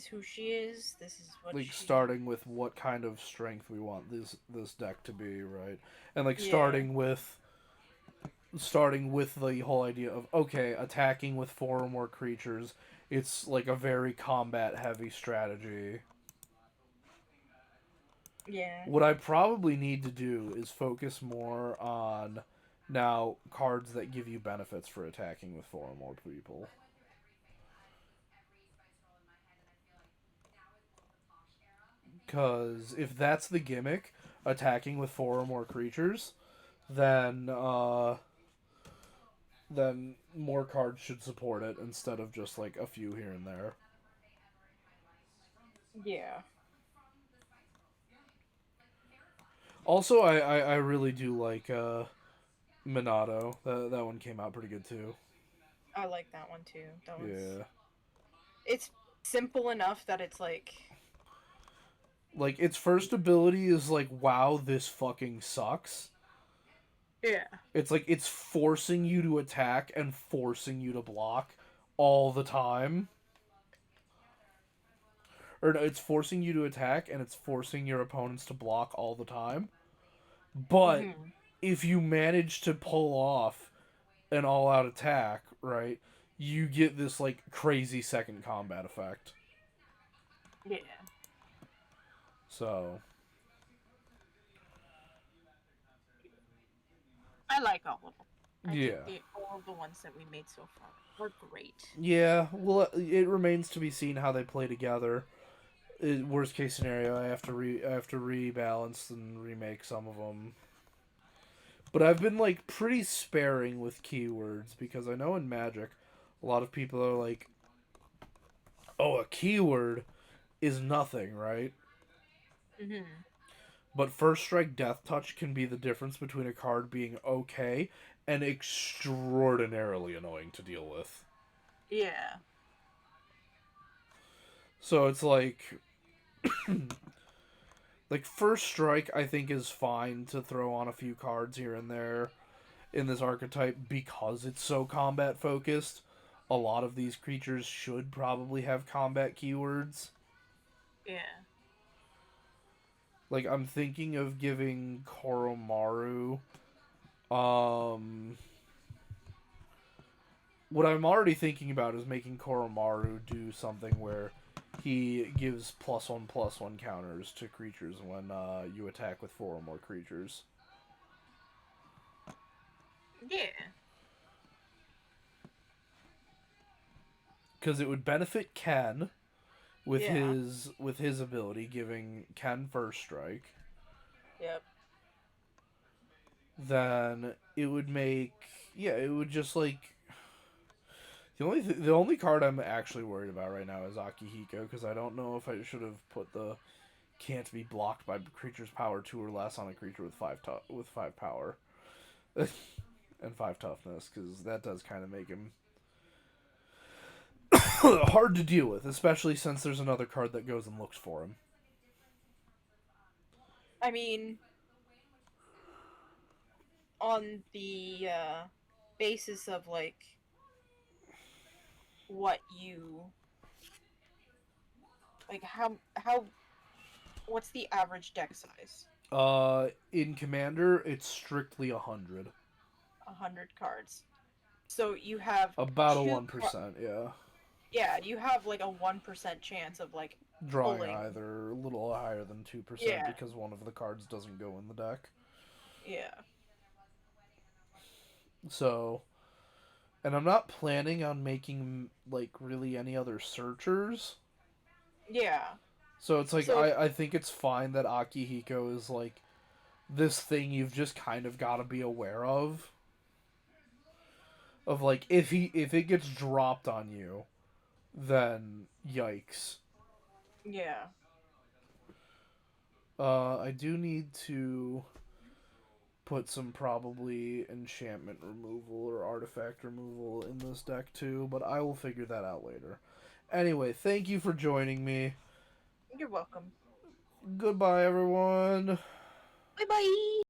S2: who she is. This is what
S1: like
S2: she.
S1: starting with what kind of strength we want this deck to be, right? And like
S2: Yeah.
S1: starting with the whole idea of okay, attacking with 4 or more creatures, it's like a very combat heavy strategy.
S2: Yeah.
S1: What I probably need to do is focus more on now cards that give you benefits for attacking with 4 or more people. Because if that's the gimmick, attacking with 4 or more creatures, then more cards should support it instead of just like a few here and there.
S2: Yeah.
S1: Also, I really do like Minato. That one came out pretty good too.
S2: I like that one too.
S1: Yeah.
S2: It's simple enough that it's like
S1: Like, its first ability is like, wow, this fucking sucks.
S2: Yeah.
S1: It's like, it's forcing you to attack and forcing you to block all the time. Or no, it's forcing you to attack and it's forcing your opponents to block all the time. But
S2: Hmm.
S1: if you manage to pull off an all-out attack, right, you get this like crazy second combat effect.
S2: Yeah.
S1: So
S2: I like all of them. I think
S1: yeah,
S2: all of the ones that we made so far were great.
S1: yeah. Well, it remains to be seen how they play together. Worst case scenario, I have to rebalance and remake some of them. But I've been like pretty sparing with keywords because I know in Magic, a lot of people are like, "Oh, a keyword is nothing, right?"
S2: Hmm.
S1: But First Strike Death Touch can be the difference between a card being okay and extraordinarily annoying to deal with.
S2: Yeah.
S1: So it's like First Strike I think is fine to throw on a few cards here and there in this archetype because it's so combat focused. A lot of these creatures should probably have combat keywords.
S2: Yeah.
S1: Like I'm thinking of giving Koromaru um what I'm already thinking about is making Koromaru do something where he gives +1/+1 counters to creatures when you attack with 4 or more creatures.
S2: Yeah.
S1: Because it would benefit Ken
S2: Yeah.
S1: with his ability, giving Ken first strike.
S2: Yep.
S1: Then it would make it would just like the only card I'm actually worried about right now is Akihiko because I don't know if I should have put the can't be blocked by creature's power 2 or less on a creature with 5 power and 5 toughness because that does kind of make him hard to deal with, especially since there's another card that goes and looks for him.
S2: I mean, on the basis of like what you like, how what's the average deck size?
S1: In Commander, it's strictly 100.
S2: 100 cards. So you have
S1: About a
S2: two.
S1: 1%, yeah.
S2: Yeah, you have like a 1% chance of like
S1: Drawing
S2: pulling.
S1: either a little higher than 2%
S2: Yeah.
S1: because one of the cards doesn't go in the deck.
S2: Yeah.
S1: So, and I'm not planning on making like really any other searchers.
S2: Yeah.
S1: So it's like
S2: So
S1: I think it's fine that Akihiko is like this thing you've just kind of got to be aware of. Of like if it gets dropped on you, then yikes.
S2: yeah.
S1: I do need to put some probably enchantment removal or artifact removal in this deck too, but I will figure that out later. Anyway, thank you for joining me.
S2: You're welcome.
S1: Goodbye, everyone.
S2: Bye bye.